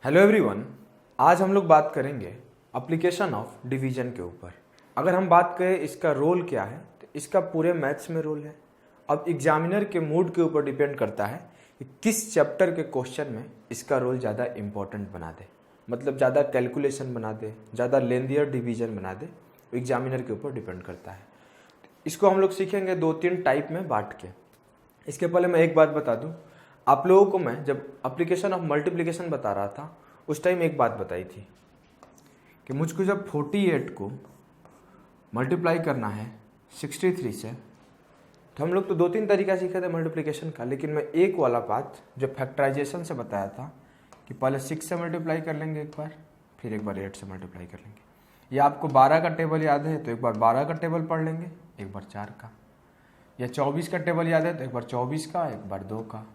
Hello everyone, आज हम लोग बात करेंगे एप्लीकेशन ऑफ डिवीजन के ऊपर। अगर हम बात करें इसका रोल क्या है तो इसका पूरे मैथ्स में रोल है। अब एग्जामिनर के मूड के ऊपर डिपेंड करता है कि किस चैप्टर के क्वेश्चन में इसका रोल ज़्यादा इम्पोर्टेंट बना दे, मतलब ज़्यादा कैलकुलेशन बना दे, ज़्यादा लेंदियर डिवीजन बना दे, एग्जामिनर के ऊपर डिपेंड करता है। इसको हम लोग सीखेंगे 2-3 टाइप में बांट के। इसके पहले मैं एक बात बता दूं, आप लोगों को मैं जब एप्लीकेशन ऑफ मल्टीप्लिकेशन बता रहा था उस टाइम एक बात बताई थी कि मुझको जब 48 को मल्टीप्लाई करना है 63 से, तो हम लोग तो 2-3 तरीका सीखे थे मल्टीप्लिकेशन का, लेकिन मैं एक वाला बात जो फैक्टराइजेशन से बताया था कि पहले 6 से मल्टीप्लाई कर लेंगे एक बार, फिर एक बार 8 से मल्टीप्लाई कर लेंगे। या आपको 12 का टेबल याद है तो एक बार 12 का टेबल पढ़ लेंगे, एक बार 4 का। या 24 का टेबल याद है तो एक बार 24 का, एक बार 2 का।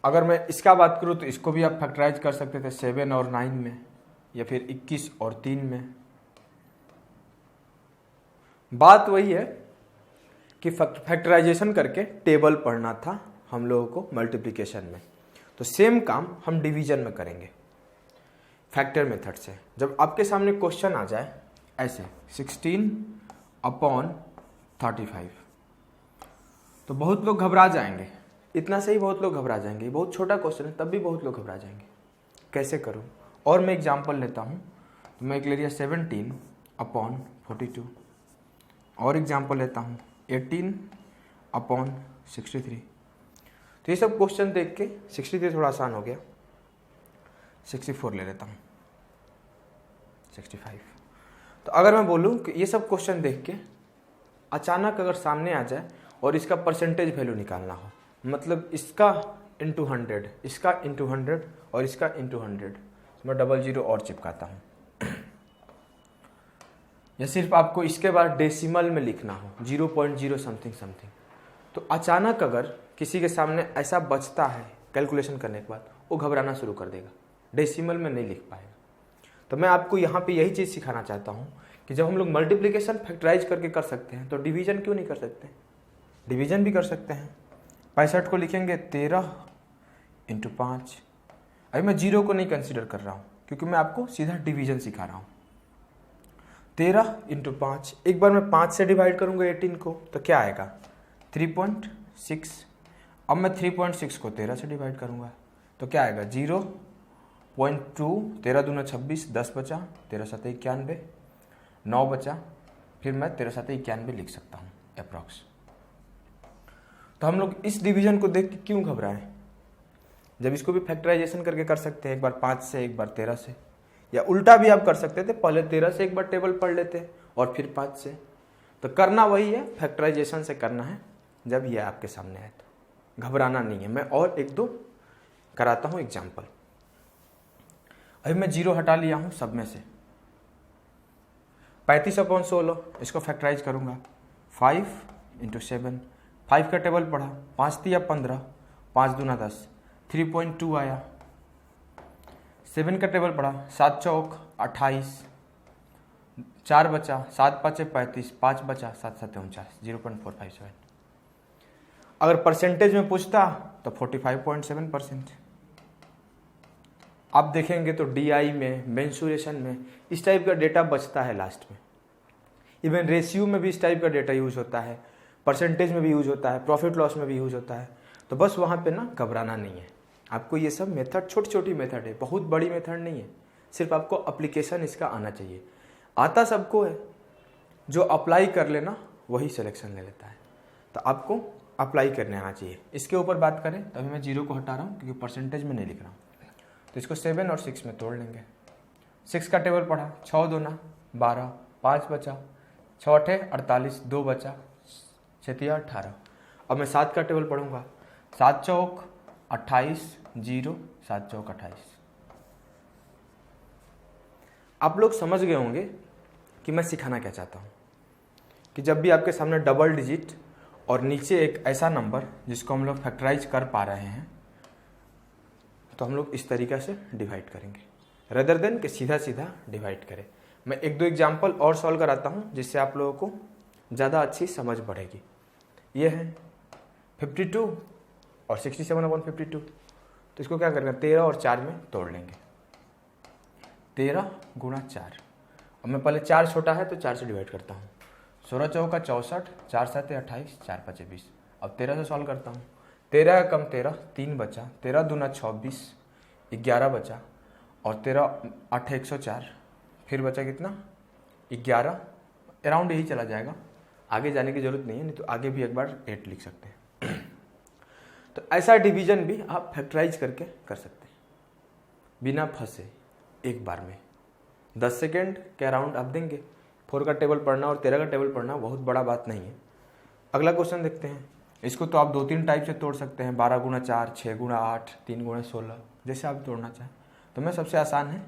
अगर मैं इसका बात करूं तो इसको भी आप फैक्टराइज कर सकते थे 7 और 9 में, या फिर 21 और 3 में। बात वही है कि फैक्टराइजेशन करके टेबल पढ़ना था हम लोगों को मल्टीप्लिकेशन में, तो सेम काम हम डिवीजन में करेंगे फैक्टर मेथड से। जब आपके सामने क्वेश्चन आ जाए ऐसे 16/35, तो बहुत लोग घबरा जाएंगे। इतना से ही बहुत लोग घबरा जाएंगे, बहुत छोटा क्वेश्चन है तब भी बहुत लोग घबरा जाएंगे, कैसे करूं। और मैं एग्जांपल लेता हूं, तो मैं एक ले लिया 17/42, और एग्जांपल लेता हूं 18/63। तो ये सब क्वेश्चन देख के 63 थोड़ा आसान हो गया, 64 ले लेता हूं, 65। तो अगर मैं बोलूं कि ये सब क्वेश्चन देख के अचानक अगर सामने आ जाए और इसका परसेंटेज वैल्यू निकालना हो, मतलब इसका इंटू 100, इसका इंटू 100 और इसका इंटू 100, तो मैं 00 और चिपकाता हूँ। या सिर्फ आपको इसके बाद डेसिमल में लिखना हो 0.0 समथिंग समथिंग, तो अचानक अगर किसी के सामने ऐसा बचता है कैलकुलेशन करने के बाद, वो घबराना शुरू कर देगा, डेसिमल में नहीं लिख पाएगा। तो मैं आपको यहाँ पे यही चीज़ सिखाना चाहता हूँ कि जब हम लोग मल्टीप्लिकेशन फैक्टराइज करके कर सकते हैं तो डिवीजन क्यों नहीं कर सकते। डिवीजन भी कर सकते हैं। 65 को लिखेंगे 13 × 5। अभी मैं 0 को नहीं कंसीडर कर रहा हूँ क्योंकि मैं आपको सीधा डिवीजन सिखा रहा हूँ। 13 × 5, एक बार मैं 5 से डिवाइड करूँगा 18 को तो क्या आएगा 3.6। अब मैं 3.6 को 13 से डिवाइड करूँगा तो क्या आएगा 0.2। 13 दूना 26, 10 बचा, 13 7 91, 9 बचा, फिर मैं 13 7 91 लिख सकता हूँ अप्रॉक्स। तो हम लोग इस डिवीजन को देख के क्यों घबराएं, जब इसको भी फैक्टराइजेशन करके कर सकते हैं, एक बार 5 से एक बार 13 से, या उल्टा भी आप कर सकते थे, पहले 13 से एक बार टेबल पढ़ लेते और फिर 5 से। तो करना वही है, फैक्टराइजेशन से करना है। जब ये आपके सामने आए तो घबराना नहीं है। मैं और 1-2 कराता हूँ एग्जाम्पल। अभी मैं 0 हटा लिया हूँ सब में से। 35/16 इसको फैक्टराइज करूँगा 5 × 7। 5 का टेबल पढ़ा, 5 × 15, 5 दूना 10, 3.2 आया। 7 का टेबल पढ़ा, 7 चौक 28, 4 बचा, 7 5 35, 5 बचा, 7 7 49, 0.457। अगर परसेंटेज में पूछता तो 45.7%। आप देखेंगे तो DI में, मेंसुरेशन में इस टाइप का डेटा बचता है लास्ट में। इवन रेशियो में भी इस टाइप का डेटा यूज होता है, परसेंटेज में भी यूज होता है, प्रॉफिट लॉस में भी यूज होता है। तो बस वहाँ पे ना घबराना नहीं है। आपको ये सब मेथड छोटी छोटी मेथड है, बहुत बड़ी मेथड नहीं है। सिर्फ आपको एप्लीकेशन इसका आना चाहिए। आता सबको है, जो अप्लाई कर लेना वही सिलेक्शन ले लेता है। तो आपको अप्लाई करने आना चाहिए। इसके ऊपर बात करें तो अभी मैं 0 को हटा रहा हूँ क्योंकि परसेंटेज में नहीं लिख रहा हूँ। तो इसको 7 और 6 में तोड़ लेंगे। 6 का टेबल पढ़ा, 6 दूना 12, 5 बचा, 6 8 48, 2 बचा, 6 18। अब मैं 7 का टेबल पढ़ूंगा, 7 चौक 28, 0, 7 चौक 28। आप लोग समझ गए होंगे कि मैं सिखाना क्या चाहता हूँ, कि जब भी आपके सामने डबल डिजिट और नीचे एक ऐसा नंबर जिसको हम लोग फैक्टराइज कर पा रहे हैं, तो हम लोग इस तरीक़ा से डिवाइड करेंगे रेदर देन कि सीधा सीधा डिवाइड करें। मैं 1-2 एग्जाम्पल और सॉल्व कराता हूँ जिससे आप लोगों को ज़्यादा अच्छी समझ बढ़ेगी। ये है 52 और 67/52। तो इसको क्या करेंगे, 13 और 4 में तोड़ लेंगे। 13 गुणा 4, अब मैं पहले 4 छोटा है तो 4 से डिवाइड करता हूँ। 16 चौका 64, 4 7 28, 4 5 20। अब 13 से सॉल्व करता हूँ। 13 कम 13, 3 बचा। 13 दूना 26, 11 बचा। और 13 8 104, फिर बचा कितना, 11। अराउंड यही चला जाएगा, आगे जाने की जरूरत नहीं है, नहीं तो आगे भी एक बार 8 लिख सकते हैं। तो ऐसा डिवीजन भी आप फैक्टराइज करके कर सकते हैं बिना फंसे, एक बार में 10 सेकेंड के अराउंड आप देंगे। 4 का टेबल पढ़ना और 13 का टेबल पढ़ना बहुत बड़ा बात नहीं है। अगला क्वेश्चन देखते हैं। इसको तो आप 2-3 टाइप से तोड़ सकते हैं, 12 गुणा 4, 6 गुणा 8, 3 गुणा 16, जैसे आप तोड़ना चाहें। तो मैं सबसे आसान है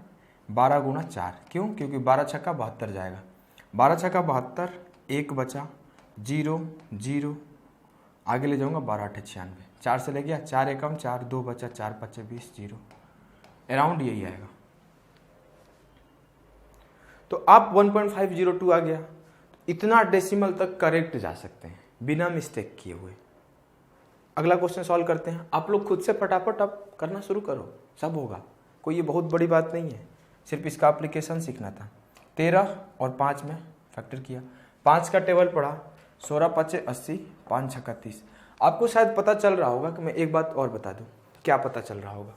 12 गुणा 4, क्यों, क्योंकि 12 छक्का 72 जाएगा। 12 छक्का 72, 1 बचा, 0 0, आगे ले जाऊंगा 12 8 96, 4 से ले गया, 4 एकम 4, 2 बचा, 4 5 20, 0। अराउंड यही आएगा। तो आप 1.502 आ गया। इतना डेसिमल तक करेक्ट जा सकते हैं बिना मिस्टेक किए हुए। अगला क्वेश्चन सॉल्व करते हैं। आप लोग खुद से फटाफट अब करना शुरू करो, सब होगा, कोई ये बहुत बड़ी बात नहीं है, सिर्फ इसका एप्लीकेशन सीखना था। 13 और 5 में फैक्टर किया, 5 का टेबल पढ़ा, 16 5 80, 5 छक्का 30। आपको शायद पता चल रहा होगा कि मैं एक बात और बता दूं। क्या पता चल रहा होगा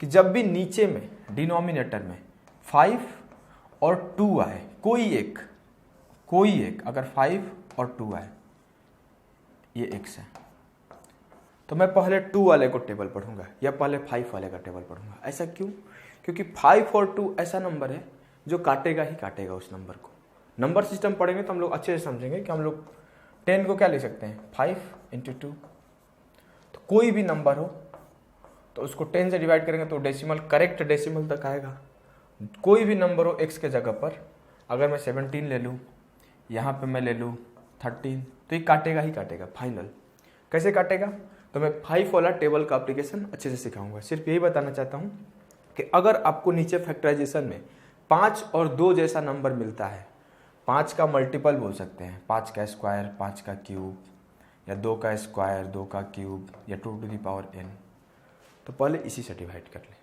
कि जब भी नीचे में डिनोमिनेटर में 5 और 2 आए, कोई एक अगर 5 और 2 आए, ये x है, तो मैं पहले 2 वाले को टेबल पढ़ूंगा या पहले 5 वाले का टेबल पढ़ूंगा। ऐसा क्यों? क्योंकि 5 और 2 ऐसा नंबर है जो काटेगा ही काटेगा उस नंबर को। नंबर सिस्टम पढ़ेंगे तो हम लोग अच्छे से समझेंगे कि हम लोग 10 को क्या लिख सकते हैं, 5 × 2। तो कोई भी नंबर हो तो उसको 10 से डिवाइड करेंगे तो डेसिमल, करेक्ट डेसिमल तक आएगा। कोई भी नंबर हो x के जगह पर, अगर मैं 17 ले लूँ, यहाँ पे मैं ले लूँ 13, तो ये काटेगा ही काटेगा फाइनल। कैसे काटेगा? तो मैं 5 वाला टेबल का एप्लीकेशन अच्छे से सिखाऊंगा। सिर्फ यही बताना चाहता हूँ कि अगर आपको नीचे फैक्टराइजेशन में 5 और 2 जैसा नंबर मिलता है, 5 का मल्टीपल बोल सकते हैं, 5 का स्क्वायर, 5 का क्यूब, या 2 का स्क्वायर, 2 का क्यूब, या 2⁴n, तो पहले इसी से डिवाइड कर लें,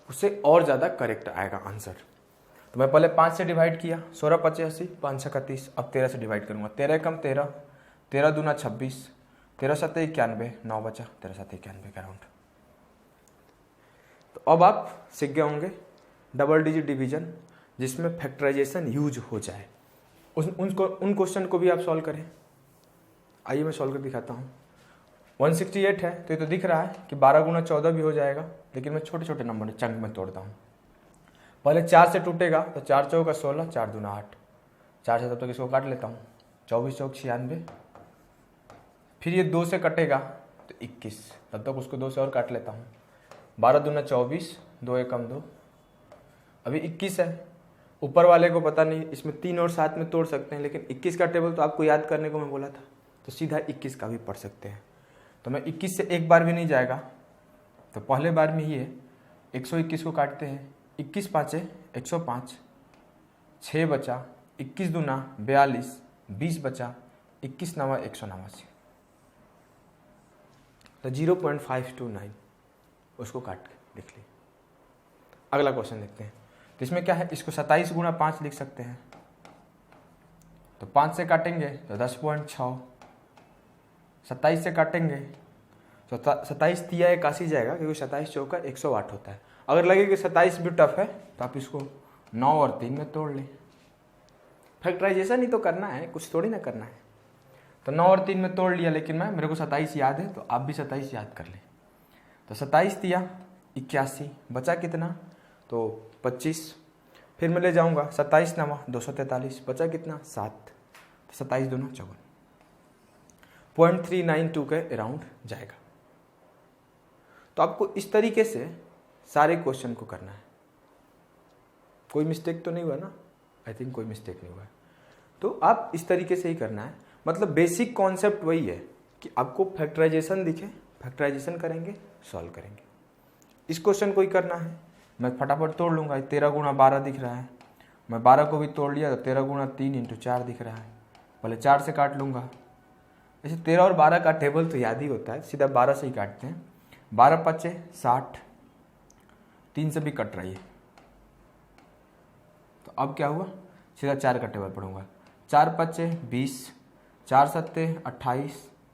उससे और ज़्यादा करेक्ट आएगा आंसर। तो मैं पहले 5 से डिवाइड किया, 16 5 80, 5 छक्का 30। अब 13 से डिवाइड करूँगा, 13 कम 13, 13 दूना 26, 13 7 91, 9 बचा, 13 7 91 का राउंड। तो अब आप सीख गए होंगे डबल डिजिट डिवीजन जिसमें फैक्टराइजेशन यूज हो जाए। उन क्वेश्चन को भी आप सॉल्व करें। आइए मैं सॉल्व कर दिखाता हूँ। 168 है तो ये तो दिख रहा है कि 12 गुणा 14 भी हो जाएगा, लेकिन मैं छोटे छोटे नंबर चंक में तोड़ता हूँ। पहले 4 से टूटेगा तो 4 चौका 16, 4 दूना 8, 4 से तब तक इसको काट लेता हूँ, 24 चौक 96। फिर ये 2 से कटेगा तो 21, तब तक उसको 2 से और काट लेता हूँ। 12 दूना 24, 2 एकम 2, अभी 21 है। ऊपर वाले को पता नहीं, इसमें 3 और 7 में तोड़ सकते हैं, लेकिन 21 का टेबल तो आपको याद करने को मैं बोला था, तो सीधा 21 का भी पढ़ सकते हैं। तो मैं 21 से एक बार भी नहीं जाएगा, तो पहले बार में ही है 121 को काटते हैं। 21 5 105, 6 बचा, 21 दूना 42, 20 बचा, 21 9 189, तो 0.529 उसको काट के लिख ली। अगला क्वेश्चन देखते हैं। तो इसमें क्या है, इसको 27 गुणा 5 लिख सकते हैं। तो 5 से काटेंगे तो 10.6, 27 से काटेंगे तो 27 तिया 81 जाएगा, क्योंकि 27 चौका 108 होता है। अगर लगे कि 27 भी टफ है तो आप इसको 9 और 3 में तोड़ लें। फैक्टराइजेशन ही तो करना है, कुछ थोड़ी ना करना है। तो 9 और 3 में तोड़ लिया, लेकिन मेरे को 27 याद है, तो आप भी 27 याद कर लें। तो 27 तिया 81, बचा कितना, तो 25। फिर मैं ले जाऊंगा 27 9 243, बचा कितना, 7, 27 दूना 54, 0.392 के अराउंड जाएगा। तो आपको इस तरीके से सारे क्वेश्चन को करना है। कोई मिस्टेक तो नहीं हुआ ना? आई थिंक कोई मिस्टेक नहीं हुआ है। तो आप इस तरीके से ही करना है। मतलब बेसिक कॉन्सेप्ट वही है कि आपको फैक्टराइजेशन दिखे, फैक्टराइजेशन करेंगे, सॉल्व करेंगे। इस क्वेश्चन को ही करना है। मैं फटाफट तोड़ लूँगा। 13 गुणा 12 दिख रहा है, मैं 12 को भी तोड़ लिया तो 13 गुणा 3 × 4 दिख रहा है। पहले 4 से काट लूँगा, जैसे 13 और 12 का टेबल तो याद ही होता है, सीधा 12 से ही काटते हैं। 12 पच्चे 60, 3 से भी कट रही है। तो अब क्या हुआ, सीधा 4 का टेबल पढ़ूंगा। 4 पच्चे 20, 4 सत्ते 28,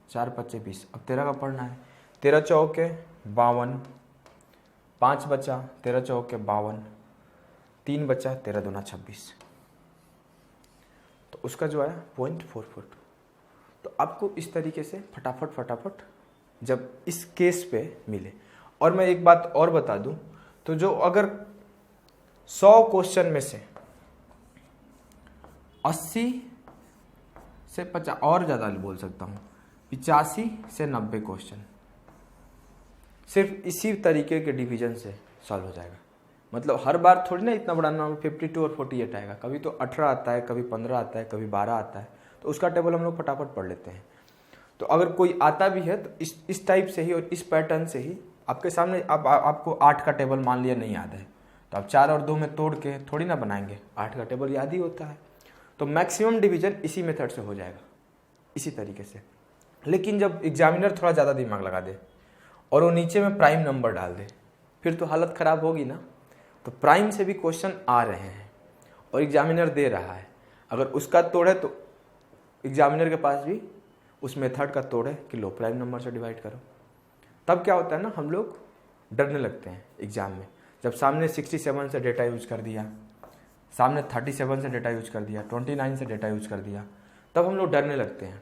4 पच्चे 20। अब 13 का पढ़ना है। 13 चौके 52, 5 बचा, 13 चौके 52, 3 बचा, 13 दूना 26। तो उसका जो है 0.442। तो आपको इस तरीके से फटाफट जब इस केस पे मिले। और मैं एक बात और बता दूं, तो जो अगर 100 क्वेश्चन में से 80 से 50 और ज़्यादा बोल सकता हूँ, 85 से 90 क्वेश्चन सिर्फ इसी तरीके के डिवीजन से सॉल्व हो जाएगा। मतलब हर बार थोड़ी ना इतना बड़ा नंबर 52 और 48 आएगा, कभी तो 18 आता है, कभी 15 आता है, कभी 12 आता है। तो उसका टेबल हम लोग फटाफट पढ़ लेते हैं। तो अगर कोई आता भी है तो इस टाइप से ही और इस पैटर्न से ही आपके सामने। अब आपको 8 का टेबल मान लिया नहीं याद है, तो आप 4 और 2 में तोड़ के थोड़ी ना बनाएंगे, 8 का टेबल याद ही होता है। तो मैक्सिमम डिवीजन इसी मेथड से हो जाएगा, इसी तरीके से। लेकिन जब एग्जामिनर थोड़ा ज़्यादा दिमाग लगा दे और वो नीचे में प्राइम नंबर डाल दे, फिर तो हालत ख़राब होगी ना। तो प्राइम से भी क्वेश्चन आ रहे हैं और एग्जामिनर दे रहा है, अगर उसका तोड़े तो एग्जामिनर के पास भी उस मेथड का तोड़े कि लो प्राइम नंबर से डिवाइड करो। तब क्या होता है ना, हम लोग डरने लगते हैं एग्जाम में। जब सामने 67 से डेटा यूज कर दिया, सामने 37 से डेटा यूज कर दिया, 29 से डेटा यूज कर दिया, तब हम लोग डरने लगते हैं,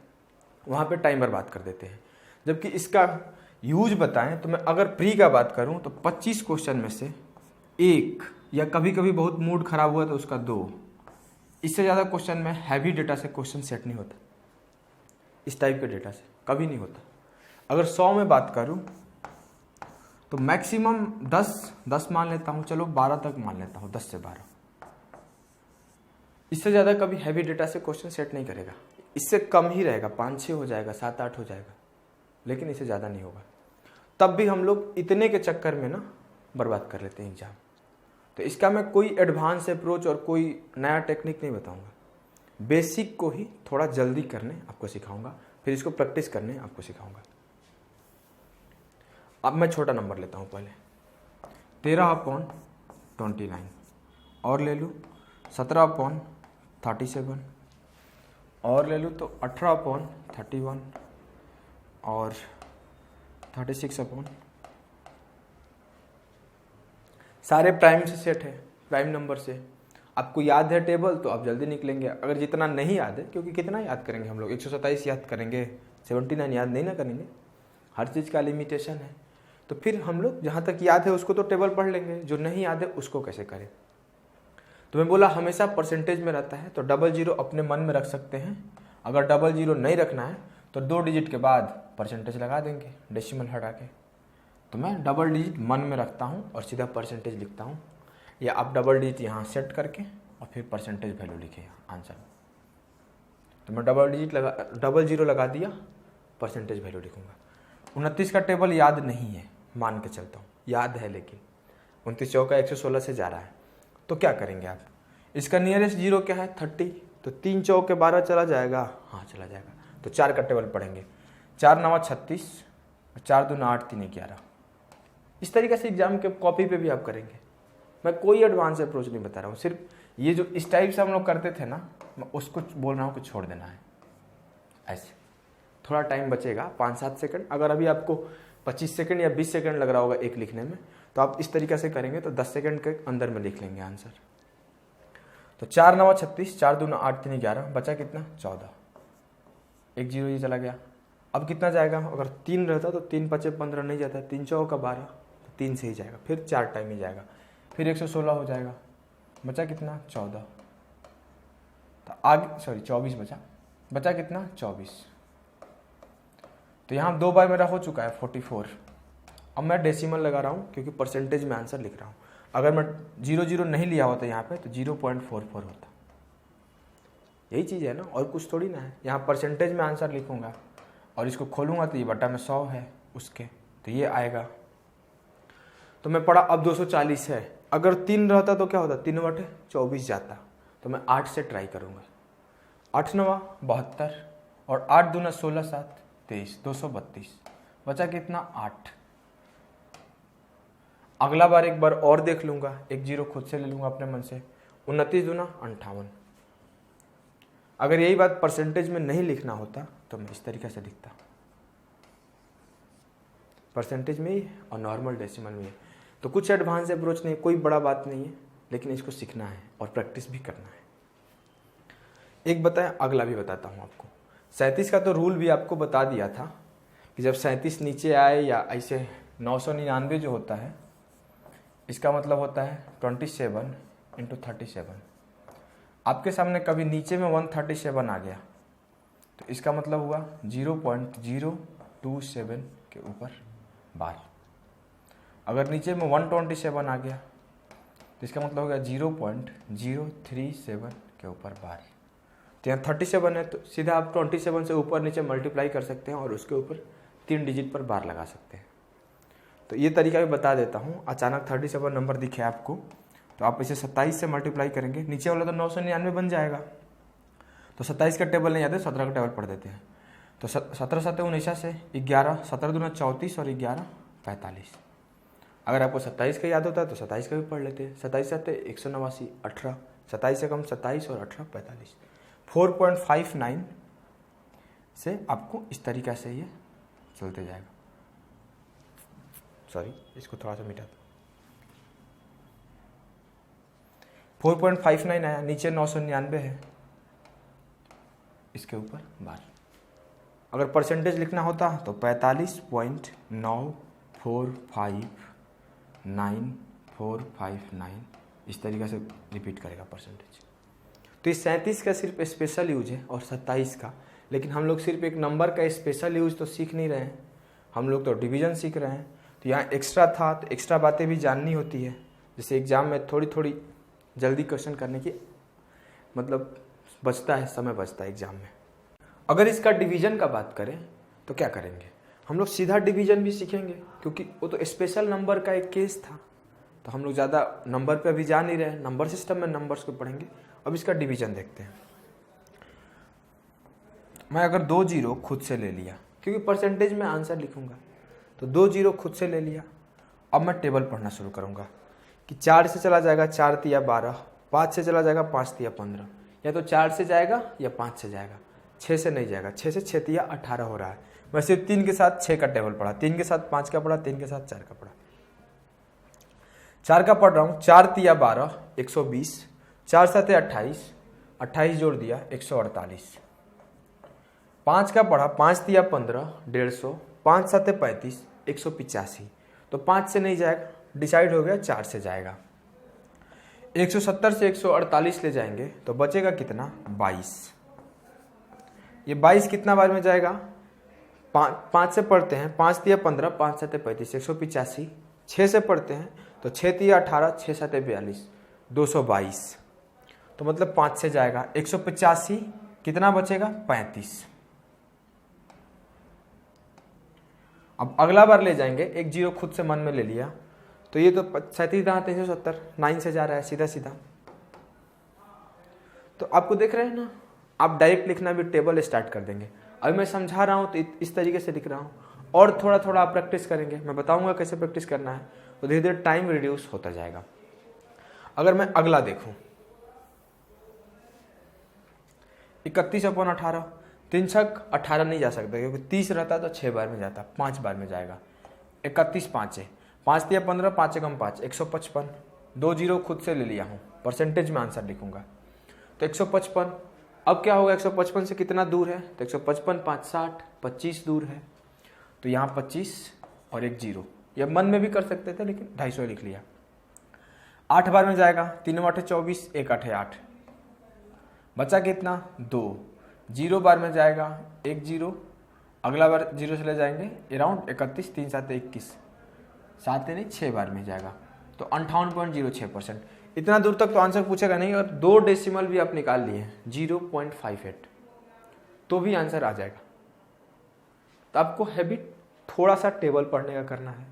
वहाँ पे टाइम बर्बाद कर देते हैं। जबकि इसका यूज बताएं तो मैं अगर प्री का बात करूँ तो 25 क्वेश्चन में से 1 या कभी कभी बहुत मूड खराब हुआ तो उसका 2, इससे ज़्यादा क्वेश्चन में हैवी डेटा से क्वेश्चन सेट नहीं होता। इस टाइप के डेटा से कभी नहीं होता। अगर 100 में बात करूं तो मैक्सिमम 10 मान लेता हूं, चलो 12 तक मान लेता हूं, 10 से 12। इससे ज़्यादा कभी हैवी डेटा से क्वेश्चन सेट नहीं करेगा। इससे कम ही रहेगा, 5-6 हो जाएगा, 7-8 हो जाएगा, लेकिन इससे ज़्यादा नहीं होगा। तब भी हम लोग इतने के चक्कर में ना बर्बाद कर लेते हैं एग्जाम। तो इसका मैं कोई एडवांस अप्रोच और कोई नया टेक्निक नहीं बताऊंगा। बेसिक को ही थोड़ा जल्दी करने आपको सिखाऊंगा, फिर इसको प्रैक्टिस करने आपको सिखाऊंगा। अब मैं छोटा नंबर लेता हूँ पहले, 13/29 और ले लूँ, 17/37 और ले लूँ तो 18/31 और 36 सारे प्राइम से सेट है, प्राइम नंबर से। आपको याद है टेबल तो आप जल्दी निकलेंगे। अगर जितना नहीं याद है, क्योंकि कितना याद करेंगे हम लोग, 127 याद करेंगे, 79 याद नहीं ना करेंगे, हर चीज़ का लिमिटेशन है। तो फिर हम लोग जहाँ तक याद है उसको तो टेबल पढ़ लेंगे, जो नहीं याद है उसको कैसे करें। तो मैं बोला हमेशा परसेंटेज में रहता है, तो 00 अपने मन में रख सकते हैं। अगर 00 नहीं रखना है तो 2 डिजिट के बाद परसेंटेज लगा देंगे डेसिमल हटा के। तो मैं डबल डिजिट मन में रखता हूँ और सीधा परसेंटेज लिखता हूँ, या आप डबल डिजिट यहाँ सेट करके और फिर परसेंटेज वैल्यू लिखिए आंसर। तो मैं डबल जीरो लगा दिया, परसेंटेज वैल्यू लिखूंगा। 29 का टेबल याद नहीं है, मान के चलता हूँ, याद है लेकिन 29 चौका 116 से जा रहा है। तो क्या करेंगे आप, इसका नियरेस्ट जीरो क्या है 30, तो 3 चौके 12 चला जाएगा, हाँ चला जाएगा। तो 4 का टेबल पढ़ेंगे, 4 9 36, 4 2 8 3 11। इस तरीके से एग्जाम के कॉपी पे भी आप करेंगे। मैं कोई एडवांस अप्रोच नहीं बता रहा हूँ, सिर्फ ये जो इस टाइप से हम लोग करते थे ना, मैं उसको बोल रहा हूँ कि छोड़ देना है। ऐसे थोड़ा टाइम बचेगा, 5-7 सेकंड। अगर अभी आपको 25 सेकंड या 20 सेकंड लग रहा होगा एक लिखने में, तो आप इस तरीके से करेंगे तो 10 सेकंड के अंदर में लिख लेंगे आंसर। तो 4 9 36, 4 2 8 3 11, बचा कितना 14, 1 0 ये चला गया। अब कितना जाएगा, अगर 3 रहता तो 3 5 15 नहीं जाता, 3 चौका 12, तो 3 से ही जाएगा, फिर 4 टाइम ही जाएगा, फिर 116 हो जाएगा। बचा कितना 14, तो आगे 24 बचा कितना 24। तो यहाँ 2 बार मेरा हो चुका है 44। अब मैं डेसिमल लगा रहा हूँ क्योंकि परसेंटेज में आंसर लिख रहा हूँ। अगर मैं 0 नहीं लिया होता यहाँ पे तो 0.44 होता। यही चीज़ है ना, और कुछ थोड़ी ना है। यहाँ परसेंटेज में आंसर लिखूंगा और इसको खोलूंगा तो ये बटा में 100 है उसके, तो ये आएगा। तो मैं पढ़ा, अब 240 है। अगर 3 रहता तो क्या होता, 3/24 जाता। तो मैं 8 से ट्राई करूंगा, 8 9 72, और 8 दूना 16 7 23 232 बचा कितना 8। अगला बार एक बार और देख लूंगा, एक जीरो खुद से ले लूंगा अपने मन से, 29 दूना 58। अगर यही बात परसेंटेज में नहीं लिखना होता तो मैं इस तरीके से लिखता, परसेंटेज में ही और नॉर्मल डेसिमल में ही। तो कुछ एडवांस अप्रोच नहीं, कोई बड़ा बात नहीं है, लेकिन इसको सीखना है और प्रैक्टिस भी करना है। एक बताएं, अगला भी बताता हूं आपको। 37 का तो रूल भी आपको बता दिया था कि जब 37 नीचे आए या ऐसे 999 जो होता है, इसका मतलब होता है 27 × 37। आपके सामने कभी नीचे में 137 आ गया तो इसका मतलब हुआ 0.027 के ऊपर बार। अगर नीचे में 127 आ गया तो इसका मतलब होगा 0.037 के ऊपर बार। तो यहाँ 37 है तो सीधा आप 27 से ऊपर नीचे मल्टीप्लाई कर सकते हैं और उसके ऊपर 3 डिजिट पर बार लगा सकते हैं। तो ये तरीका भी बता देता हूँ। अचानक 37 नंबर दिखे आपको तो आप इसे 27 से मल्टीप्लाई करेंगे, नीचे वाला तो 999 बन जाएगा। तो 27 का टेबल नहीं याद है, 17 का टेबल पढ़ देते हैं। तो 17 7 19 से 11, 17 दूना 34 और 11 45। अगर आपको 27 का याद होता है तो 27 का भी पढ़ लेते हैं। 27 7 189, 18, 27 से कम 27 और 18 45। 4.59 से आपको इस तरीक़ा से ये चलते जाएगा। सॉरी, इसको थोड़ा सा मिटा दो। 4.59 आया, नीचे 999 है, इसके ऊपर बार। अगर परसेंटेज लिखना होता तो 45.9459 इस तरीक़े से रिपीट करेगा परसेंटेज। तो इस 37 का सिर्फ स्पेशल यूज है और 27 का, लेकिन हम लोग सिर्फ एक नंबर का स्पेशल यूज तो सीख नहीं रहे हैं, हम लोग तो डिवीज़न सीख रहे हैं। तो यहाँ एक्स्ट्रा था तो एक्स्ट्रा बातें भी जाननी होती है, जैसे एग्ज़ाम में थोड़ी थोड़ी जल्दी क्वेश्चन करने की मतलब बचता है, समय बचता है एग्ज़ाम में। अगर इसका डिवीज़न का बात करें तो क्या करेंगे, हम लोग सीधा डिवीज़न भी सीखेंगे क्योंकि वो तो स्पेशल नंबर का एक केस था। तो हम लोग ज़्यादा नंबर पे अभी जा नहीं रहे, नंबर सिस्टम में नंबर्स को पढ़ेंगे। अब इसका डिवीज़न देखते हैं। मैं अगर 2 जीरो खुद से ले लिया, क्योंकि परसेंटेज में आंसर लिखूंगा, तो 2 जीरो खुद से ले लिया। अब मैं टेबल पढ़ना शुरू करूंगा कि 4 से चला जाएगा 4 तिया 12, 5 से चला जाएगा 5 तिया 15, या तो 4 से जाएगा या 5 से जाएगा, 6 से नहीं जाएगा, 6 से 6 तिया 18 हो रहा है। मैं सिर्फ 3 के साथ 6 का टेबल पढ़ा, 3 के साथ 5 का पढ़ा, 3 के साथ 4 का पढ़ा। 4 का पढ़ रहा हूँ, 4 तिया 12 120, 4 7 28, 28 जोड़ दिया 148। 5 का पढ़ा, 5 तिया 15 150, 5 7 35 185। तो 5 से नहीं जाएगा, डिसाइड हो गया 4 से जाएगा। 170 से 148 ले जाएंगे तो बचेगा कितना 22। ये 22 कितना बार में जाएगा, 5 से पढ़ते हैं, 5 तिया 15, 5 7 35 185। 6 से पढ़ते हैं तो 6 तिया 18, 6 7 42 222। तो मतलब 5 से जाएगा 185, कितना बचेगा 35। अब अगला बार ले जाएंगे, एक जीरो खुद से मन में ले लिया, तो ये तो 37 370 9 से जा रहा है सीधा सीधा। तो आपको देख रहे हैं ना, आप डायरेक्ट लिखना भी टेबल स्टार्ट कर देंगे। अभी मैं समझा रहा हूँ तो इस तरीके से लिख रहा हूँ, और थोड़ा थोड़ा आप प्रैक्टिस करेंगे, मैं बताऊंगा कैसे प्रैक्टिस करना है, तो धीरे धीरे टाइम रिड्यूस होता जाएगा। अगर मैं अगला देखूं, 31/18, 3 छक 18 नहीं जा सकता क्योंकि 30 रहता तो 6 बार में जाता, 5 बार में जाएगा। 31 5 है, 5 तिया 15, 5 कम 5 155। 2 जीरो खुद से ले लिया हूँ, परसेंटेज में आंसर लिखूंगा तो 155। अब क्या होगा, 155 से कितना दूर है, तो 155 5 60, 25 दूर है। तो यहाँ 25 और एक जीरो, यह मन में भी कर सकते थे लेकिन 250 लिख लिया। 8 बार में जाएगा, 3 8 24, 1 8 8, बचा कितना 2। 0 बार में जाएगा, 1 जीरो, अगला बार 0 से ले जाएंगे अराउंड 31, 3 7 21, 7 नहीं 6 बार में जाएगा, तो 58.06%। इतना दूर तक तो आंसर पूछेगा नहीं, और 2 डेसिमल भी आप निकाल लिए 0.58 तो भी आंसर आ जाएगा। तो आपको हैबिट थोड़ा सा टेबल पढ़ने का करना है,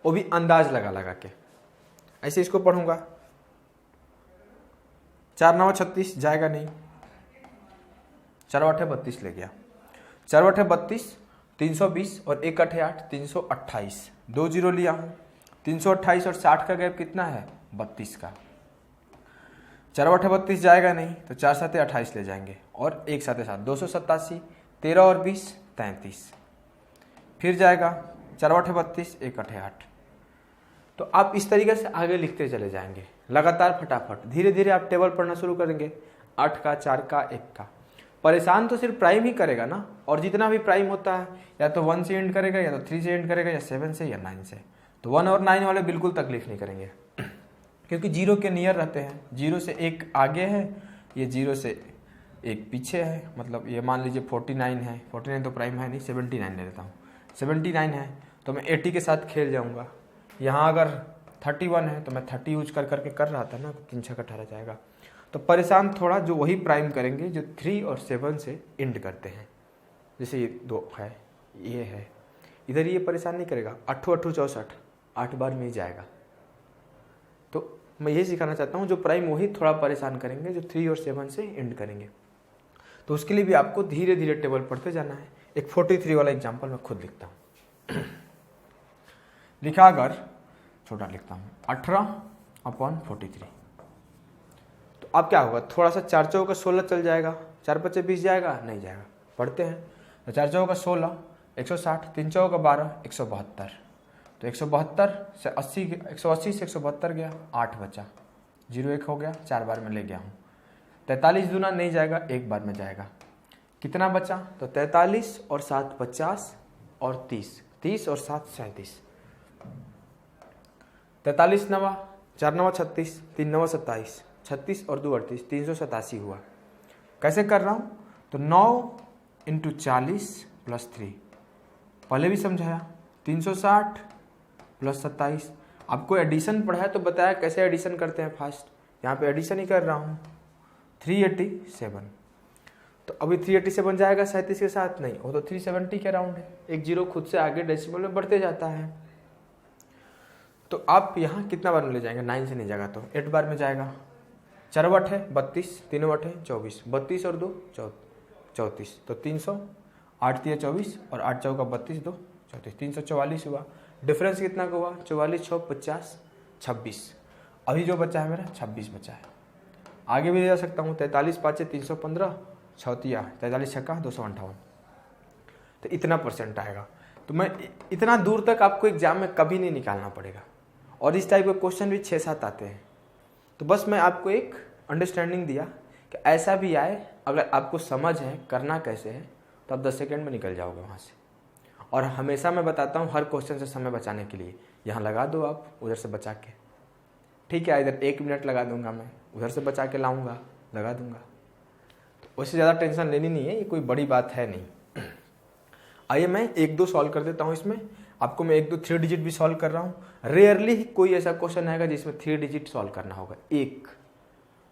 वो भी अंदाज लगा लगा के। ऐसे इसको पढ़ूंगा, 4 9 36 जाएगा नहीं, 4 8 32 ले गया, 4 8 32, 320 और 1 8 8, 328, 2 जीरो लिया हूँ। 328 और 60 का गैप कितना है? 32 का। 4 8 32 जाएगा नहीं तो 4 7 28 ले जाएंगे और 1 7 7, 287, 13 और 20 33, फिर जाएगा 4 8 32, 1 8 8। तो आप इस तरीके से आगे लिखते चले जाएंगे लगातार फटाफट। धीरे धीरे आप टेबल पढ़ना शुरू करेंगे, 8 का, 4 का, 1 का। परेशान तो सिर्फ प्राइम ही करेगा ना, और जितना भी प्राइम होता है या तो 1 से एंड करेगा, या तो 3 से एंड करेगा, या 7 से, या 9 से। तो 1 और 9 वाले बिल्कुल तकलीफ नहीं करेंगे क्योंकि 0 के नियर रहते हैं। 0 से 1 आगे है, ये 0 से 1 पीछे है। मतलब ये मान लीजिए 49 है, 49 तो प्राइम है नहीं, 79 ले लेता हूँ। 79 है तो मैं 80 के साथ खेल जाऊँगा। यहाँ अगर 31 है तो मैं 30 यूज करके कर रहा था ना, 3 6 18 जाएगा। तो परेशान थोड़ा जो वही प्राइम करेंगे जो 3 और 7 से एंड करते हैं। जैसे ये 2 है, ये है, इधर ये परेशान नहीं करेगा। 8 8 64, 8 बार में ही जाएगा। तो मैं यही सिखाना चाहता हूँ, जो प्राइम वही थोड़ा परेशान करेंगे जो 3 और 7 से एंड करेंगे। तो उसके लिए भी आपको धीरे धीरे टेबल पढ़ते जाना है। एक 43 वाला एग्जाम्पल मैं खुद लिखता हूँ। लिखा, अगर छोटा लिखता हूँ, 18/43। तो अब क्या होगा, थोड़ा सा 4 चौका 16 चल जाएगा, 4 5 20 जाएगा, नहीं जाएगा। पढ़ते हैं तो 4 चौका 16, 160, 3 चौका 12, 172। तो 172 से 80, 180 से 172 गया, 8 बचा, 0 1 हो गया, 4 बार में ले गया हूँ। 43 दूना नहीं जाएगा, 1 बार में जाएगा। कितना बचा? तो 43 और 7 50 और 30, 30 और 7 37। 43 नवा, 4 नवा 36, 3 नवा 27, 36 और 2 38, 387 हुआ। कैसे कर रहा हूँ? तो 9 × 40 + 3, पहले भी समझाया। 360 + 27। आपको एडिशन पढ़ा है तो बताया कैसे एडिशन करते हैं फास्ट। यहाँ पे एडिशन ही कर रहा हूँ। 387। तो अभी 387 जाएगा 37 के साथ? नहीं, वो तो 370 के अराउंड है। एक जीरो खुद से आगे डेसिमल में बढ़ते जाता है। तो आप यहाँ कितना बार में ले जाएंगे? 9 से नहीं जाएगा तो 8 बार में जाएगा। 4 8 है 32, 3 8 है 24, 32 और 2 34। तो 300, 8 3 24 और 8 चौका 32, 2 34, 344 हुआ। डिफरेंस कितना का हुआ? 44 6 50, 26। अभी जो बचा है मेरा 26 बचा है। आगे भी ले जा सकता हूँ। 43 5 315, 6 43 6 258। तो इतना परसेंट आएगा। तो मैं इतना दूर तक आपको एग्जाम में कभी नहीं निकालना पड़ेगा। और इस टाइप के क्वेश्चन भी 6 7 आते हैं। तो बस मैं आपको एक अंडरस्टैंडिंग दिया कि ऐसा भी आए, अगर आपको समझ है करना कैसे है तो आप 10 सेकेंड में निकल जाओगे वहाँ से। और हमेशा मैं बताता हूँ हर क्वेश्चन से समय बचाने के लिए, यहाँ लगा दो आप, उधर से बचा के, ठीक है। इधर 1 मिनट लगा दूंगा मैं, उधर से बचा के लाऊंगा, लगा दूंगा। तो उससे ज़्यादा टेंशन लेनी नहीं है, ये कोई बड़ी बात है नहीं। आइए मैं 1 2 सॉल्व कर देता हूँ इसमें। आपको मैं 1 2 3 डिजिट भी सॉल्व कर रहा हूँ। रेयरली ही कोई ऐसा क्वेश्चन आएगा जिसमें 3 डिजिट सॉल्व करना होगा, एक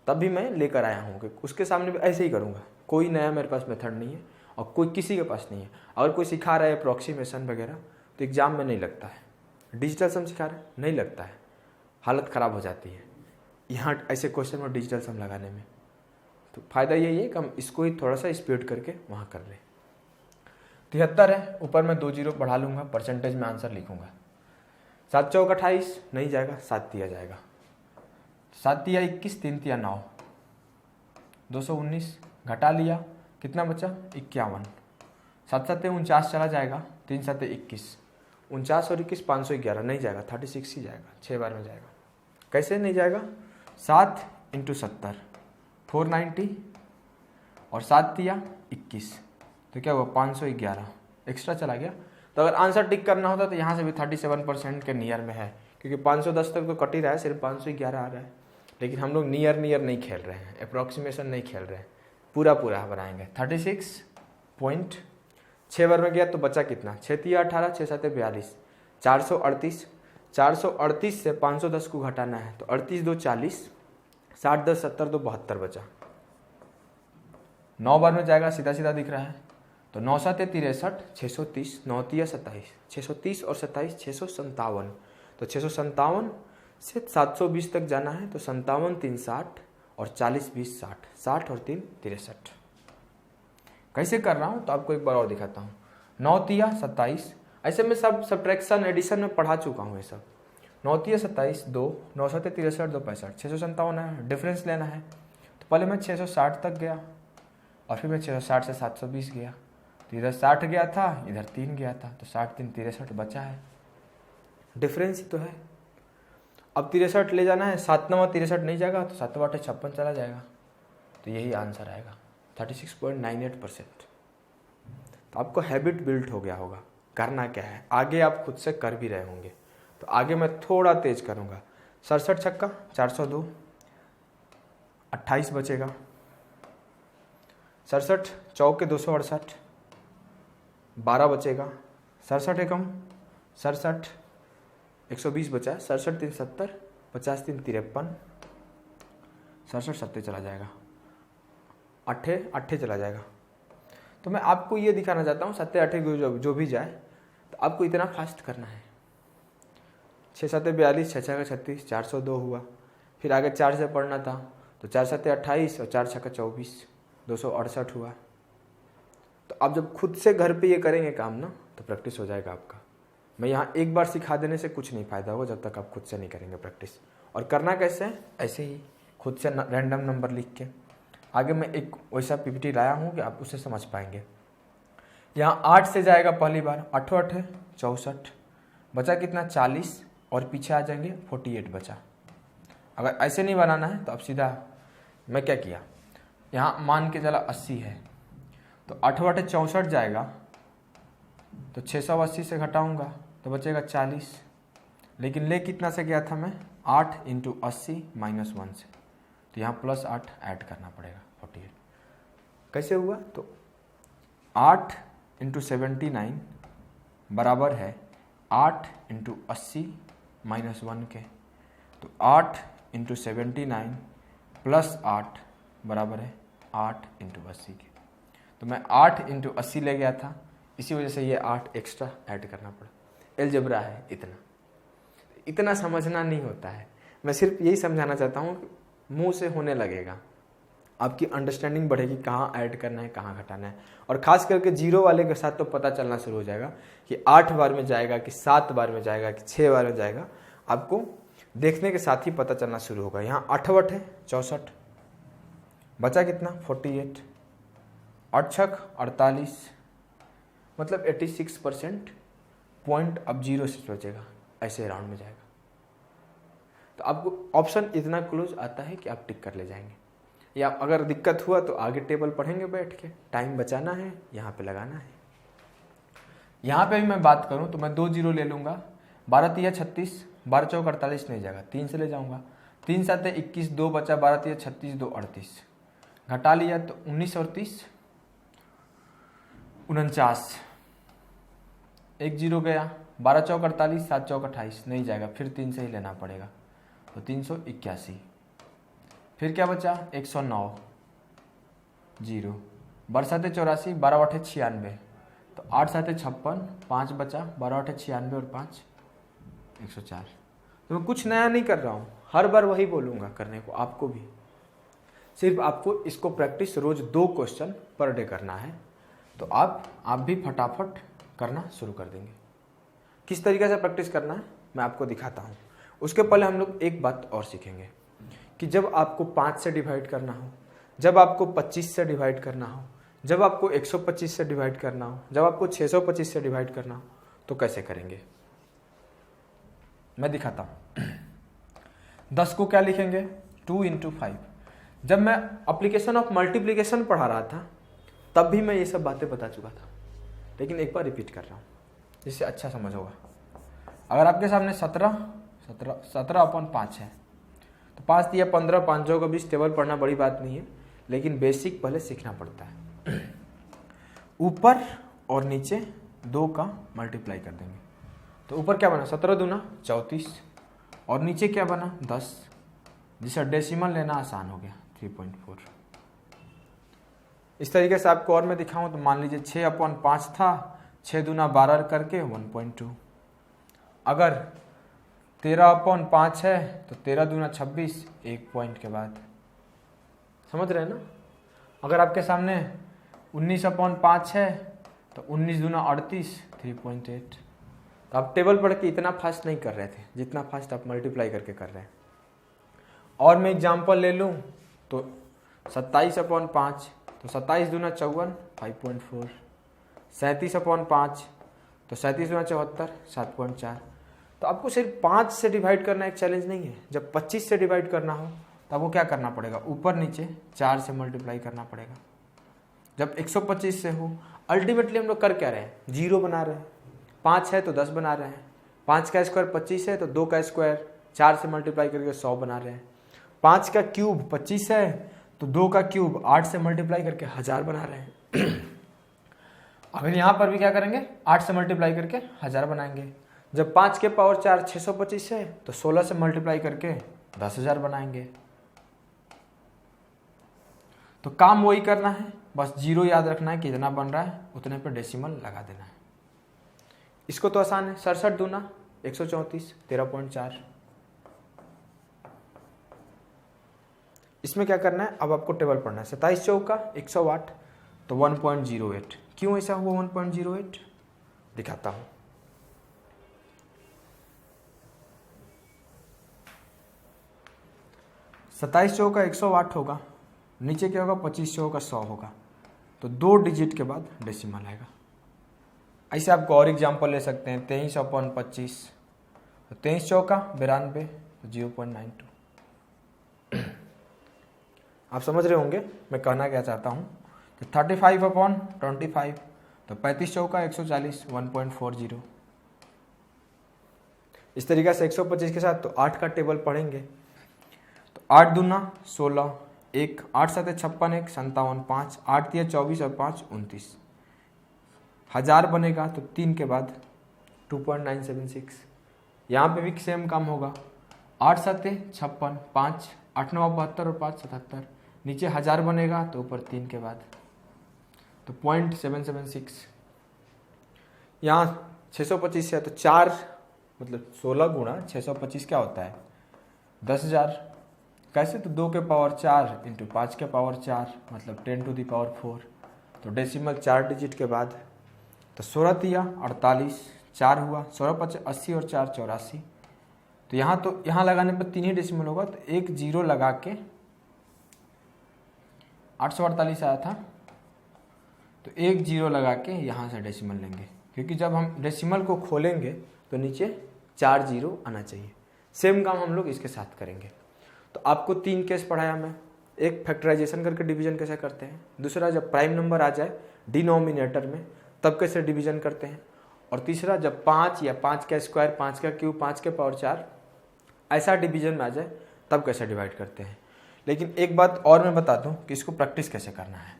तब भी मैं लेकर आया हूँ कि उसके सामने भी ऐसे ही करूँगा। कोई नया मेरे पास मेथड नहीं है और कोई किसी के पास नहीं है। अगर कोई सिखा रहा है अप्रॉक्सीमेशन वगैरह तो एग्जाम में नहीं लगता है। डिजिटल सम सिखा रहा है, नहीं लगता है, हालत ख़राब हो जाती है यहाँ ऐसे क्वेश्चन में डिजिटल सम लगाने में। तो फ़ायदा यही है कि हम इसको ही थोड़ा सा स्पीड करके वहाँ कर लें। 73 है, ऊपर मैं 2 जीरो बढ़ा लूँगा, परसेंटेज में आंसर लिखूँगा। 7 चौक 28 नहीं जाएगा, 7 तिया जाएगा। 7 तिया 21, 3 तिया 9, 219 घटा लिया, कितना बचा? 51। 7 7 49 चला जाएगा, 3 7 21, 49 और 21 511 नहीं जाएगा, 36 ही जाएगा, 6 बार में जाएगा। कैसे नहीं जाएगा? 7 × 70 490 और 7 तिया 21, तो क्या हुआ? 511 एक्स्ट्रा चला गया। तो अगर आंसर टिक करना होता तो यहाँ से भी 37% के नियर में है, क्योंकि 510 तक तो कट ही रहा है, सिर्फ 511 आ रहा है। लेकिन हम लोग नियर नहीं खेल रहे हैं, अप्रॉक्सीमेशन नहीं खेल रहे हैं, पूरा बनाएंगे। 36 पॉइंट 6 बार में गया तो बचा कितना? 6 तिया 18, 6 7 42, 438। 438 से 510 को घटाना है तो 38 2 40, 60 10 70 2 72 बचा। 9 बार में जाएगा, सीधा सीधा दिख रहा है। तो 9 7 63, 630, 9 तिया 27, 630 और 27 657। तो 657 से 720 तक जाना है तो 57 3 60 और 40 20 60, 60 और 3 63। कैसे कर रहा हूँ तो आपको एक बार और दिखाता हूँ। 9 तिया 27, ऐसे में सब सब्ट्रैक्शन एडिशन में पढ़ा चुका हूँ ये सब। 9 तिया 27, 2 9 7 63, 2 65, 657 है, डिफरेंस लेना है। तो पहले मैं 660 तक गया और फिर मैं 660 से 720 गया, तो इधर 60 गया था, इधर 3 गया था, तो 60 3 63 बचा है, डिफरेंस ही तो है। अब 63 ले जाना है, 7 9 63 नहीं जाएगा तो 7 8 56 चला जाएगा, तो यही आंसर आएगा 36.98%। तो आपको हैबिट बिल्ट हो गया होगा। करना क्या है, आगे आप खुद से कर भी रहे होंगे। तो आगे मैं थोड़ा तेज करूँगा। 67 छक्का 402, 28 बचेगा। 67 चौके 268, 12 बचेगा। 67 एकम 67, 120 बचा है। 67 3 70, 50 3 53, 67 70 चला जाएगा, 8 चला जाएगा। तो मैं आपको ये दिखाना चाहता हूँ 7 8 जो भी जाए, तो आपको इतना फास्ट करना है। 6 7 42, 6 6 36, 402 हुआ। फिर आगे 4 से पढ़ना था, तो 4 7 28 और 4 6 24, 268 हुआ। तो आप जब खुद से घर पे ये करेंगे काम ना, तो प्रैक्टिस हो जाएगा आपका। मैं यहाँ एक बार सिखा देने से कुछ नहीं फ़ायदा होगा जब तक आप खुद से नहीं करेंगे प्रैक्टिस। और करना कैसे है, ऐसे ही खुद से रैंडम नंबर लिख के। आगे मैं एक वैसा पीपीटी लाया हूँ कि आप उसे समझ पाएंगे। यहाँ 8 से जाएगा पहली बार, 8 8 64, बचा कितना 40, और पीछे आ जाएंगे 48 बचा। अगर ऐसे नहीं बनाना है तो अब सीधा मैं क्या किया, यहाँ मान के चला 80 है, तो 8 8 64 जाएगा, तो 680 से घटाऊंगा तो बचेगा 40। लेकिन ले कितना से गया था मैं, 8 × 80 - 1 से, तो यहाँ +8 ऐड करना पड़ेगा 48। कैसे हुआ, तो 8 × 79 बराबर है 8 × 80 - 1 के, तो 8 × 79 + 8 बराबर है 8 × 80 के। तो मैं 8 × 80 ले गया था, इसी वजह से ये 8 एक्स्ट्रा ऐड करना पड़ा। अलजेब्रा है, इतना समझना नहीं होता है। मैं सिर्फ यही समझाना चाहता हूँ, मुंह से होने लगेगा, आपकी अंडरस्टैंडिंग बढ़ेगी, कहाँ ऐड करना है कहाँ घटाना है। और खास करके जीरो वाले के साथ तो पता चलना शुरू हो जाएगा कि 8 बार में जाएगा कि 7 बार में जाएगा कि 6 बार में जाएगा। आपको देखने के साथ ही पता चलना शुरू होगा। यहाँ 8 8 है 64, बचा कितना 48, 8 6 48, मतलब 86% पॉइंट अब 0 से बचेगा, ऐसे राउंड में जाएगा। तो आपको ऑप्शन इतना क्लोज आता है कि आप टिक कर ले जाएंगे। या अगर दिक्कत हुआ तो आगे टेबल पढ़ेंगे बैठ के, टाइम बचाना है, यहाँ पे लगाना है। यहाँ पे भी मैं बात करूँ तो मैं 2 0 ले लूँगा। 12 3 36, 12 4 48 नहीं जाएगा, 3 से ले जाऊँगा। 3 7 21, 2 बचा, 12 3 36, 2 38, घटा लिया तो 19 और 30 49, 1 0 गया। 12 4 48, 7 4 28 नहीं जाएगा, फिर 3 से ही लेना पड़ेगा, तो 381। फिर क्या बचा 109, 0, 12 7 84, 12 8 96, तो 8 7 56, 5 बचा, 12 8 96 और 5 104। तो मैं कुछ नया नहीं कर रहा हूँ, हर बार वही बोलूँगा करने को, आपको भी। सिर्फ आपको इसको प्रैक्टिस रोज 2 क्वेश्चन पर डे करना है, तो आप भी फटाफट करना शुरू कर देंगे। किस तरीके से प्रैक्टिस करना है मैं आपको दिखाता हूँ। उसके पहले हम लोग एक बात और सीखेंगे कि जब आपको 5 से डिवाइड करना हो, जब आपको 25 से डिवाइड करना हो, जब आपको 125 से डिवाइड करना हो, जब आपको 625 से डिवाइड करना हो, तो कैसे करेंगे मैं दिखाता हूँ। 10 को क्या लिखेंगे 2 × 5। जब मैं एप्लीकेशन ऑफ मल्टीप्लिकेशन पढ़ा रहा था तब भी मैं ये सब बातें बता चुका था, लेकिन एक बार रिपीट कर रहा हूँ जिससे अच्छा समझ होगा। अगर आपके सामने 17/5 है तो 5 दिया 15, 5 का 20, टेबल पढ़ना बड़ी बात नहीं है, लेकिन बेसिक पहले सीखना पड़ता है। ऊपर और नीचे 2 का मल्टीप्लाई कर देंगे, तो ऊपर क्या बना 17 दूना 34, और नीचे क्या बना 10, जिसे डेसिमल लेना आसान हो गया 3.4। इस तरीके से आपको और मैं दिखाऊं तो मान लीजिए 6/5 था, 6 दूना 12 करके 1.2। अगर 13/5 है तो 13 दूना 26, 1 पॉइंट के बाद। समझ रहे हैं ना। अगर आपके सामने 19/5 है तो 19 दूना 38, 3.8। तो आप टेबल पढ़ के इतना फास्ट नहीं कर रहे थे जितना फास्ट आप मल्टीप्लाई करके कर रहे हैं। और मैं एग्जाम्पल ले लूँ तो 27/5 तो 27 दूना 54, 5.4। 37/5 तो 37 दूना 74, 7.4। तो आपको सिर्फ 5 से डिवाइड करना एक चैलेंज नहीं है। जब 25 से डिवाइड करना हो तो आपको क्या करना पड़ेगा, ऊपर नीचे 4 से मल्टीप्लाई करना पड़ेगा। जब 125 से हो, अल्टीमेटली हम लोग कर क्या रहे हैं, 0 बना रहे हैं। 5 है तो 10 बना रहे हैं। 5 का स्क्वायर 25 है तो 2 का स्क्वायर 4 से मल्टीप्लाई करके 100 बना रहे हैं। 5 का क्यूब 25 है तो 2 का क्यूब 8 से मल्टीप्लाई करके 1000 बना रहे हैं। अगर यहाँ पर भी क्या करेंगे, 8 से मल्टीप्लाई करके 1000 बनाएंगे। जब 5 के पावर 4 625 है तो 16 से मल्टीप्लाई करके 10,000 बनाएंगे। तो काम वही करना है, बस 0 याद रखना है, कितना बन रहा है उतने पे डेसिमल लगा देना है। इसको तो आसान है, 67 दूना 134, 13.4। इसमें क्या करना है, अब आपको टेबल पढ़ना है। 27 चौका 108 तो 1.08। क्यों ऐसा हुआ 1.08, दिखाता हूं। 27 चौका 108 होगा, नीचे क्या होगा 25 चौका 100 होगा, तो 2 डिजिट के बाद डेसिमल आएगा। ऐसे आपको और एग्जांपल ले सकते हैं। 23/25 तो 23 चौका 92 तो 0.92। आप समझ रहे होंगे मैं कहना क्या चाहता हूँ कि 35/25 तो 35 चौका 140, 1.40। इस तरीके से 125 के साथ तो 8 का टेबल पढ़ेंगे तो 8 दूना 16, 1 8 7 56, 1 57, 5 8 3 24 और 5 29। 1000 बनेगा तो 3 के बाद 2.976। यहाँ पे भी सेम काम होगा। 8 7 56, 5 8 9 72 और 5 77। नीचे 1000 बनेगा तो ऊपर 3 के बाद तो 0.776। यहाँ 625 है तो 4 मतलब 16 गुणा 625 क्या होता है 10,000। कैसे, तो 2 के पावर 4 इंटू 5 के पावर 4 मतलब 10⁴। तो डेसिमल 4 डिजिट के बाद तो 16 तिया 48, 4 हुआ 16 5 80 और 4 84। तो यहाँ लगाने पर 3 ही डेसिमल होगा तो एक 0 लगा के 848 आया था तो एक 0 लगा के यहाँ से डेसिमल लेंगे, क्योंकि जब हम डेसिमल को खोलेंगे तो नीचे 4 0 आना चाहिए। सेम काम हम लोग इसके साथ करेंगे। तो आपको 3 केस पढ़ाया मैं, एक फैक्टराइजेशन करके डिवीजन कैसे करते हैं, दूसरा जब प्राइम नंबर आ जाए डिनोमिनेटर में तब कैसे डिवीजन करते हैं, और तीसरा जब 5 या 5 का स्क्वायर 5 का क्यूब 5 के पावर 4 ऐसा डिवीजन में आ जाए तब कैसे डिवाइड करते हैं। लेकिन एक बात और मैं बता दूं कि इसको प्रैक्टिस कैसे करना है।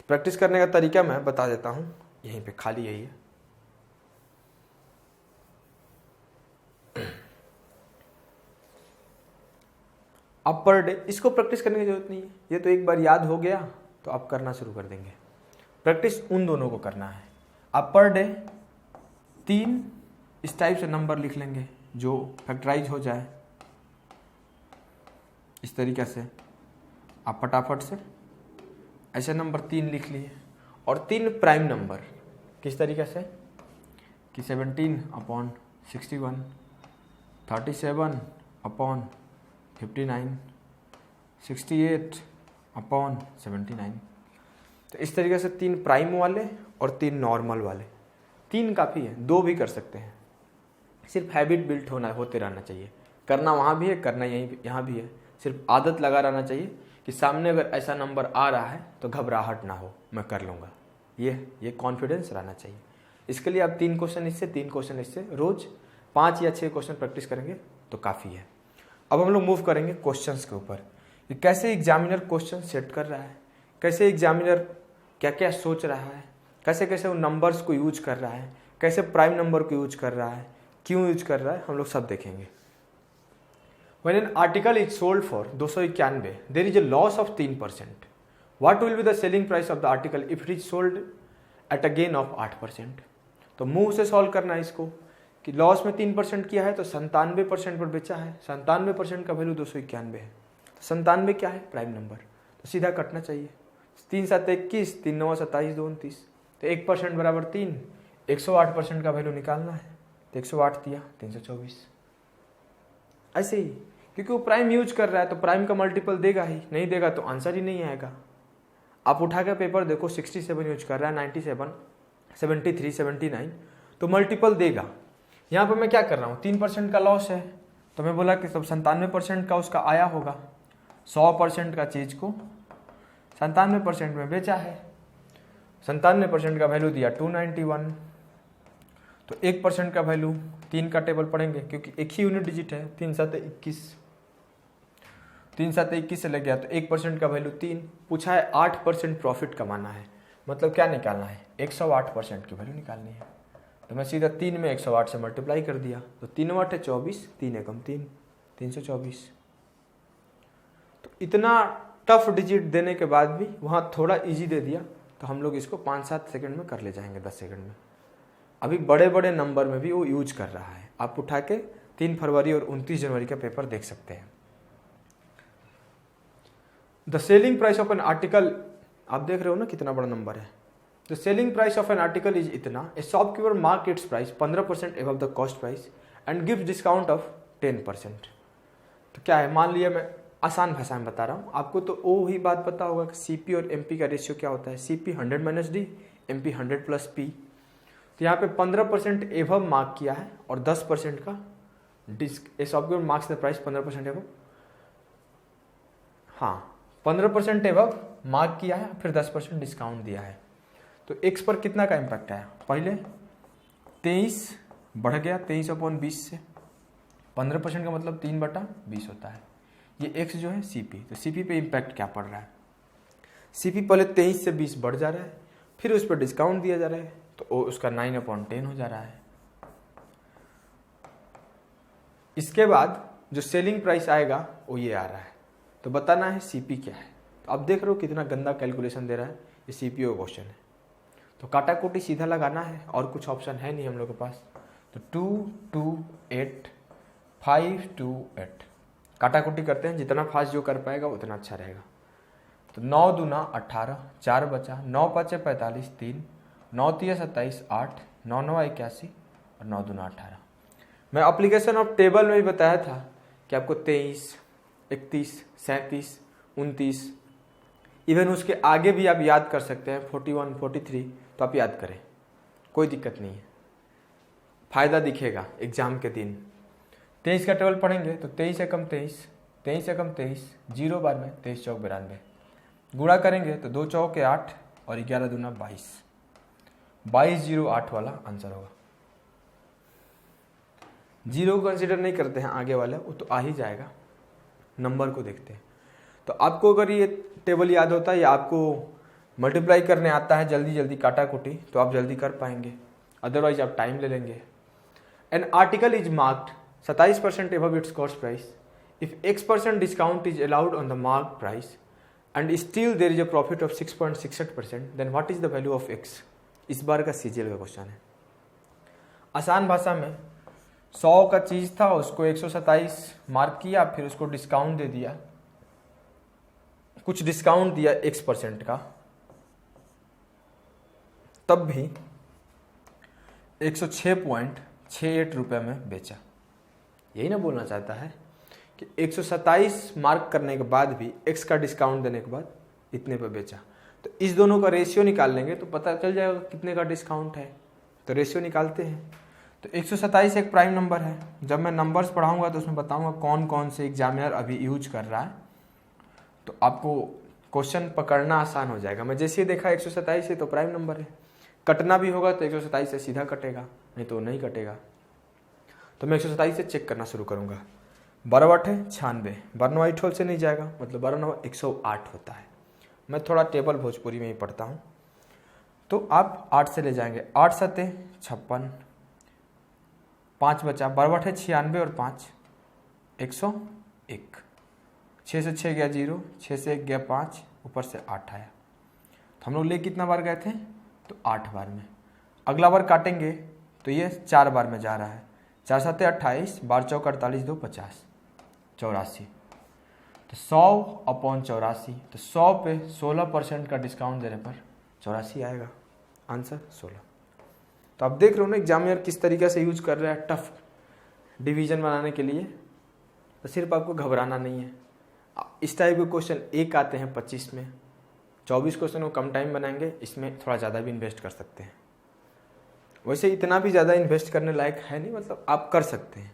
प्रैक्टिस करने का तरीका मैं बता देता हूं, यहीं पे खाली यही है। अब पर डे इसको प्रैक्टिस करने की जरूरत नहीं है, ये तो एक बार याद हो गया तो आप करना शुरू कर देंगे। प्रैक्टिस उन दोनों को करना है। आप पर डे 3 इस टाइप से नंबर लिख लेंगे जो फैक्टराइज हो जाए। इस तरीके से आप फटाफट से ऐसे नंबर 3 लिख लिए, और 3 प्राइम नंबर किस तरीके से कि 17/61, 37/59, 68/79। तो इस तरीके से 3 प्राइम वाले और 3 नॉर्मल वाले। 3 काफ़ी है, 2 भी कर सकते हैं। सिर्फ हैबिट बिल्ट होते रहना चाहिए। करना वहाँ भी है, करना यहाँ भी है। सिर्फ आदत लगा रहना चाहिए कि सामने अगर ऐसा नंबर आ रहा है तो घबराहट ना हो, मैं कर लूँगा, ये कॉन्फिडेंस रहना चाहिए। इसके लिए आप 3 क्वेश्चन इससे 3 क्वेश्चन इससे रोज 5 या 6 क्वेश्चन प्रैक्टिस करेंगे तो काफ़ी है। अब हम लोग मूव करेंगे क्वेश्चंस के ऊपर कि कैसे एग्जामिनर क्वेश्चन सेट कर रहा है, कैसे एग्जामिनर क्या क्या सोच रहा है, कैसे कैसे उन नंबर्स को यूज कर रहा है, कैसे प्राइम नंबर को यूज कर रहा है, क्यों यूज कर रहा है, हम लोग सब देखेंगे। When an article is sold for 291, there is a loss of 3%. What will be the selling price of the article if it is sold at a gain of 8%? तो मुंह से सॉल्व करना है इसको कि लॉस में 3% किया है तो 97% पर बेचा है, 97% का वैल्यू 291 है। तो 97 क्या है, प्राइम नंबर, तो सीधा कटना चाहिए। 3 7 21, 3 9 27, 2 29। तो 1% बराबर 3, 108% का वैल्यू निकालना है तो 108 दिया 324। ऐसे ही, क्योंकि वो प्राइम यूज कर रहा है तो प्राइम का मल्टीपल देगा ही, नहीं देगा तो आंसर ही नहीं आएगा। आप उठा के पेपर देखो, 67 यूज कर रहा है, 97, 73, 79, तो मल्टीपल देगा। यहाँ पर मैं क्या कर रहा हूँ, 3% का लॉस है तो मैं बोला कि सब 97% का उसका आया होगा, 100% का चीज को 97% में बेचा है, 97% का वैल्यू दिया 291। तो 1% का वैल्यू 3 का टेबल पढ़ेंगे क्योंकि एक ही यूनिट डिजिट है, 3 7 21, 3 7 21 से लग गया तो 1% का वैल्यू 3। पूछा है 8% प्रॉफिट कमाना है, मतलब क्या निकालना है, 108% की वैल्यू निकालनी है। तो मैं सीधा 3 में 108 से मल्टीप्लाई कर दिया तो 3 8 है 24, 3 एकम 3, 324। तो इतना टफ डिजिट देने के बाद भी वहाँ थोड़ा इजी दे दिया तो हम लोग इसको 5-7 सेकंड में कर ले जाएंगे, 10 सेकंड में। अभी बड़े बड़े नंबर में भी वो यूज कर रहा है। आप उठा के 3 फरवरी और 29 जनवरी का पेपर देख सकते हैं। The selling price of an article, आप देख रहे हो ना कितना बड़ा नंबर है। The selling price of an article is इतना, a shopkeeper mark its price 15% above the cost price and gives discount of 10%। तो क्या है, मान लिया, मैं आसान भाषा में बता रहा हूँ आपको, तो वो ही बात पता होगा कि सीपी और एमपी का रेशियो क्या होता है। CP 100 - D, MP 100 + P. तो यहाँ पे 15% एबव मार्क किया है और 10% का डिस्क, shopkeeper marks the price 15% above, हाँ 15% एबव मार्क किया है, फिर 10% डिस्काउंट दिया है। तो एक्स पर कितना का इम्पैक्ट आया, पहले 23 बढ़ गया 23/20 से, 15% का मतलब 3/20 होता है। ये एक्स जो है सीपी, तो सीपी पे इम्पैक्ट क्या पड़ रहा है, सीपी पहले 23 से 20 बढ़ जा रहा है, फिर उस पर डिस्काउंट दिया जा रहा है तो उसका 9/10 हो जा रहा है। इसके बाद जो सेलिंग प्राइस आएगा वो ये आ रहा है, तो बताना है सीपी क्या है। तो आप देख रहे हो कितना गंदा कैलकुलेशन दे रहा है, ये सीपीओ क्वेश्चन है। तो काटा कोटी सीधा लगाना है और कुछ ऑप्शन है नहीं हम लोग के पास। तो 2 2 8 5 2 8 काटा कोटी करते हैं, जितना फास्ट जो कर पाएगा उतना अच्छा रहेगा। तो 9 दूना 18, 4 बचा, 9 5 45, 3, 9 3 27, 8, 9 9 81 और 9 दूना 18। मैं एप्लीकेशन ऑफ टेबल में भी बताया था कि आपको 23, 31, 37, 29, इवन उसके आगे भी आप याद कर सकते हैं, 41, 43, तो आप याद करें, कोई दिक्कत नहीं है, फायदा दिखेगा एग्जाम के दिन। 23 का टेबल पढ़ेंगे तो 23 एकम 23, 23 एकम 23, 0 बार में 23 चौक 92, गुणा करेंगे तो 2 चौक 8 और 11 दूना 22, 2208 वाला आंसर होगा। 0 को कंसिडर नहीं करते हैं आगे वाला, वो तो आ ही जाएगा, नंबर को देखते हैं। तो आपको अगर ये टेबल याद होता है या आपको मल्टीप्लाई करने आता है जल्दी जल्दी काटा कुटी, तो आप जल्दी कर पाएंगे, अदरवाइज आप टाइम ले लेंगे। N article is marked 27% above its cost price. If X% discount is allowed on the marked price and still there is a profit of 6.68%, then what is the value of X? इस बार का CGL का question है। आसान भाषा में 100 का चीज था, उसको 127 मार्क किया, फिर उसको डिस्काउंट दे दिया, कुछ डिस्काउंट दिया X% का, तब भी 106.68 रुपये में बेचा। यही ना बोलना चाहता है कि 127 मार्क करने के बाद भी x का डिस्काउंट देने के बाद इतने पे बेचा। तो इस दोनों का रेशियो निकाल लेंगे तो पता चल जाएगा कितने का डिस्काउंट है। तो रेशियो निकालते हैं। तो 127 एक प्राइम नंबर है। जब मैं नंबर्स पढ़ाऊंगा तो उसमें बताऊंगा कौन कौन से एग्जामिनर अभी यूज कर रहा है, तो आपको क्वेश्चन पकड़ना आसान हो जाएगा। मैं जैसे ही देखा 127 है तो प्राइम नंबर है, कटना भी होगा तो 127 से सीधा कटेगा, नहीं तो नहीं कटेगा। तो मैं 127 से चेक करना शुरू करूंगा। 12 8 है 96, 12 8 होल से नहीं जाएगा, मतलब 12 9 108 होता है। मैं थोड़ा टेबल भोजपुरी में ही पढ़ता हूँ, तो आप 8 से ले जाएंगे। 8 7 56, 5 बचा, 12 8 96 और 5 101, 6 से 6 गया 0, 6 से 1 गया 5, ऊपर से 8 आया। तो हम लोग ले कितना बार गए थे, तो 8 बार में। अगला बार काटेंगे तो ये 4 बार में जा रहा है। 4 7 28, 12 चौक 48, 2 50, 84। तो 100/84, तो 100 पे 16% का डिस्काउंट देने पर 84 आएगा, आंसर 16। तो आप देख रहे हो ना एग्जामिनर किस तरीके से यूज कर रहा है टफ डिवीजन बनाने के लिए। तो सिर्फ आपको घबराना नहीं है। इस टाइप के क्वेश्चन एक आते हैं 25 में, 24 क्वेश्चन को कम टाइम बनाएंगे, इसमें थोड़ा ज़्यादा भी इन्वेस्ट कर सकते हैं। वैसे इतना भी ज़्यादा इन्वेस्ट करने लायक है नहीं, मतलब आप कर सकते हैं।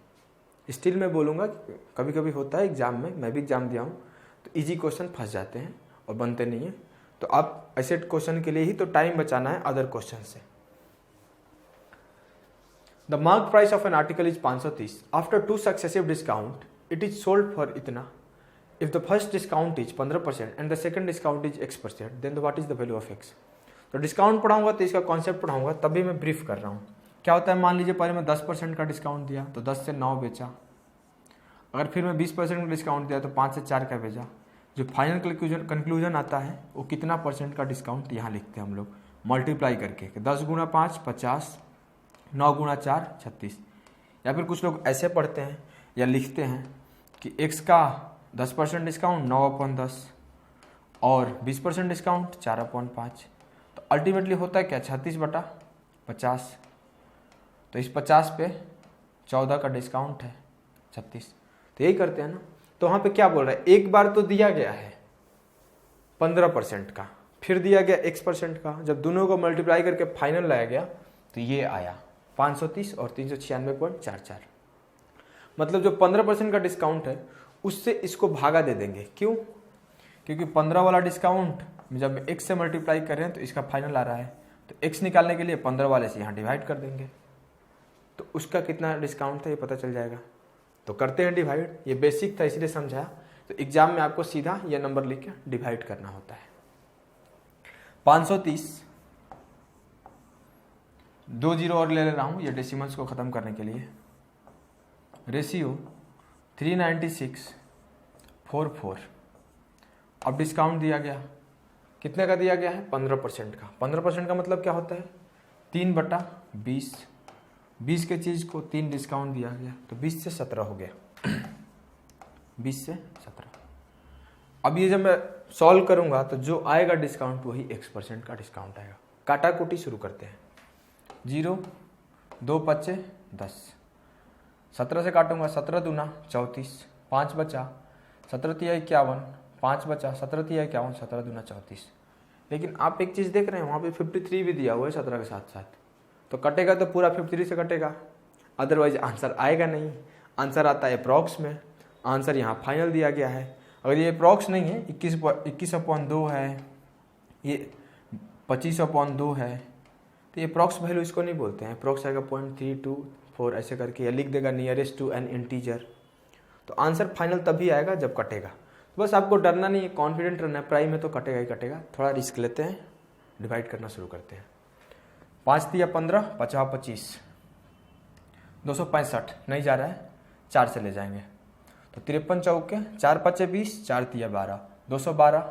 स्टिल मैं बोलूँगा कभी कभी होता है एग्जाम में, मैं भी एग्जाम दिया हूँ, तो इजी क्वेश्चन फंस जाते हैं और बनते नहीं हैं। तो आप ऐसे क्वेश्चन के लिए ही तो टाइम बचाना है अदर क्वेश्चन से। The mark price of an article is 530। After 2 successive discount it is sold for इतना। If the first discount is 15% and the second discount is X%, then what is the value of X। तो discount पढ़ाऊंगा तो इसका concept पढ़ाऊंगा, तभी मैं brief कर रहा हूँ। क्या होता है, मान लीजिए पहले मैं 10% का डिस्काउंट दिया तो 10 से 9 बेचा। अगर फिर मैं 20% का डिस्काउंट दिया तो 5 से 4 का बेचा। जो फाइनल कंक्लूजन आता है वो कितना परसेंट का डिस्काउंट यहाँ लिखते हैं हम लोग मल्टीप्लाई करके, 10 गुणा 5 50, 9 गुणा 4 36। या फिर कुछ लोग ऐसे पढ़ते हैं या लिखते हैं कि X का 10% डिस्काउंट 9/10 और 20% डिस्काउंट 4/5। तो अल्टीमेटली होता है क्या, 36/50। तो इस 50 पे 14 का डिस्काउंट है 36। तो यही करते हैं ना। तो वहाँ पे क्या बोल रहा है, एक बार तो दिया गया है 15% का, फिर दिया गया X% का। जब दोनों को मल्टीप्लाई करके फाइनल लाया गया तो ये आया 530 और 396.44। मतलब जो 15% का डिस्काउंट है उससे इसको भागा दे देंगे। क्यों? क्योंकि 15 वाला डिस्काउंट जब X से मल्टीप्लाई कर रहे हैं तो इसका फाइनल आ रहा है, तो X निकालने के लिए 15 वाले से यहाँ डिवाइड कर देंगे, तो उसका कितना डिस्काउंट था ये पता चल जाएगा। तो करते हैं डिवाइड। ये बेसिक था इसलिए समझाया। तो एग्जाम में आपको सीधा ये नंबर लिख के डिवाइड करना होता है। 530, 2 जीरो और ले रहा हूँ ये डेसिमल्स को ख़त्म करने के लिए। रेशियो 396/44। अब डिस्काउंट दिया गया, कितने का दिया गया है, 15% का। 15% का मतलब क्या होता है, 3/20। 20 के चीज़ को 3 डिस्काउंट दिया गया तो 20 से 17 हो गया। 20 से 17। अब ये जब मैं सॉल्व करूंगा तो जो आएगा डिस्काउंट वही X% का डिस्काउंट आएगा। काटा कुटी शुरू करते हैं। 0 2 5 10, 17 से काटूंगा, 17 दूना 34, 5 बचा, 17 तिया 51, 5 बचा, 17 तिया 51, 17 दूना 34। लेकिन आप एक चीज़ देख रहे हैं वहाँ पे 53 भी दिया हुआ है 17 के साथ साथ, तो कटेगा तो पूरा 53 से कटेगा, अदरवाइज आंसर आएगा नहीं। आंसर आता है अप्रॉक्स में। आंसर यहाँ फाइनल दिया गया है। अगर ये अप्रॉक्स नहीं है, 21/2 है, ये 25/2 है, तो ये अप्रॉक्स वैल्यू इसको नहीं बोलते हैं। अप्रॉक्स आएगा 0.324 ऐसे करके, या लिख देगा नियरेस्ट टू एन इंटीजर। तो आंसर फाइनल तभी आएगा जब कटेगा। तो बस आपको डरना नहीं है, कॉन्फिडेंट रहना है। प्राइम में तो कटेगा ही कटेगा। थोड़ा रिस्क लेते हैं, डिवाइड करना शुरू करते हैं। 5 तिया 15, 50 25, 265 नहीं जा रहा है, 4 से ले जाएंगे तो 53 चौके 4 5 20, 4 तिया 12, 212।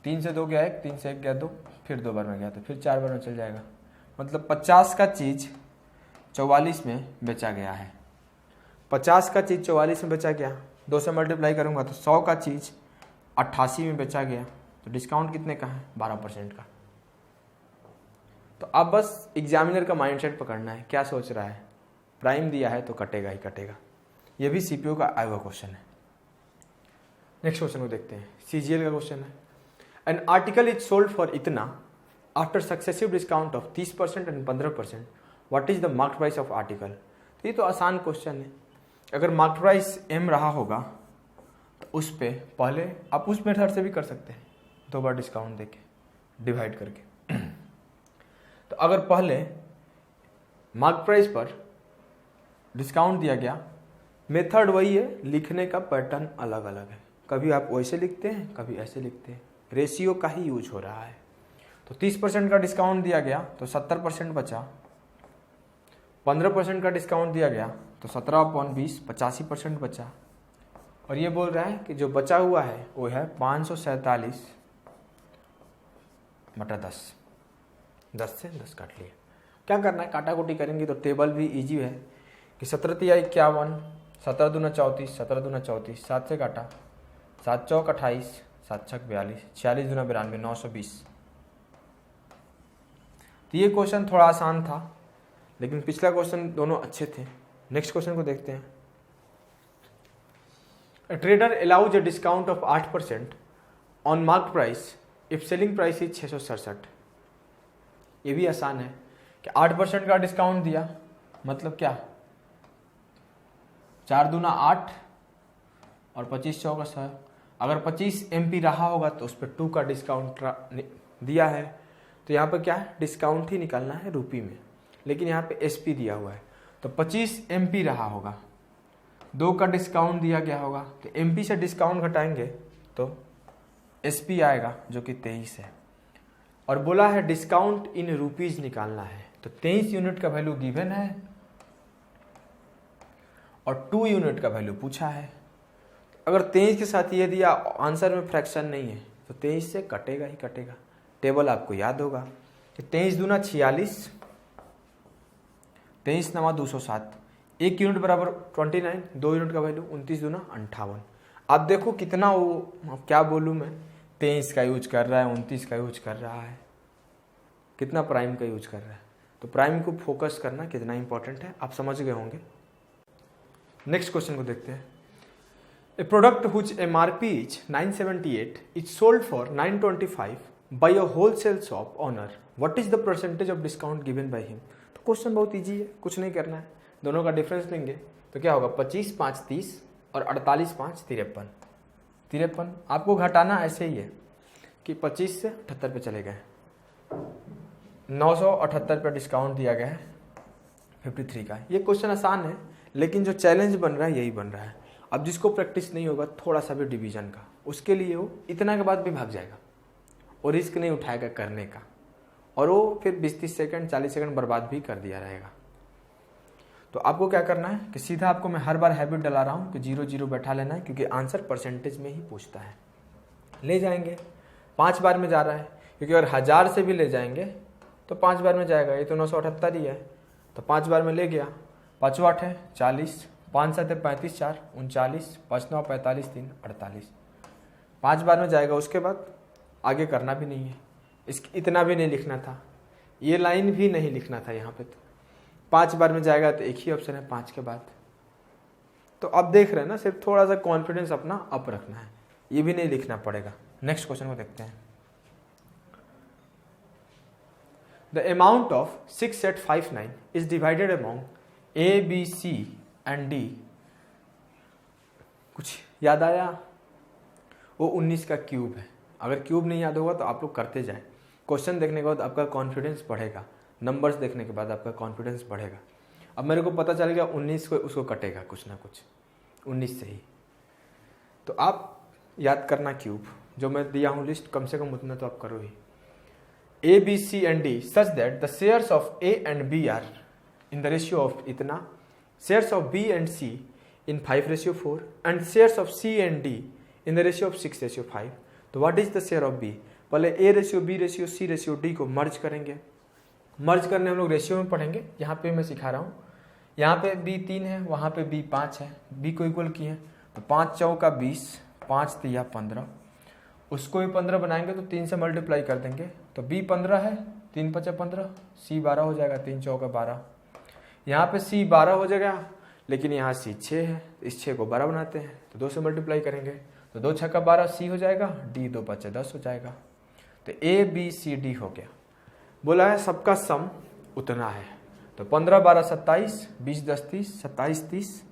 3 से 2 गया 1, 3 से 1 गया 2, फिर 2 बार में गया तो फिर 4 बार में चल जाएगा। मतलब 50 का चीज़ 44 में बेचा गया है। 50 का चीज़ 44 में बेचा गया, 2 से मल्टीप्लाई करूँगा तो 100 का चीज़ 88 में बेचा गया। तो डिस्काउंट कितने का है, 12% का। तो अब बस एग्जामिनर का माइंडसेट पकड़ना है, क्या सोच रहा है। प्राइम दिया है तो कटेगा ही कटेगा। ये भी सीपीओ का आया हुआ क्वेश्चन है। नेक्स्ट क्वेश्चन को देखते हैं। सीजीएल का क्वेश्चन है। An article is sold for इतना after successive discount of 30% and 15%, what is the mark price of article. तो ये तो आसान क्वेश्चन है। अगर मार्क प्राइस M रहा होगा तो उस पर पहले आप उस मेथड से भी कर सकते हैं, 2 बार डिस्काउंट देके डिवाइड करके। तो अगर पहले मार्क प्राइस पर डिस्काउंट दिया गया, मेथड वही है, लिखने का पैटर्न अलग अलग है। कभी आप वैसे लिखते हैं, कभी ऐसे लिखते हैं, रेशियो का ही यूज हो रहा है। तो 30% का डिस्काउंट दिया गया तो 70% बचा। 15% का डिस्काउंट दिया गया तो 17/20, 85% बचा। और ये बोल रहा है कि जो बचा हुआ है वो है 547/10। 10 से 10 काट लिए। क्या करना है, काटा कुटी करेंगे तो टेबल भी इजी है कि 17 तिया 51, 17 दूना 34, 17 दूना 34, 7 से काटा, 7 चौक 28, 7 छक 42, 46 दूना 92, 920। तो ये क्वेश्चन थोड़ा आसान था, लेकिन पिछला क्वेश्चन दोनों अच्छे थे। नेक्स्ट क्वेश्चन को देखते हैं। A trader allows a discount of 8% on market price if selling price is 667। ये भी आसान है कि 8% का डिस्काउंट दिया, मतलब क्या, 4 दूना 8 और 25 चौका 100। अगर 25 MP रहा होगा तो उस पर 2 का डिस्काउंट दिया है, तो यहाँ पर क्या है, डिस्काउंट ही निकालना है रुपये में, लेकिन यहाँ पे SP दिया हुआ है, तो 25 MP रहा होगा, 2 का डिस्काउंट दिया गया होगा, तो MP से डिस्काउंट घटाएंगे तो SP आएगा जो कि 23 है। और बोला है डिस्काउंट इन रुपीज निकालना है, तो 23 यूनिट का वैल्यू गिवन है और 2 यूनिट का वैल्यू पूछा है। अगर 23 के साथ ये दिया, आंसर में फ्रैक्शन नहीं है, तो 23 से कटेगा ही कटेगा। टेबल आपको याद होगा कि 23 दूना 46, 23 नवा 207, 1 यूनिट बराबर 29, 2 यूनिट का वैल्यू 29 दूना 58। आप देखो कितना वो, क्या बोलूँ मैं, 23 का यूज कर रहा है, 29 का यूज कर रहा है, कितना प्राइम का यूज कर रहा है। तो प्राइम को फोकस करना कितना इंपॉर्टेंट है आप समझ गए होंगे। नेक्स्ट क्वेश्चन को देखते हैं। A product whose MRP is 978 is sold for 925 by a wholesale shop owner, what is the percentage of discount given by him. तो क्वेश्चन बहुत इजी है, कुछ नहीं करना है, दोनों का डिफरेंस लेंगे तो क्या होगा, 25 5 30 और 48 5 53। 53 आपको घटाना ऐसे ही है कि 25 से 78 पे चले गए, 978 पे डिस्काउंट दिया गया है 53 का। ये क्वेश्चन आसान है, लेकिन जो चैलेंज बन रहा है यही बन रहा है। अब जिसको प्रैक्टिस नहीं होगा थोड़ा सा भी डिवीजन का, उसके लिए वो इतना के बाद भी भाग जाएगा और रिस्क नहीं उठाएगा करने का, और वो फिर 20-30 सेकंड 40 सेकंड बर्बाद भी कर दिया रहेगा। तो आपको क्या करना है कि सीधा आपको मैं हर बार हैबिट डला रहा हूँ कि 0 0 बैठा लेना है, क्योंकि आंसर परसेंटेज में ही पूछता है। ले जाएंगे 5 बार में जा रहा है, क्योंकि अगर 1000 से भी ले जाएंगे तो 5 बार में जाएगा। ये तो 978 ही है, तो 5 बार में ले गया, 5 8 है 40, 5 7 है 35, 4 39, 5 9 45, 3 48। 5 बार में जाएगा, उसके बाद आगे करना भी नहीं है, इतना भी नहीं लिखना था, ये लाइन भी नहीं लिखना था यहाँ पे। तो 5 बार में जाएगा तो एक ही ऑप्शन है 5 के बाद। तो अब देख रहे हैं ना, सिर्फ थोड़ा सा कॉन्फिडेंस अपना अप रखना है, ये भी नहीं लिखना पड़ेगा। नेक्स्ट क्वेश्चन को देखते हैं। The amount of 6859 is divided among A B C and D। कुछ याद आया? वो 19 का क्यूब है। अगर क्यूब नहीं याद होगा तो आप लोग करते जाएं, क्वेश्चन देखने के बाद आपका कॉन्फिडेंस बढ़ेगा, नंबर्स देखने के बाद आपका कॉन्फिडेंस बढ़ेगा। अब मेरे को पता चल गया 19 को उसको कटेगा कुछ ना कुछ 19 से ही, तो आप याद करना क्यूब, जो मैं दिया हूँ लिस्ट, कम से कम उतना तो आप करो ही। A B C and D such that the shares of A and B are in the ratio of इतना, shares of B and C in 5:4 and shares of C and D in the ratio of 6:5। तो what is the share of B? पहले A ratio B ratio C ratio D को मर्ज करेंगे। मर्ज करने हम लोग ratio में पढ़ेंगे, यहाँ पे मैं सिखा रहा हूँ। यहाँ पे B 3 है, वहाँ पे B 5 है, B को इक्वल किए तो 5 चौका 20, 5 तिया 15, उसको भी 15 बनाएंगे तो 3 से मल्टीप्लाई कर देंगे, तो B 15 है, 3 5 15, C 12 हो जाएगा, 3 चौका 12। यहाँ पे C 12 हो जाएगा, लेकिन यहाँ C 6 है, इस 6 को 12 बनाते हैं तो 2 से मल्टीप्लाई करेंगे, तो 2 छक्का 12 C हो जाएगा, D 2 5 10 हो जाएगा। तो A B C D हो गया। बोला है सबका सम उतना है, तो 15 12 27, 20 10 30, 27 30,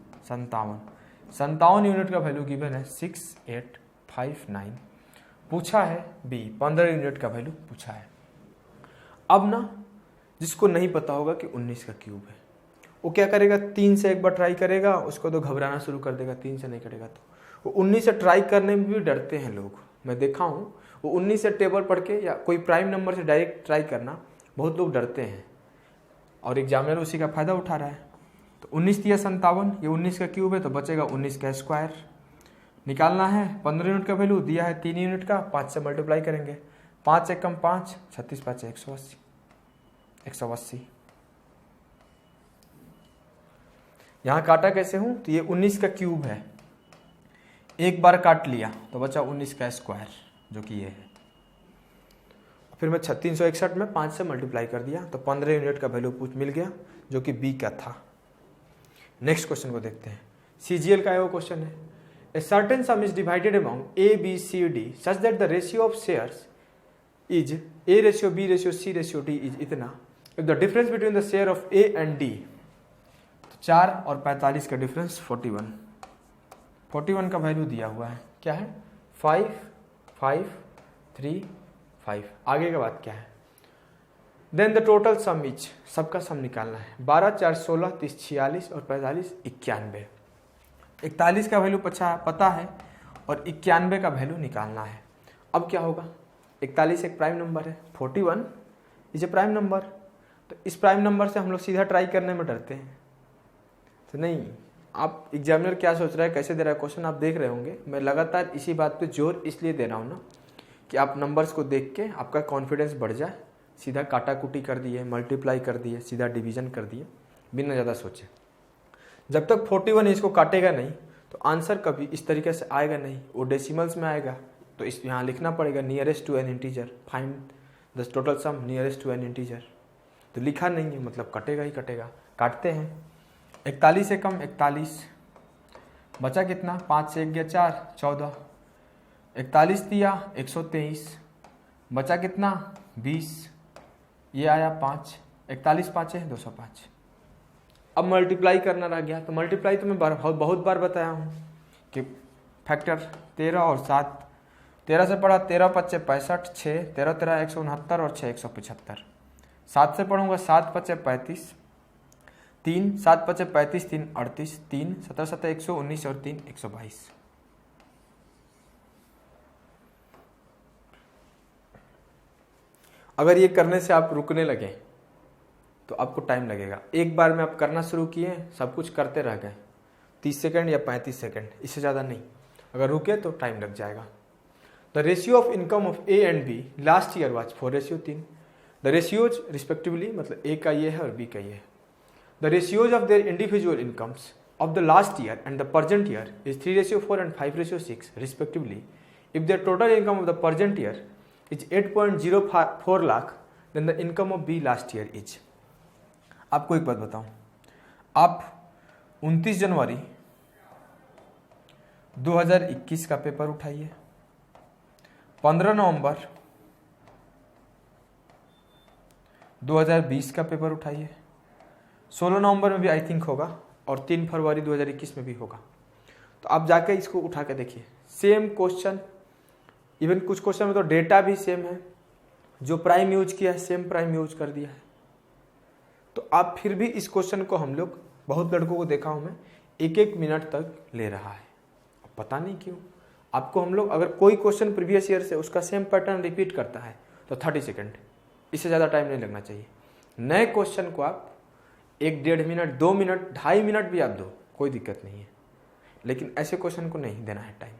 57 यूनिट का वैल्यू गिवन है 6859। पूछा है B 15 यूनिट का वैल्यू पूछा है। अब ना जिसको नहीं पता होगा कि 19 का क्यूब है, वो क्या करेगा, 3 से एक बार ट्राई करेगा, उसको तो घबराना शुरू कर देगा, 3 से नहीं करेगा तो वो 19 से ट्राई करने में भी डरते हैं लोग, मैं देखा हूँ। वो 19 से टेबल पढ़ के या कोई प्राइम नंबर से डायरेक्ट ट्राई करना बहुत लोग डरते हैं, और एग्जामिनर उसी का फायदा उठा रहा है। तो 19 तिया 57, ये 19 का क्यूब है, तो बचेगा 19 का स्क्वायर। निकालना है 15 यूनिट का वैल्यू दिया है 3 यूनिट का, 5 से मल्टीप्लाई करेंगे, 5 1 कम 5, 36 5 180, यहाँ काटा कैसे हूँ, तो ये 19 का क्यूब है, एक बार काट लिया तो बचा 19 का स्क्वायर जो कि ये है। फिर मैं 361 में 5 से मल्टीप्लाई कर दिया तो 15 यूनिट का वैल्यू मिल गया जो कि बी का था। नेक्स्ट क्वेश्चन को देखते हैं। सीजीएल का वो क्वेश्चन है, a certain sum is divided among A B C D such that the ratio of shares is A ratio B ratio C ratio D is इतना, if the difference between the share of A and D, 4 और 45 का difference 41 का value दिया हुआ है, क्या है 5 5 3 5। आगे का बात क्या है, then the total sum is, सबका सम निकालना है, 12 4 16 30 46 और 45 91। 41 का वैल्यू पता है और 91 का वैल्यू निकालना है। अब क्या होगा, 41 एक प्राइम नंबर है, 41 इज ए प्राइम नंबर, तो इस प्राइम नंबर से हम लोग सीधा ट्राई करने में डरते हैं तो नहीं। आप एग्जामिनर क्या सोच रहा है, कैसे दे रहा है क्वेश्चन, आप देख रहे होंगे। मैं लगातार इसी बात पे जोर इसलिए दे रहा हूँ ना कि आप नंबर्स को देख के आपका कॉन्फिडेंस बढ़ जाए। सीधा काटा कुटी कर दिए, मल्टीप्लाई कर दिए, सीधा डिवीजन कर दिए बिना ज़्यादा सोचे। जब तक 41 इसको काटेगा नहीं तो आंसर कभी इस तरीके से आएगा नहीं, वो डेसिमल्स में आएगा। तो इस यहाँ लिखना पड़ेगा nearest to an integer, find the total sum nearest to an integer. तो लिखा नहीं है मतलब कटेगा ही कटेगा। काटते हैं, 41 से कम 41, बचा कितना, 5 से 1 गया 4 14, 41 दिया 123, बचा कितना 20, ये आया 5, 41 5 है 205। अब मल्टीप्लाई करना रह गया, तो मल्टीप्लाई तो मैं बहुत बार बताया हूँ कि फैक्टर 13 और 7, 13 से पढ़ा 13 5 65, 6 13 13 169 और 6 175। 7 से पढ़ूंगा 7 5 35, 3 7 5 35 3 38, 3 17 7 119 और 3 122। अगर ये करने से आप रुकने लगे तो आपको टाइम लगेगा। एक बार में आप करना शुरू किए, सब कुछ करते रह गए, 30 सेकंड या 35 सेकंड, इससे ज़्यादा नहीं। अगर रुके तो टाइम लग जाएगा। The ratio of income of A and B last year was 4:3। The ratios respectively, मतलब ए का ये है और बी का ये है। The ratios of their individual incomes of the last year and the present year is 3:4 and 5:6 respectively. If their total income of the present year is 8.04 lakh, then the income of B last year is। आपको एक बात बताऊं, आप 29 जनवरी 2021 का paper उठाइए, 15 नवंबर 2020 का paper उठाइए, 16 नवंबर में भी आई थिंक होगा और 3 फरवरी 2021 में भी होगा। तो आप जाके इसको उठा के देखिए, सेम क्वेश्चन, इवन कुछ क्वेश्चन में तो डेटा भी सेम है, जो प्राइम यूज किया है सेम प्राइम यूज कर दिया है। तो आप फिर भी इस क्वेश्चन को, हम लोग बहुत लड़कों को देखा हूं मैं, 1-1 मिनट तक ले रहा है, पता नहीं क्यों। आपको हम लोग, अगर कोई क्वेश्चन प्रीवियस ईयर से उसका सेम पैटर्न रिपीट करता है तो 30 सेकंड, इससे ज़्यादा टाइम नहीं लगना चाहिए। नए क्वेश्चन को आप 1-1.5 मिनट, 2 मिनट, 2.5 मिनट भी आप दो, कोई दिक्कत नहीं है, लेकिन ऐसे क्वेश्चन को नहीं देना है टाइम।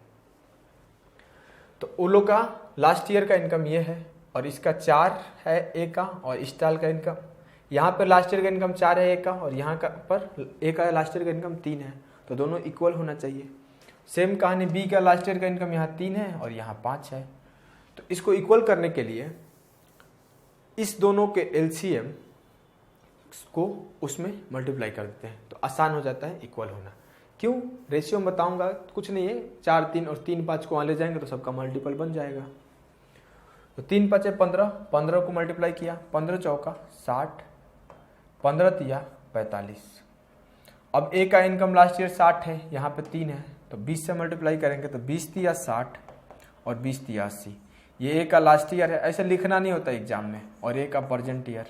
तो उन लोग का लास्ट ईयर का इनकम ये है और इसका 4 है ए का, और इस साल का इनकम, यहाँ पर लास्ट ईयर का इनकम 4 है ए का, और यहाँ का पर ए का लास्ट ईयर का इनकम 3 है, तो दोनों इक्वल होना चाहिए। सेम कहानी बी का लास्ट ईयर का इनकम यहाँ 3 है और यहाँ 5 है। तो इसको इक्वल करने के लिए इस दोनों के एलसीएम को उसमें मल्टीप्लाई कर देते हैं, तो आसान हो जाता है इक्वल होना। क्यों, रेशियो में बताऊंगा, कुछ नहीं है, 4 3 और 3 5 को वहाँ ले जाएंगे तो सबका मल्टीपल बन जाएगा। तो 3 5 15, 15 को मल्टीप्लाई किया, 15 चौका 60, 15 तिया 45। अब ए का इनकम लास्ट ईयर 60 है, यहाँ पे 3 है, तो 20 से मल्टीप्लाई करेंगे तो 20 तिया 60 और 20 तिया 80। ये ए का लास्ट ईयर है, ऐसे लिखना नहीं होता एग्जाम में, और ए का प्रेजेंट ईयर,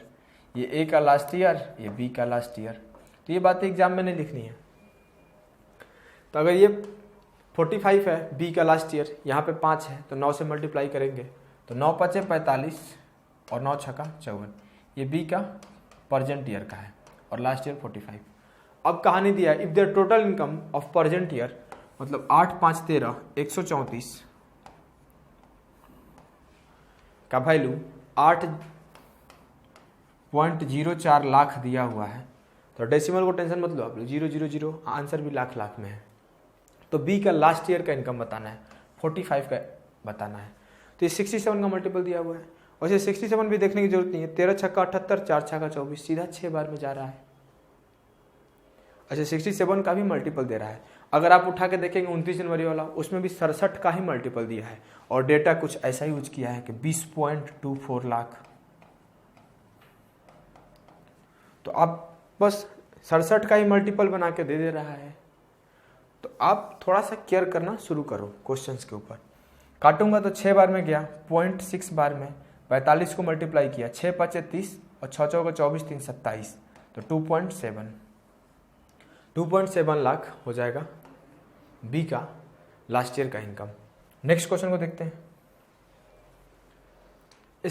ये ए का लास्ट ईयर, ये बी का लास्ट ईयर, तो ये बातें एग्जाम में नहीं लिखनी है। तो अगर ये 45 है बी का लास्ट ईयर, यहाँ पे 5 है, तो 9 से मल्टीप्लाई करेंगे तो 9 5 45 और 9 6 54, ये बी का प्रेजेंट ईयर का है और लास्ट ईयर 45। अब कहानी दिया है, if their total income of present year, मतलब 8 5 13 134 का वैल्यू 8.04 लाख दिया हुआ है, तो डेसिमल को टेंशन मत लो आप लोग, 000, आंसर भी लाख लाख में है। तो बी का लास्ट ईयर का इनकम बताना है, 45 का बताना है। तो ये 67 का मल्टीपल दिया हुआ है, और ये 67 भी देखने की जरूरत नहीं है, 13 छक्का 78, 4 छक्का 24, सीधा 6 बार में जा रहा है। अच्छा 67 का भी मल्टीपल दे रहा है। अगर आप उठा के देखेंगे 29 जनवरी वाला, उसमें भी 67 का ही मल्टीपल दिया है, और डेटा कुछ ऐसा ही यूज किया है कि 20.24 लाख। तो आप बस 67 का ही मल्टीपल बना के दे रहा है। तो आप थोड़ा सा केयर करना शुरू करो क्वेश्चंस के ऊपर। काटूंगा तो 6 बार में गया, 0.6 बार में 45 को मल्टीप्लाई किया, 6 5 30 और 6 चौका 24, 3 27, तो 2.7 लाख हो जाएगा बी का लास्ट ईयर का इनकम। नेक्स्ट क्वेश्चन को देखते हैं। A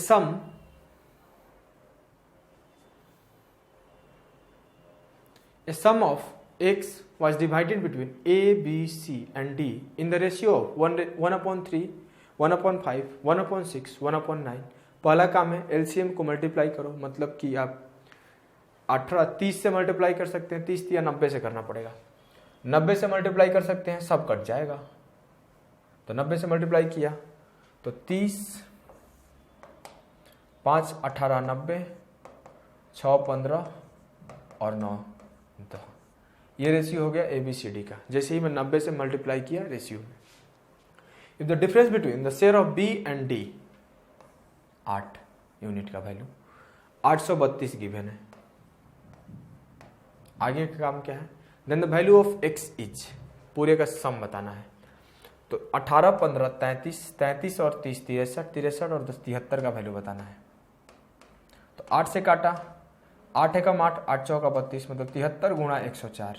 sum of x was divided between A, B, C and D in the ratio of 1/3, 1/5, 1/6, 1/9। पहला काम है LCM को मल्टीप्लाई करो, मतलब कि आप 30 से मल्टीप्लाई कर सकते हैं, 30 या 90 से करना पड़ेगा। 90 से मल्टीप्लाई कर सकते हैं, सब कट जाएगा। तो 90 से मल्टीप्लाई किया तो 30, 5 18 90, 6 15 और 9 10। ये रेशियो हो गया ABCD का। जैसे ही मैं 90 से मल्टीप्लाई किया रेशियो में, if the difference between the share of B and D 8 unit का वैल्यू 832 गिवन है। आगे का काम क्या है, then the value of x is, पूरे का सम बताना है। तो 18 15 33, 33 और 30 63, 63 और 10 73 का वैल्यू बताना है। तो 8 से काटा, 8 एकम 8, 8 चौका 32, मतलब 73 गुणा 104।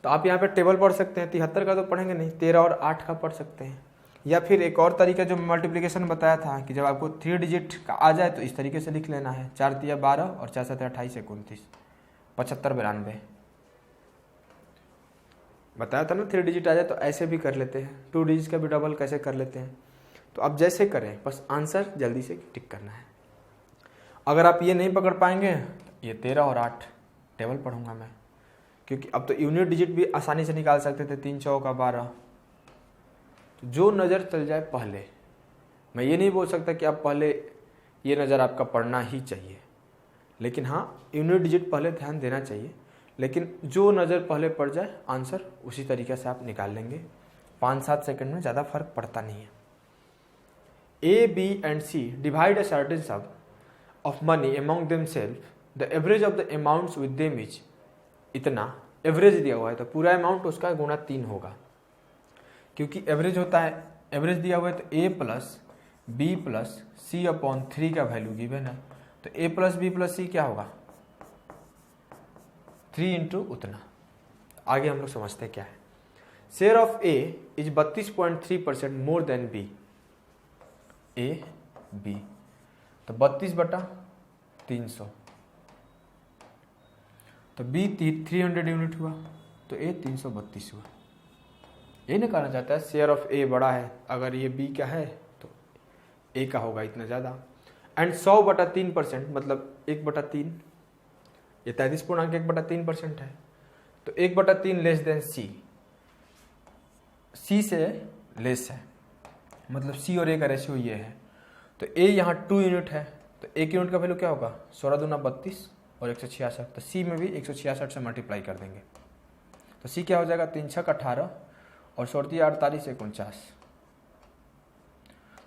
तो आप यहाँ पे टेबल पढ़ सकते हैं, 73 का तो पढ़ेंगे नहीं, 13 और 8 का पढ़ सकते हैं। या फिर एक और तरीका जो मल्टीप्लिकेशन बताया था कि जब आपको 3 डिजिट का आ जाए तो इस तरीके से लिख लेना है, 4 तिया 12 और 4 7 28 29, 75 92 बताया था ना। 3 डिजिट आ जाए तो ऐसे भी कर लेते हैं, 2 डिजिट का भी डबल कैसे कर लेते हैं। तो अब जैसे करें, बस आंसर जल्दी से टिक करना है। अगर आप ये नहीं पकड़ पाएंगे, ये 13 और 8 टेबल पढ़ूंगा मैं, क्योंकि अब तो यूनिट डिजिट भी आसानी से निकाल सकते थे, 3 चौका 12। तो जो नज़र चल जाए पहले, मैं ये नहीं बोल सकता कि आप पहले ये नज़र आपका पढ़ना ही चाहिए, लेकिन हाँ यूनिट डिजिट पहले ध्यान देना चाहिए। लेकिन जो नज़र पहले पड़ जाए आंसर उसी तरीके से आप निकाल लेंगे, 5-7 सेकंड में ज़्यादा फर्क पड़ता नहीं है। A, B and C divide a certain sum of money among themselves. The average of the amounts with them is इतना। एवरेज दिया हुआ है तो पूरा अमाउंट उसका गुणा 3 होगा, क्योंकि एवरेज होता है, एवरेज दिया हुआ है तो A plus B plus C upon 3 का वैल्यू गिवन है। तो A plus B plus C क्या होगा, 3 इंटू उतना। आगे हम लोग समझते हैं क्या है। Share of A is 32.3% more than B। A B तो 32/300, तो B 300 यूनिट हुआ, तो A 332 हुआ। ये नहीं कहना चाहता है शेयर ऑफ A बड़ा है, अगर ये B का है तो A का होगा इतना ज़्यादा। एंड 100/3%, मतलब 1/3, ये 33.1/3% है, तो 1/3 लेस देन C से लेस है, मतलब C और A का रेशियो ये है। तो A यहाँ 2 यूनिट है, तो 1 यूनिट का वैल्यू क्या होगा, 16 दूना 32 और 166। तो C में भी 166 से मल्टीप्लाई कर देंगे, तो C क्या हो जाएगा, 3 छक 18 और 16 48 49।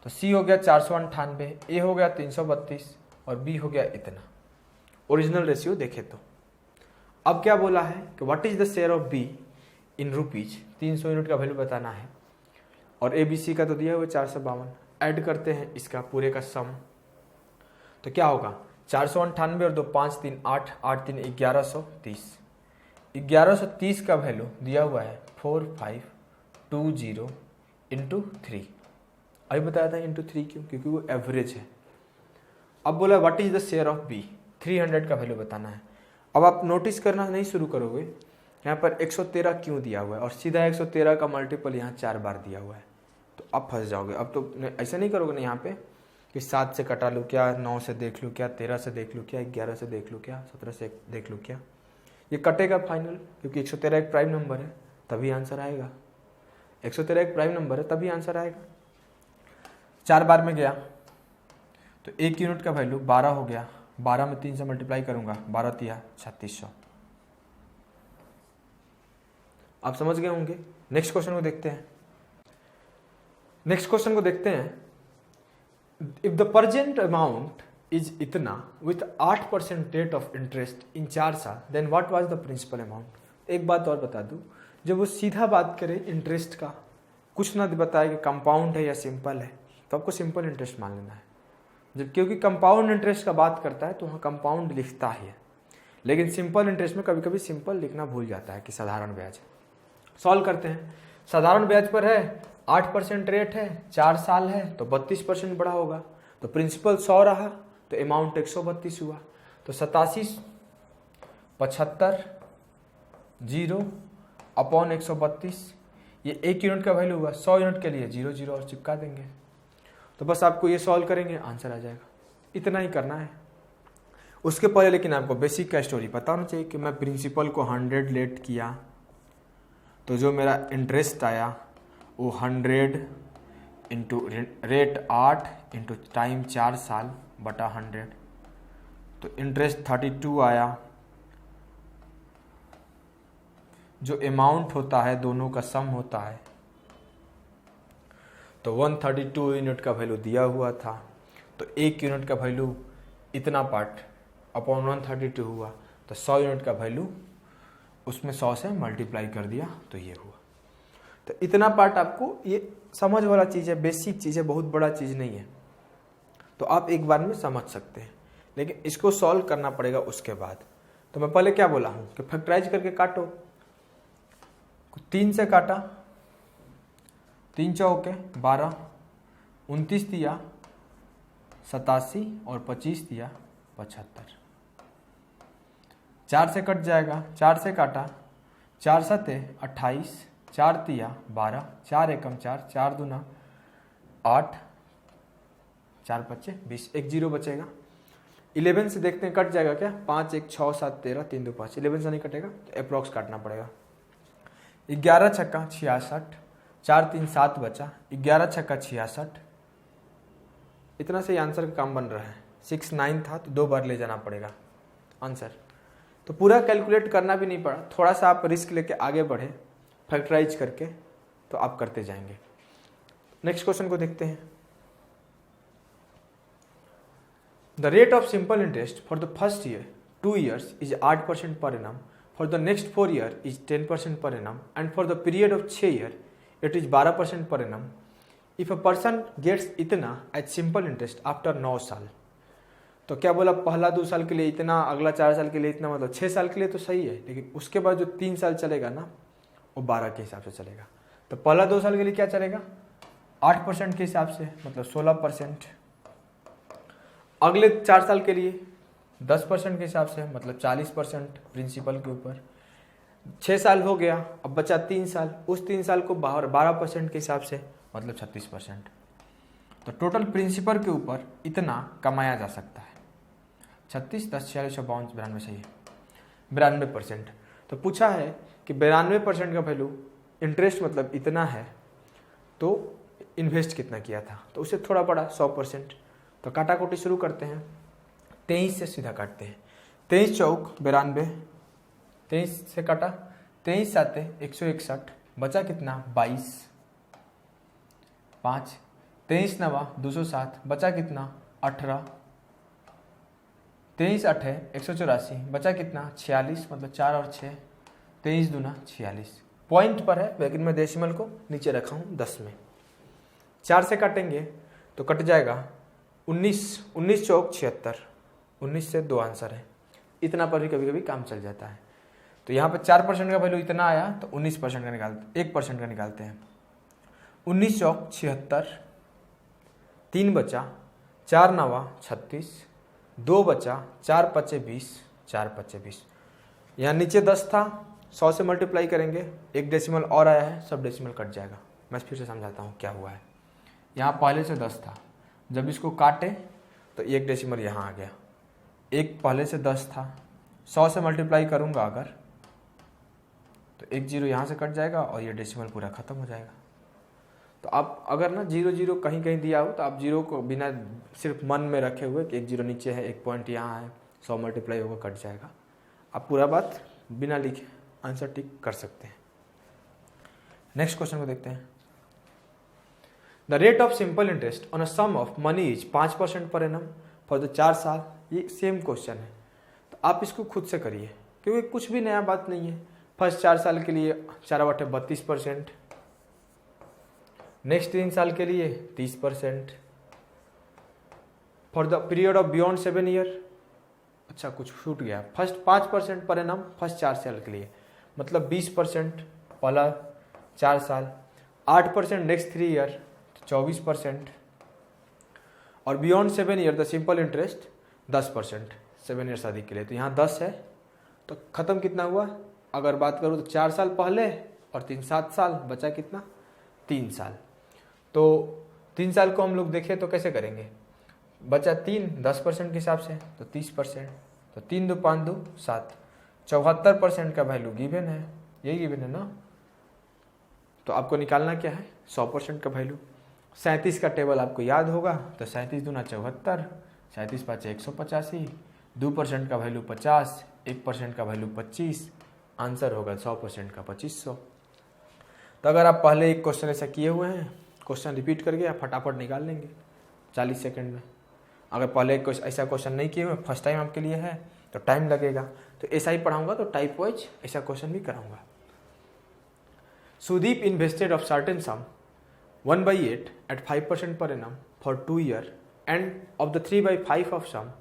तो C हो गया 498, A हो गया 332 और B हो गया इतना। ओरिजिनल रेशियो देखे तो अब क्या बोला है कि what is the share of B in rupees, 300 unit का वैल्यू बताना है, और ABC का तो दिया हुआ 452। ऐड करते हैं इसका पूरे का सम, तो क्या होगा, 498 और 2 5 3 8 8 3 1130। 1130 का वैल्यू दिया हुआ है 4520 इंटू 3। अभी बताया था इंटू 3 क्यों, क्योंकि वो एवरेज है। अब बोला what is the share of B, 300 का वैल्यू बताना है। अब आप नोटिस करना नहीं शुरू करोगे, यहाँ पर 113 क्यों दिया हुआ है, और सीधा 113 का मल्टीपल यहाँ 4 बार दिया हुआ है, तो अब फंस जाओगे। अब तो ऐसा नहीं करोगे ना, यहाँ पे कि 7 से कटा लूँ क्या, 9 से देख लूँ क्या, 13 से देख लूँ क्या, 11 से देख लूँ क्या, 17 से देख लूँ क्या, ये कटेगा फाइनल, क्योंकि 113 एक प्राइम नंबर है तभी आंसर आएगा। 113 एक प्राइम नंबर है तभी आंसर आएगा। 4 बार में गया तो 1 यूनिट का वैल्यू 12 हो गया, 12 में 3 से मल्टीप्लाई करूंगा, 12 तिया 3600। आप समझ गए होंगे। नेक्स्ट क्वेश्चन को देखते हैं। If the present amount is इतना with 8% rate of interest in 4 साल, then what was the principal amount. एक बात और बता दूं, जब वो सीधा बात करे इंटरेस्ट का, कुछ ना बताए कि कंपाउंड है या सिंपल है, तो आपको सिंपल इंटरेस्ट मान लेना है। जब क्योंकि कंपाउंड इंटरेस्ट का बात करता है तो वहाँ कंपाउंड लिखता है, लेकिन सिंपल इंटरेस्ट में कभी कभी सिंपल लिखना भूल जाता है कि साधारण ब्याज। सॉल्व करते हैं। साधारण ब्याज पर है 8% रेट है, 4 साल है तो 32% बढ़ा होगा, तो प्रिंसिपल 100 रहा तो अमाउंट 132 हुआ। तो 87 75 0 अपॉन 132, ये 1 यूनिट का वैल्यू हुआ। 100 यूनिट के लिए 0 0 और चिपका देंगे। तो बस आपको ये सॉल्व करेंगे, आंसर आ जाएगा। इतना ही करना है। उसके पहले लेकिन आपको बेसिक का स्टोरी पता होना चाहिए कि मैं प्रिंसिपल को 100 लेट किया तो जो मेरा इंटरेस्ट आया वो 100 इंटू रेट 8 इंटू टाइम 4 साल बटा 100, तो इंटरेस्ट 32 आया। जो अमाउंट होता है दोनों का सम होता है, तो 132 यूनिट का वैल्यू दिया हुआ था, तो 1 यूनिट का वैल्यू इतना पार्ट अपॉन 132 हुआ, तो 100 यूनिट का वैल्यू उसमें 100 से मल्टीप्लाई कर दिया तो ये हुआ। तो इतना पार्ट आपको ये समझ वाला चीज़ है, बेसिक चीज़ है, बहुत बड़ा चीज़ नहीं है, तो आप एक बार में समझ सकते हैं, लेकिन इसको सॉल्व करना पड़ेगा उसके बाद। तो मैं पहले क्या बोला हूँ कि फैक्टराइज करके काटो। 3 से काटा, 3 चौके 12, 29 दिया 87 और 25 दिया 75। 4 से कट जाएगा, 4 से काटा, 4 सते 28, 4 तिया 12, 4 एकम 4, 4 दूना 8, 4 पच्चे 20, 1 0 बचेगा। 11 से देखते हैं कट जाएगा क्या, 5 1 6 7 13, 3 2 5, 11 से नहीं कटेगा तो अप्रॉक्स काटना पड़ेगा। 11 छक्का 66, 4 3 7 बचा, 11 छक्का 66, इतना से ही आंसर का काम बन रहा है। 6 9 था तो 2 बार ले जाना पड़ेगा आंसर। तो पूरा कैलकुलेट करना भी नहीं पड़ा, थोड़ा सा आप रिस्क लेके आगे बढ़े फैक्टराइज करके, तो आप करते जाएंगे। नेक्स्ट क्वेश्चन को देखते हैं। The rate of simple interest for the first year 2 years is 8% per annum, for the next 4 year is 10% per annum, and for the period of 6 year it is 12% per annum. If a person gets इतना at simple interest after 9 साल, तो क्या बोला, पहला 2 साल के लिए इतना, अगला 4 साल के लिए इतना, मतलब 6 साल के लिए तो सही है, लेकिन उसके बाद जो 3 साल चलेगा ना वो 12 के हिसाब से चलेगा। तो पहला 2 साल के लिए क्या चलेगा, 8% के हिसाब से, मतलब 16%। अगले 4 साल के लिए 10% के हिसाब से, मतलब 40% प्रिंसिपल के ऊपर। 6 साल हो गया, अब बचा 3 साल, उस 3 साल को 12% के हिसाब से, मतलब 36%। तो टोटल प्रिंसिपल के ऊपर इतना कमाया जा सकता है। 36 10 46 52 92 सही है, 92%। तो पूछा है कि 92% का वैल्यू इंटरेस्ट मतलब इतना है, तो इन्वेस्ट कितना किया था, तो उससे थोड़ा बड़ा 100%। तो काटा कोटी शुरू करते हैं। 23 से सीधा काटते हैं। 23 चौक 92, 23 से काटा, 23 साते 161, बचा कितना 22, 5, 23 नवा 207, बचा कितना 18, 23 8 184, बचा कितना 46, मतलब 4 और 6, 23 दूना 46। पॉइंट पर है लेकिन मैं डेसिमल को नीचे रखा हूँ 10 में। 4 से काटेंगे तो कट जाएगा 19 चौक 76, 19 से 2 आंसर है। इतना पर भी कभी कभी काम चल जाता है। तो यहाँ पे 4% का वैल्यू इतना आया तो 19% का निकालते, 1% का निकालते हैं। 19 चौक 76, 3 बचा, 4 नवा 36, 2 बचा, 4 पच्चे 20, 4 पच्चे 20। यहाँ नीचे 10 था, 100 से मल्टीप्लाई करेंगे, 1 डेसिमल और आया है, सब डेसिमल कट जाएगा। मैं फिर से समझाता हूँ क्या हुआ है। यहाँ पहले से 10 था, जब इसको काटे तो एक डेसिमल यहाँ आ गया, एक पहले से 10 था, 100 से मल्टीप्लाई करूँगा अगर तो एक जीरो यहाँ से कट जाएगा और ये डेसिमल पूरा ख़त्म हो जाएगा। तो आप अगर ना 0 कहीं कहीं दिया हो तो आप जीरो को बिना सिर्फ मन में रखे हुए कि एक जीरो नीचे है, एक पॉइंट यहाँ है, 100 मल्टीप्लाई होगा कट जाएगा, आप पूरा बात बिना लिखे आंसर टिक कर सकते हैं। नेक्स्ट क्वेश्चन को देखते हैं। The rate of simple interest on a sum of money is 5% per annum for the 4 साल। ये सेम क्वेश्चन है, तो आप इसको खुद से करिए क्योंकि कुछ भी नया बात नहीं है। फर्स्ट 4 साल के लिए 4/32%, नेक्स्ट 3 साल के लिए 30%, for the period of beyond 7 year. अच्छा कुछ छूट गया, फर्स्ट 5% पर एनम फर्स्ट 4 साल के लिए, मतलब 20% पहला 4 साल, 8% नेक्स्ट 3 ईयर 24%, और beyond 7 year the simple interest 10% 7 year शादी के लिए। तो यहाँ 10 है, तो ख़त्म कितना हुआ? अगर बात करूँ तो 4 साल पहले और 3 7 साल, बचा कितना? 3 साल। तो 3 साल को हम लोग देखें तो कैसे करेंगे? बचा 3, 10% के हिसाब से तो 30%, तो 3 2 5 2 7, 74% का वैल्यू गिवन है, यही गिवन है ना। तो आपको निकालना क्या है? 100% का वैल्यू। 37 का टेबल आपको याद होगा, तो 37 दूना 74, 37 5 185, 2% का वैल्यू 50, 1% का वैल्यू 25, आंसर होगा 100% का 2500। तो अगर आप पहले एक क्वेश्चन ऐसा किए हुए हैं, क्वेश्चन रिपीट करके आप फटाफट निकाल लेंगे 40 सेकंड में। अगर पहले ऐसा क्वेश्चन नहीं किए हुए, फर्स्ट टाइम आपके लिए है, तो टाइम लगेगा। तो ऐसा ही पढ़ाऊंगा तो टाइप वाइज ऐसा क्वेश्चन भी कराऊंगा। Sudeep invested of certain sum 1/8 at 5% per annum for 2 years and of the 3/5 of sum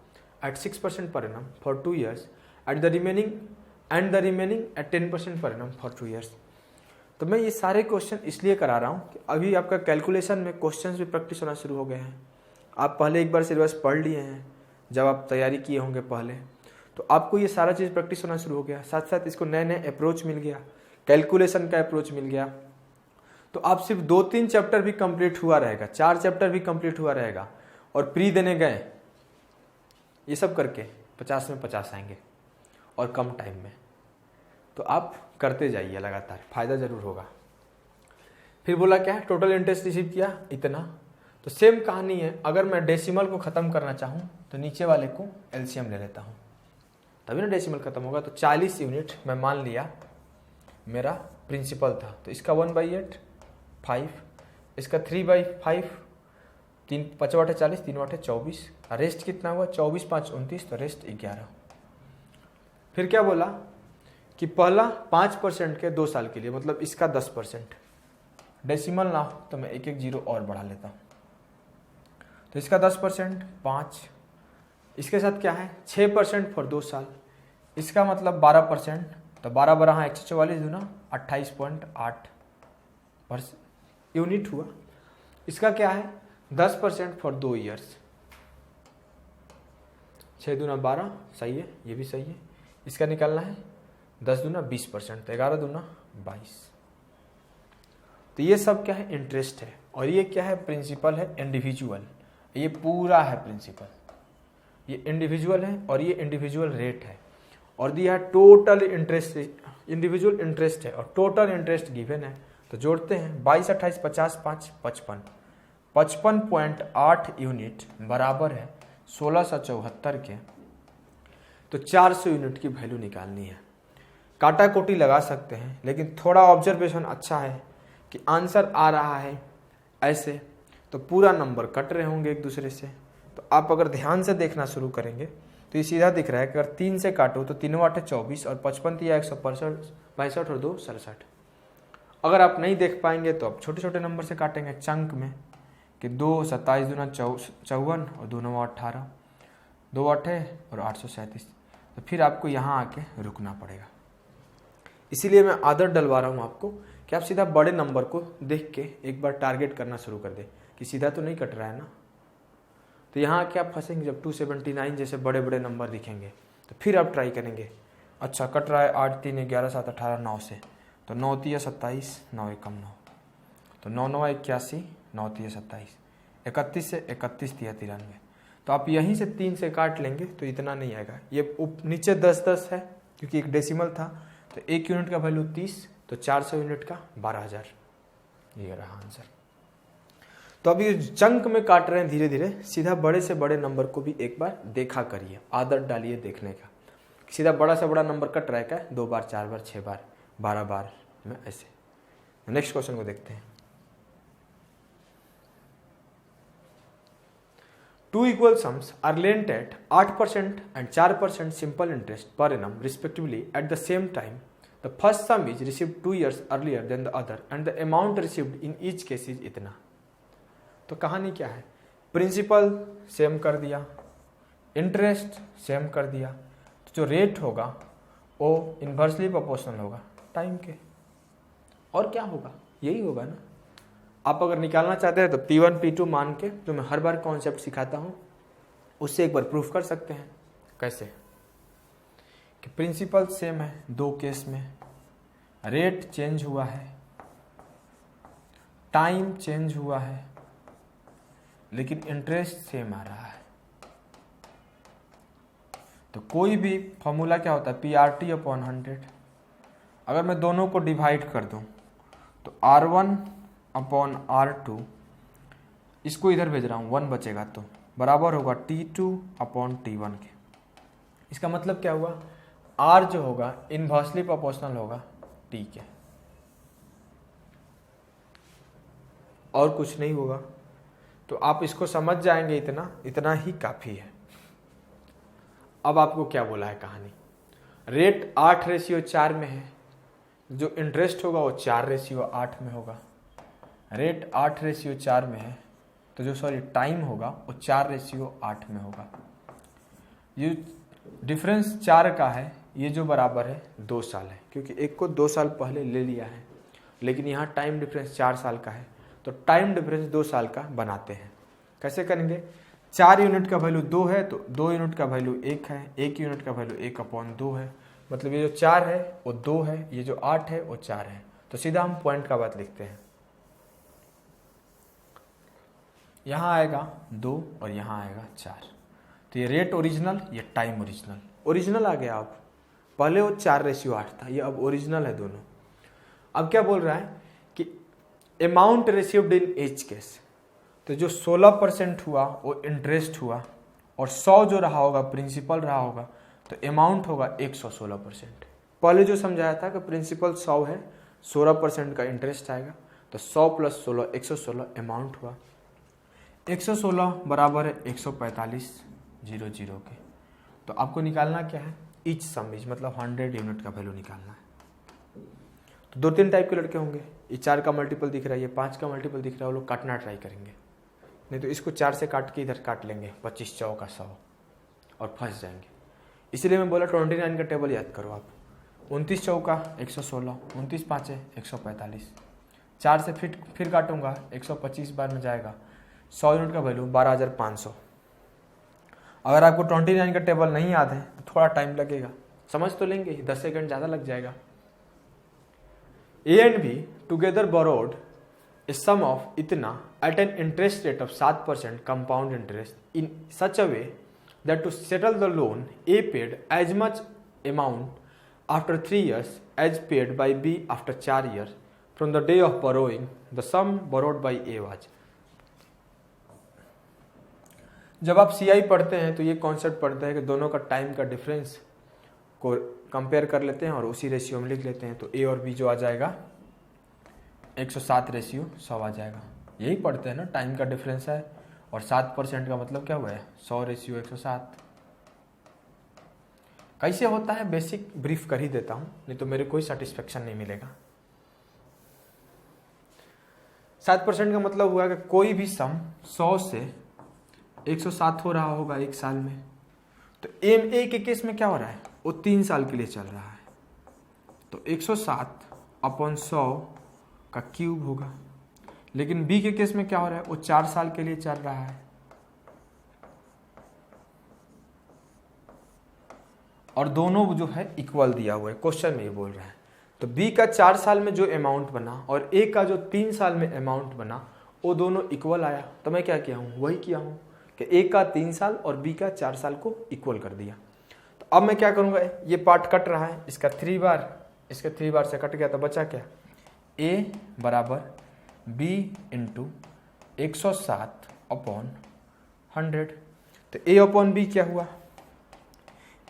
at 6% per annum for 2 years at the remaining at 10% per annum for 2 years। तो मैं ये सारे question इसलिए करा रहा हूँ कि अभी आपका कैलकुलेशन में क्वेश्चंस भी प्रैक्टिस होना शुरू हो गए हैं। आप पहले एक बार सिलेबस पढ़ लिए हैं जब आप तैयारी किए होंगे पहले, तो आपको ये सारा चीज़ प्रैक्टिस होना शुरू हो गया। साथ साथ इसको नए नए अप्रोच मिल गया, कैलकुलेशन का अप्रोच मिल गया। तो आप सिर्फ 2-3 चैप्टर भी कंप्लीट हुआ रहेगा, 4 चैप्टर भी कंप्लीट हुआ रहेगा, और प्री देने गए, ये सब करके 50 में 50 आएंगे और कम टाइम में। तो आप करते जाइए लगातार, फायदा जरूर होगा। फिर बोला क्या है? टोटल इंटरेस्ट रिसीव किया इतना। तो सेम कहानी है, अगर मैं डेसिमल को ख़त्म करना चाहूँ तो नीचे वाले को एलसीएम ले लेता हूँ, तभी ना डेसिमल खत्म होगा। तो 40 यूनिट मैं मान लिया मेरा प्रिंसिपल था, तो इसका 1/8 5, इसका 3/5 3 5 बटे 40 3 बटे 24, रेस्ट कितना हुआ? 24 5 29, तो रेस्ट 11। फिर क्या बोला कि पहला 5% के 2 साल के लिए, मतलब इसका 10%, डेसिमल ना हो तो मैं एक एक जीरो और बढ़ा लेता हूँ। तो इसका 10% 5, इसके साथ क्या है? 6% फॉर 2 साल, इसका मतलब 12%, तो 12 12 144 दूना 28.8 यूनिट हुआ। इसका क्या है? 10% फॉर 2 ईयर्स, 6 दूना 12, सही है, ये भी सही है। इसका निकालना है 10 दूना 20%, तो 11 दूना 22। तो ये सब क्या है? इंटरेस्ट है। और ये क्या है? प्रिंसिपल है, इंडिविजुअल। ये पूरा है प्रिंसिपल, ये इंडिविजुअल है और ये इंडिविजुअल रेट है, और दिया है टोटल इंटरेस्ट, इंडिविजुअल इंटरेस्ट है और टोटल इंटरेस्ट गिवन है। तो जोड़ते हैं 22 28 50 5 55, 55.8 यूनिट बराबर है 1674 के। तो 400 यूनिट की वैल्यू निकालनी है। काटा कोटी लगा सकते हैं, लेकिन थोड़ा ऑब्जर्वेशन अच्छा है कि आंसर आ रहा है ऐसे, तो पूरा नंबर कट रहे होंगे एक दूसरे से। तो आप अगर ध्यान से देखना शुरू करेंगे तो ये सीधा दिख रहा है कि अगर 3 से काटो तो 3 8 24 और 55 या 165 और 2 67। अगर आप नहीं देख पाएंगे तो आप छोटे छोटे नंबर से काटेंगे चंक में, कि 2 27 दूना 54 और 2 9 18, 2 8 और 837। तो फिर आपको यहाँ आके रुकना पड़ेगा। इसीलिए मैं आदत डलवा रहा हूँ आपको कि आप सीधा बड़े नंबर को देख के एक बार टारगेट करना शुरू कर दे कि सीधा तो नहीं कट रहा है ना। तो यहाँ आके आप फंसेंगे जब 279 जैसे बड़े बड़े नंबर दिखेंगे, तो फिर आप ट्राई करेंगे, अच्छा कट रहा है 8 3 11 7 18 9 से, तो 9 3 27 9 1 9, तो 9 9 81 9 3 27, 31 से 31 दिया 93। तो आप यहीं से 3 से काट लेंगे तो इतना नहीं आएगा। ये नीचे 10-10 है क्योंकि एक डेसिमल था, तो 1 यूनिट का वैल्यू 30, तो 400 यूनिट का 12,000। ये रहा आंसर। तो अभी चंक में काट रहे हैं धीरे धीरे, सीधा बड़े से बड़े नंबर को भी एक बार देखा करिए, आदत डालिए देखने का। सीधा बड़ा से बड़ा नंबर कट रहा है क्या, 2 बार, 4 बार, 6 बार, 12 बार में ऐसे। नेक्स्ट क्वेश्चन को देखते हैं। 2 equal sums are lent at 8% and 4% simple interest per annum respectively at the same time. The first sum is received 2 years earlier than the other and the amount received in each case is इतना। तो कहानी क्या है, principal same कर दिया, interest same कर दिया, तो जो रेट होगा वो इन्वर्सली प्रोपोर्शनल होगा टाइम के। और क्या होगा, यही होगा ना। आप अगर निकालना चाहते हैं तो P1 P2 मान के, जो मैं हर बार कॉन्सेप्ट सिखाता हूँ, उससे एक बार प्रूफ कर सकते हैं। कैसे कि प्रिंसिपल सेम है 2 केस में, रेट चेंज हुआ है, टाइम चेंज हुआ है, लेकिन इंटरेस्ट सेम आ रहा है। तो कोई भी फॉर्मूला क्या होता है, PRT/100। अगर मैं दोनों को डिवाइड कर दूं तो R1/R2, इसको इधर भेज रहा हूँ, 1 बचेगा तो बराबर होगा T2/T1 के। इसका मतलब क्या हुआ, R जो होगा इनवर्सली प्रोपोर्शनल होगा T के, और कुछ नहीं होगा। तो आप इसको समझ जाएंगे, इतना ही काफ़ी है। अब आपको क्या बोला है कहानी, रेट 8:4 में है, जो इंटरेस्ट होगा वो 4:8 में होगा। रेट 8:4 में है तो जो टाइम होगा वो 4:8 में होगा। ये डिफरेंस 4 का है, ये जो बराबर है 2 साल है, क्योंकि एक को 2 साल पहले ले लिया है, लेकिन यहाँ टाइम डिफरेंस 4 साल का है, तो टाइम डिफरेंस 2 साल का बनाते हैं। कैसे करेंगे, 4 यूनिट का वैल्यू 2 है तो 2 यूनिट का वैल्यू 1 है, 1 यूनिट का वैल्यू 1/2 है, मतलब ये जो 4 है वो 2 है, ये जो 8 है वो 4 है। तो सीधा हम पॉइंट का बात लिखते हैं, यहाँ आएगा 2 और यहाँ आएगा 4। तो ये रेट ओरिजिनल, ये टाइम ओरिजिनल आ गया। अब पहले वो 4:8 था, ये अब ओरिजिनल है दोनों। अब क्या बोल रहा है कि amount received in each case, तो जो 16% हुआ वो इंटरेस्ट हुआ, और 100 जो रहा होगा प्रिंसिपल रहा होगा, तो अमाउंट होगा 116%। पहले जो समझाया था कि प्रिंसिपल 100 है, 16% का इंटरेस्ट आएगा, तो 100 + 16 116 अमाउंट हुआ। 116 बराबर है 145,000 के। तो आपको निकालना क्या है, ईच सम इज, मतलब 100 यूनिट का वैल्यू निकालना है। तो 2-3 टाइप के लड़के होंगे, ये 4 का मल्टीपल दिख रहा है, ये 5 का मल्टीपल दिख रहा है, वो लोग काटना ट्राई करेंगे, नहीं तो इसको 4 से काट के इधर काट लेंगे, 25 चौका 100, और फंस जाएंगे। इसलिए मैं बोला 29 का टेबल याद करो आप। 29 चौका 116, 29 5 145, 4 से फिर काटूंगा, 125 बार में जाएगा, 100 यूनिट का वैल्यू 12,500। अगर आपको 29 का टेबल नहीं याद है तो थोड़ा टाइम लगेगा, समझ तो लेंगे, 10 सेकंड ज़्यादा लग जाएगा। A and B together borrowed a sum of इतना at an interest rate of 7% compound interest in such a way that to settle the loan A paid as much amount after 3 years as paid by B after 4 years from the day of borrowing. The sum borrowed by A was. जब आप CI पढ़ते हैं तो ये concept पढ़ते हैं कि दोनों का टाइम का डिफरेंस को कंपेयर कर लेते हैं और उसी रेशियो में लिख लेते हैं। तो A और B जो आ जाएगा 107:100 आ जाएगा। यही पढ़ते हैं ना, टाइम का डिफरेंस है और 7% का मतलब क्या हुआ है, 100:107। कैसे होता है बेसिक ब्रीफ कर ही देता हूं, नहीं तो मेरे कोई सेटिस्फेक्शन नहीं मिलेगा। 7% का मतलब हुआ कि कोई भी सम 100 से 107 हो रहा होगा एक साल में। तो A के केस में क्या हो रहा है, वो 3 साल के लिए चल रहा है, तो 107/100 का क्यूब होगा। लेकिन B के केस में क्या हो रहा है, वो 4 साल के लिए चल रहा है, और दोनों जो है इक्वल दिया हुआ है, क्वेश्चन में ये बोल रहा है। तो B का 4 साल में जो अमाउंट बना और A का जो 3 साल में अमाउंट बना, वो दोनों इक्वल आया, तो मैं क्या किया हूँ, वही किया हूँ कि ए का 3 साल और बी का 4 साल को इक्वल कर दिया। तो अब मैं क्या करूँगा, ये पार्ट कट रहा है, इसका 3 बार, इसके 3 बार से कट गया, तो बचा क्या, ए बराबर बी इंटू 107/100। तो ए अपॉन बी क्या हुआ,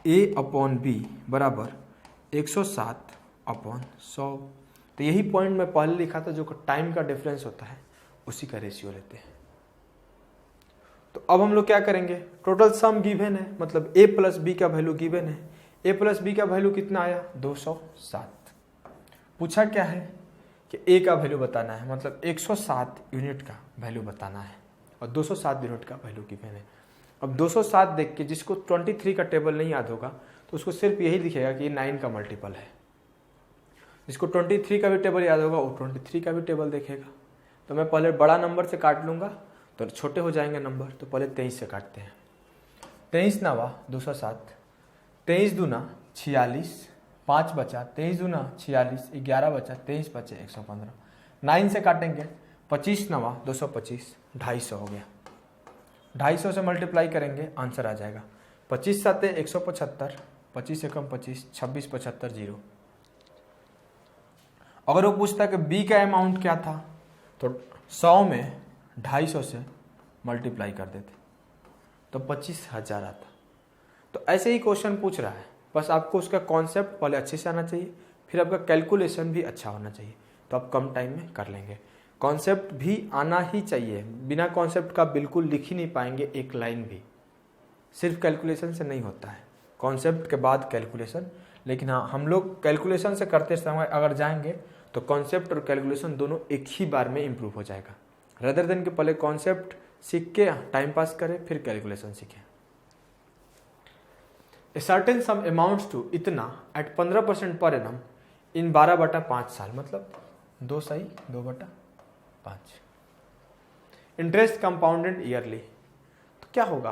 ए अपॉन बी बराबर 107/100। तो यही पॉइंट मैं पहले लिखा था, जो टाइम का डिफरेंस होता है उसी का रेशियो लेते हैं। तो अब हम लोग क्या करेंगे, टोटल सम गिवन है, मतलब a प्लस बी का वैल्यू गिवन है। a प्लस बी का वैल्यू कितना आया, 207। पूछा क्या है कि a का वैल्यू बताना है, मतलब 107 यूनिट का वैल्यू बताना है और 207 यूनिट का वैल्यू गिवन है। अब 207 देख के जिसको 23 का टेबल नहीं याद होगा तो उसको सिर्फ यही दिखेगा कि ये 9 का मल्टीपल है। जिसको 23 का भी टेबल याद होगा वो 23 का भी टेबल देखेगा। तो मैं पहले बड़ा नंबर से काट लूँगा तो छोटे हो जाएंगे नंबर, तो पहले 23 से काटते हैं। 23 नवा 207, 23 दूना 46, 5 बचा, 23 दूना 46, 11 बचा, 23 बचे 115। 9 से काटेंगे, 25 नवा 225, 250 हो गया। 250 से मल्टीप्लाई करेंगे, आंसर आ जाएगा 25 7 175, 25 एकम 25, 26 75 0। अगर वो पूछता कि बी का अमाउंट क्या था तो 100 में 250 से मल्टीप्लाई कर देते तो 25,000 आता। तो ऐसे ही क्वेश्चन पूछ रहा है, बस आपको उसका कॉन्सेप्ट पहले अच्छे से आना चाहिए, फिर आपका कैलकुलेशन भी अच्छा होना चाहिए, तो आप कम टाइम में कर लेंगे। कॉन्सेप्ट भी आना ही चाहिए, बिना कॉन्सेप्ट का बिल्कुल लिख ही नहीं पाएंगे एक लाइन भी। सिर्फ कैलकुलेशन से नहीं होता है, कॉन्सेप्ट के बाद कैलकुलेशन। लेकिन हाँ, हम लोग कैलकुलेशन से करते समय अगर जाएंगे तो कॉन्सेप्ट और कैलकुलेशन दोनों एक ही बार में इम्प्रूव हो जाएगा, रदर देन के पहले कॉन्सेप्ट सीख के टाइम पास करें फिर कैलकुलेशन सीखें। A certain sum amounts to इतना एट 15% पर एनम इन 12/5 साल, मतलब 2 सही 2/5। इंटरेस्ट कंपाउंडेड ईयरली, तो क्या होगा,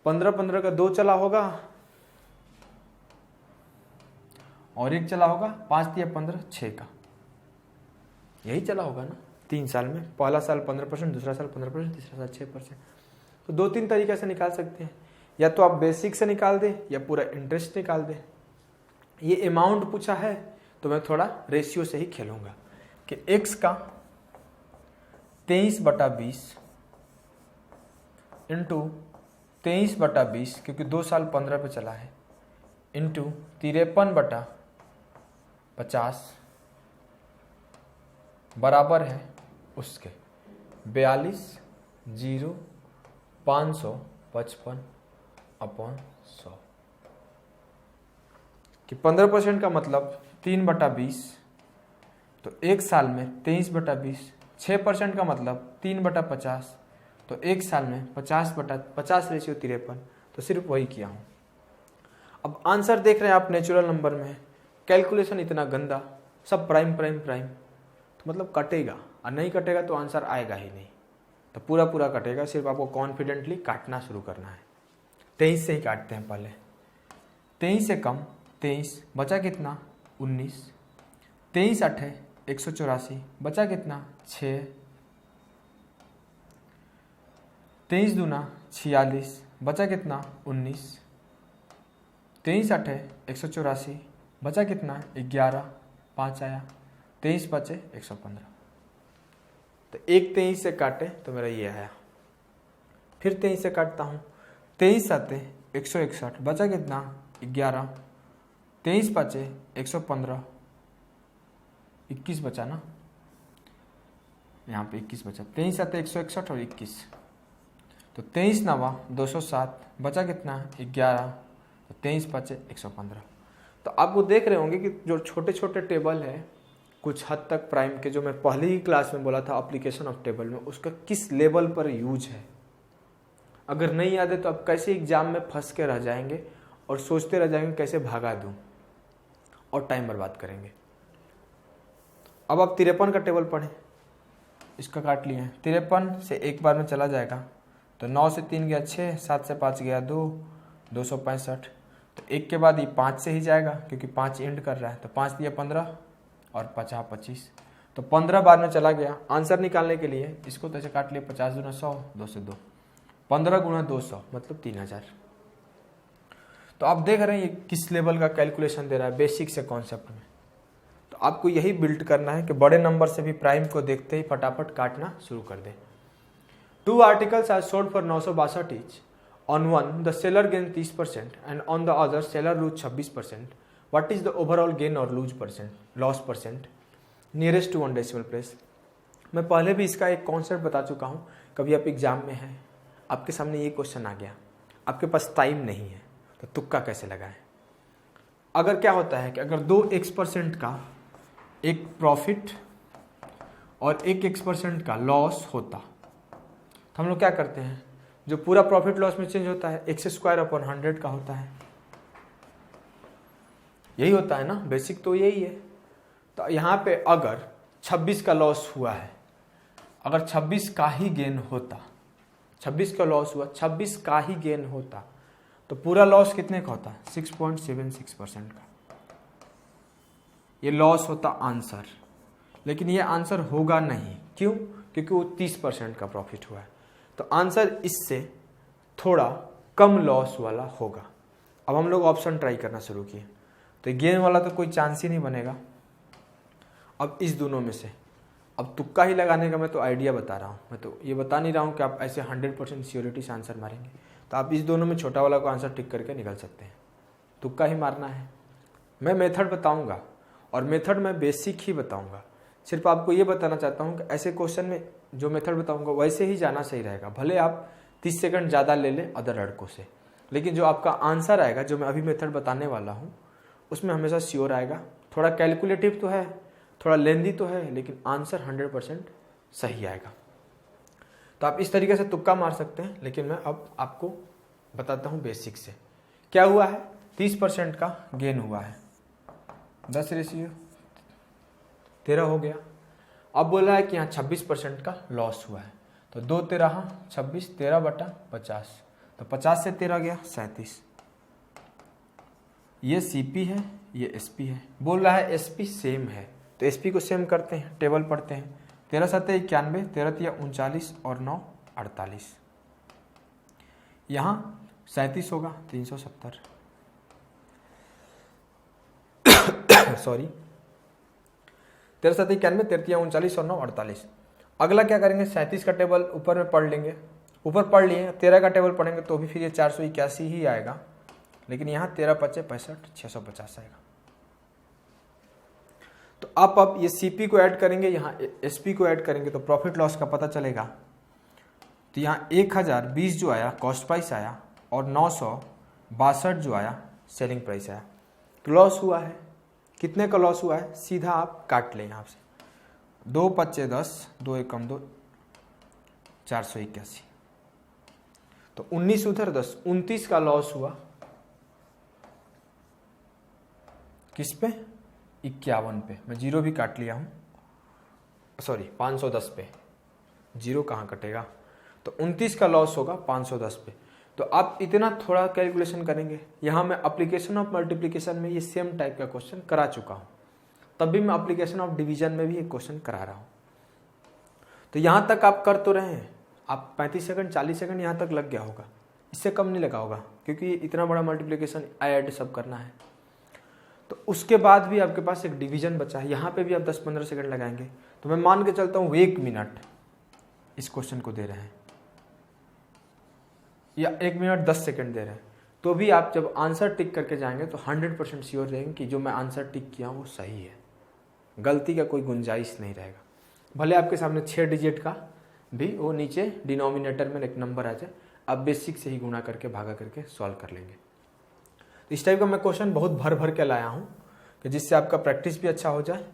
15 का 2 चला होगा और 1 चला होगा, 5 दिया 15 6 का, यही चला होगा ना 3 साल में। पहला साल 15%, दूसरा साल 15%, तीसरा साल 6%। तो 2-3 तरीके से निकाल सकते हैं, या तो आप बेसिक से निकाल दें या पूरा इंटरेस्ट निकाल दें। ये अमाउंट पूछा है तो मैं थोड़ा रेशियो से ही खेलूंगा कि x का 23/20 इंटू 23/20, क्योंकि 2 साल 15 पे चला है, इंटू 53/50 बराबर है उसके 42,555/100 कि 15% का मतलब 3/20, तो 1 साल में 23/20, 6% का मतलब 3/50, तो 1 साल में 50/50 रेशियो 53, तो सिर्फ वही किया हूँ। अब आंसर देख रहे हैं आप नेचुरल नंबर में, कैलकुलेशन इतना गंदा, सब प्राइम प्राइम प्राइम, तो मतलब कटेगा, और नहीं कटेगा तो आंसर आएगा ही नहीं। तो पूरा पूरा कटेगा, सिर्फ आपको कॉन्फिडेंटली काटना शुरू करना है। 23 से ही काटते हैं पहले। 23 से कम 23, बचा कितना 19, 23 8 184, बचा कितना 6, 23 दूना 46, बचा कितना 19, 23 8 184, बचा कितना 11, 5 आया, 23 बचे 115। तो एक 23 से काटे तो मेरा ये आया, फिर 23 से काटता हूँ, 23 7 161, बचा कितना 11, 23 5 115, 21 बचा ना, यहाँ पे 21 बचा, 23 7 161 और 21, तो 23 9 207, बचा कितना 11, तो 23 5 115। तो आप वो देख रहे होंगे कि जो छोटे छोटे टेबल है कुछ हद तक प्राइम के, जो मैं पहले ही क्लास में बोला था एप्लीकेशन ऑफ टेबल में, उसका किस लेवल पर यूज है। अगर नहीं याद है तो आप कैसे एग्जाम में फंस के रह जाएंगे और सोचते रह जाएंगे कैसे भागा दूं, और टाइम बर्बाद करेंगे। अब आप 53 का टेबल पढ़ें, इसका काट लिए हैं, 53 से एक बार में चला जाएगा, तो 9 से 3 गया 6, 7 से 5 गया 2, 265, तो एक के बाद ये 5 से ही जाएगा क्योंकि 5 एंड कर रहा है, तो 5 दिया 15 और 50 25, तो 15 बार में चला गया। आंसर निकालने के लिए इसको तो ऐसे काट लिया, 50 दूना 100, 2 से 2, 15 गुना 200 मतलब 3000। तो आप देख रहे हैं ये किस लेवल का कैलकुलेशन दे रहा है, बेसिक से कॉन्सेप्ट में। तो आपको यही बिल्ड करना है कि बड़े नंबर से भी प्राइम को देखते ही फटाफट काटना शुरू कर दें। 2 articles are sold for 962 each. On one, the seller gained 30% and on the other, seller lose 26%. What is the overall gain or loss percent? Nearest to 1 decimal place. मैं पहले भी इसका एक कॉन्सेप्ट बता चुका हूँ। कभी आप एग्जाम में हैं, आपके सामने ये क्वेश्चन आ गया, आपके पास टाइम नहीं है, तो तुक्का कैसे लगाएं? अगर क्या होता है कि अगर 2x% का एक प्रॉफिट और 1x% का लॉस होता, तो हम लोग क्या करते हैं, जो पूरा प्रॉफिट लॉस में चेंज होता है x²/100 का होता है। यही होता है ना, बेसिक तो यही है। तो यहाँ पे अगर 26 का लॉस हुआ है, अगर 26 का ही गेन होता, 26 का लॉस हुआ, 26 का ही गेन होता, तो पूरा लॉस कितने का होता? 6.76% का। ये लॉस होता आंसर, लेकिन ये आंसर होगा नहीं। क्यों? क्योंकि वो 30% का प्रॉफिट हुआ है। तो आंसर इससे थोड़ा कम लॉस वाला होगा। अब हम लोग ऑप्शन ट्राई करना शुरू किए, तो गेन वाला तो कोई चांस ही नहीं बनेगा। अब इस दोनों में से अब तुक्का ही लगाने का मैं तो आइडिया बता रहा हूँ, मैं तो ये बता नहीं रहा हूँ कि आप ऐसे 100% श्योरिटी से आंसर मारेंगे। तो आप इस दोनों में छोटा वाला को आंसर टिक करके निकल सकते हैं, तुक्का ही मारना है। मैं मेथड बताऊँगा और मेथड मैं बेसिक ही बताऊँगा। सिर्फ आपको ये बताना चाहता हूँ कि ऐसे क्वेश्चन में जो मेथड बताऊंगा वैसे ही जाना सही रहेगा। भले आप 30 सेकंड ज़्यादा ले लें अदर लड़कों से, लेकिन जो आपका आंसर आएगा, जो मैं अभी मेथड बताने वाला हूँ, उसमें हमेशा श्योर आएगा। थोड़ा कैलकुलेटिव तो है, थोड़ा लेंदी तो है, लेकिन आंसर 100% सही आएगा। तो आप इस तरीके से तुक्का मार सकते हैं, लेकिन मैं अब आपको बताता हूँ बेसिक से। क्या हुआ है? 30% का गेन हुआ है, 10/13 हो गया। अब बोला है कि यहाँ 26% का लॉस हुआ है, तो 2 13 26, 13/50, तो 50 से 13 गया 37। ये CP है, ये SP है। बोल रहा है SP सेम है, तो SP को सेम करते हैं, टेबल पढ़ते हैं। 13 7 91, 13 3 39 और 9 48। यहाँ 37 होगा 370 सॉरी, 13 7 91, 13 3 39 और 9 48। अगला क्या करेंगे, 37 का टेबल ऊपर में पढ़ लेंगे, ऊपर पढ़ लिए। 13 का टेबल पढ़ेंगे तो भी फिर ये 481 ही आएगा, लेकिन यहाँ 13 5 65 650 आएगा। तो आप अब ये CP को ऐड करेंगे, यहाँ SP को ऐड करेंगे, तो प्रॉफिट लॉस का पता चलेगा। तो यहाँ 1020 जो आया कॉस्ट प्राइस आया, और 962 जो आया सेलिंग प्राइस आया। तो लॉस हुआ है, कितने का लॉस हुआ है? सीधा आप काट लें यहाँ से, 2 5 10, 2 1 2, 481। तो 19 उधर 10, 29 का लॉस हुआ। किस पे? 51 पे। मैं जीरो भी काट लिया हूँ, सॉरी 510 पे, जीरो कहाँ कटेगा। तो 29 का लॉस होगा 510 पे। तो आप इतना थोड़ा कैलकुलेशन करेंगे। यहाँ मैं एप्लीकेशन ऑफ मल्टीप्लिकेशन में ये सेम टाइप का क्वेश्चन करा चुका हूँ, तब भी मैं एप्लीकेशन ऑफ डिवीजन में भी एक क्वेश्चन करा रहा हूँ। तो यहाँ तक आप कर तो रहे हैं, आप 35 सेकंड 40 सेकंड यहाँ तक लग गया होगा, इससे कम नहीं लगा होगा, क्योंकि इतना बड़ा मल्टीप्लिकेशन ऐड सब करना है। तो उसके बाद भी आपके पास एक डिवीजन बचा है, यहाँ पे भी आप 10-15 सेकंड लगाएंगे। तो मैं मान के चलता हूँ 1 मिनट इस क्वेश्चन को दे रहे हैं, या 1 मिनट 10 सेकंड दे रहे हैं, तो भी आप जब आंसर टिक करके जाएंगे तो 100% श्योर रहेंगे कि जो मैं आंसर टिक किया वो सही है, गलती का कोई गुंजाइश नहीं रहेगा। भले आपके सामने 6 डिजिट का भी वो नीचे डिनोमिनेटर में एक नंबर आ जाए, आप बेसिक से ही गुणा करके भागा करके सॉल्व कर लेंगे। तो इस टाइप का मैं क्वेश्चन बहुत भर भर के लाया हूँ कि जिससे आपका प्रैक्टिस भी अच्छा हो जाए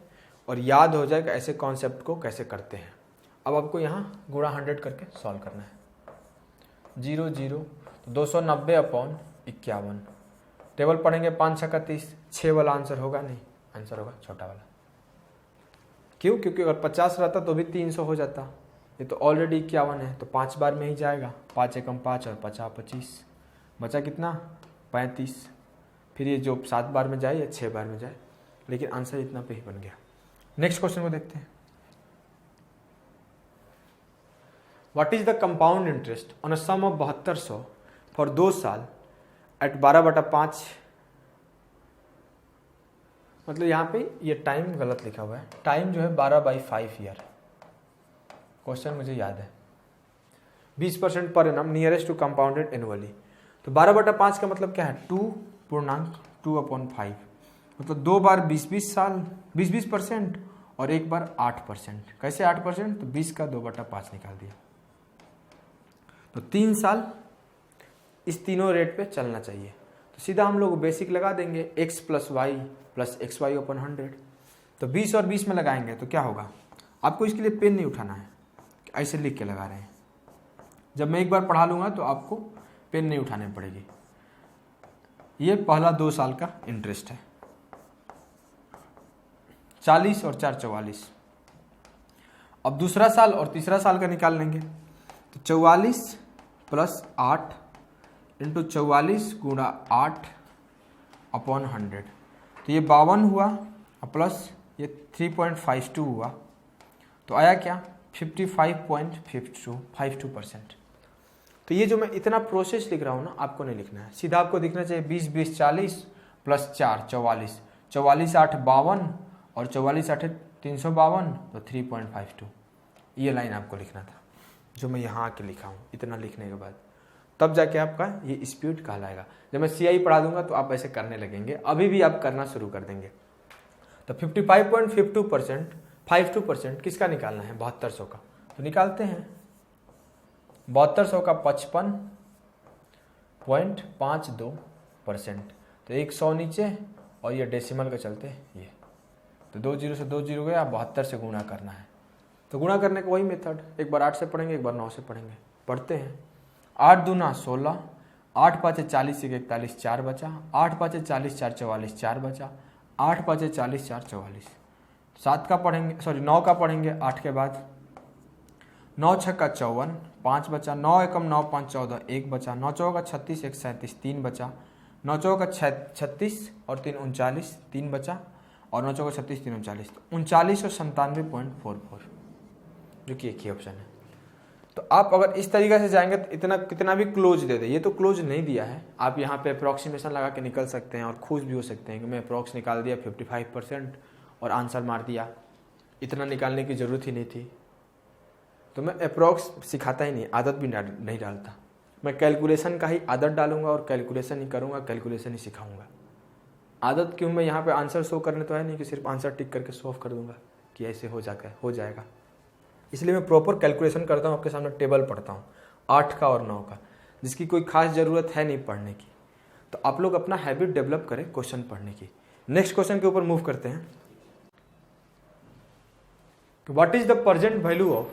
और याद हो जाए कि ऐसे कॉन्सेप्ट को कैसे करते हैं। अब आपको यहाँ गुणा 100 करके सॉल्व करना है। 0 0 तो 290/51। टेबल पढ़ेंगे 5 6 30, 6 वाला आंसर होगा नहीं, आंसर होगा छोटा वाला। क्यों? क्योंकि अगर 50 रहता तो भी 300 हो जाता, ये तो ऑलरेडी 51 है, तो 5 बार में ही जाएगा। 5 एकम 5 और 50 25, बचा कितना? 35। फिर ये जो 7 बार में जाए या 6 बार में जाए, लेकिन आंसर इतना पे ही बन गया। नेक्स्ट क्वेश्चन को देखते हैं। What is the compound interest on a sum of 7200 for 2 साल एट 12/5। मतलब यहाँ पे ये टाइम गलत लिखा हुआ है, टाइम जो है 12/5 ईयर। क्वेश्चन मुझे याद है 20% per annum nearest to compounded annually. तो 12/5 का मतलब क्या है 2.2/5, मतलब 2 बार 20-20 साल 20-20% और 1 बार 8%। कैसे 8%? तो 20 का 2/5 निकाल दिया। तो 3 साल इस तीनों रेट पे चलना चाहिए। तो सीधा हम लोग बेसिक लगा देंगे x + y + xy/100। तो 20 और 20 में लगाएंगे तो क्या होगा, आपको इसके लिए पेन नहीं उठाना है, ऐसे लिख के लगा रहे हैं। जब मैं एक बार पढ़ा लूंगा तो आपको पेन नहीं उठाने पड़ेगी। ये पहला 2 साल का इंटरेस्ट है, 40 और 4 44। अब दूसरा साल और तीसरा साल का निकाल लेंगे। तो 44 + 8 × 44 × 8/100। तो ये 52 हुआ प्लस ये 3.52 हुआ, तो आया क्या 55.52%। तो ये जो मैं इतना प्रोसेस लिख रहा हूँ ना, आपको नहीं लिखना है, सीधा आपको दिखना चाहिए 20-20 40 + 4 44, 44 8 52 और 44 8 352, तो 3.52। ये लाइन आपको लिखना था जो मैं यहाँ आके लिखा हूँ। इतना लिखने के बाद तब जाके आपका ये स्पीड कहलाएगा। जब मैं CI पढ़ा दूंगा तो आप ऐसे करने लगेंगे, अभी भी आप करना शुरू कर देंगे। तो 55.52% किसका निकालना है 7200 का, तो निकालते हैं। 7200 का 55.52%, तो 100 नीचे और ये डेसिमल के चलते ये, तो 2 0 से 2 0 गया, 72 से गुणा करना है। तो गुणा करने का वही मेथड, एक बार 8 से पढ़ेंगे, एक बार 9 से पढ़ेंगे। पढ़ते हैं 8 दूना 16, 8 5 40 41 4 बचा, 8 5 40 4 44 4 बचा, 8 5 40 4 44। 7 का पढ़ेंगे, सॉरी 9 का पढ़ेंगे 8 के बाद, 9 6 54 5 बचा, 9 1 9 5 14 1 बचा, 9 4 36 1 37 3 बचा, 9 4 36 और 3 39 3 बचा, और 9 4 36 3 39, 39 और 97.44, जो कि एक ही ऑप्शन है। तो आप अगर इस तरीके से जाएंगे तो इतना कितना भी क्लोज दे दे, ये तो क्लोज नहीं दिया है, आप यहाँ पे अप्रॉक्सीमेशन लगा के निकल सकते हैं और खुश भी हो सकते हैं कि मैं अप्रॉक्स निकाल दिया 55% और आंसर मार दिया, इतना निकालने की ज़रूरत ही नहीं थी। तो मैं अप्रॉक्स सिखाता ही नहीं, आदत भी नहीं डालता, मैं कैलकुलेशन का ही आदत डालूंगा और कैलकुलेशन ही करूँगा, कैलकुलेशन ही सिखाऊंगा। आदत क्यों, मैं यहाँ पे आंसर शो करने तो है नहीं कि सिर्फ आंसर टिक करके सॉल्व कर दूंगा कि ऐसे हो जाएगा। इसलिए मैं प्रॉपर कैलकुलेशन करता हूँ, आपके सामने टेबल पढ़ता हूँ 8 का और 9 का, जिसकी कोई खास ज़रूरत है नहीं पढ़ने की। तो आप लोग अपना हैबिट डेवलप करें क्वेश्चन पढ़ने की। नेक्स्ट क्वेश्चन के ऊपर मूव करते हैं। What is the present value of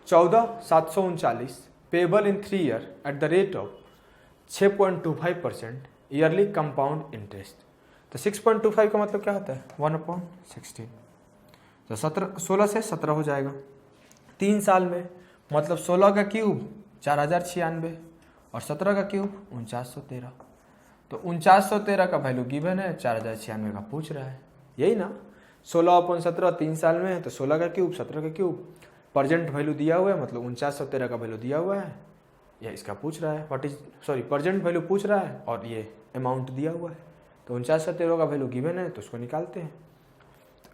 14,739 payable in 3 year at the rate of 6.25% yearly compound interest. तो 6.25 का मतलब क्या होता है 1/16, तो 16 से 17 हो जाएगा 3 साल में, मतलब 16 का क्यूब 4096 और 17 का क्यूब 4913। तो 4913 का वैल्यू गिवन है, 4096 का पूछ रहा है, यही ना। 16/17 3 साल में है, तो 16 का क्यूब 17 का क्यूब, प्रेजेंट वैल्यू दिया हुआ है, मतलब 4913 का वैल्यू दिया हुआ है, या इसका पूछ रहा है प्रेजेंट वैल्यू पूछ रहा है और ये अमाउंट दिया हुआ है। तो 4913 का वैल्यू गिवन है, तो उसको निकालते हैं।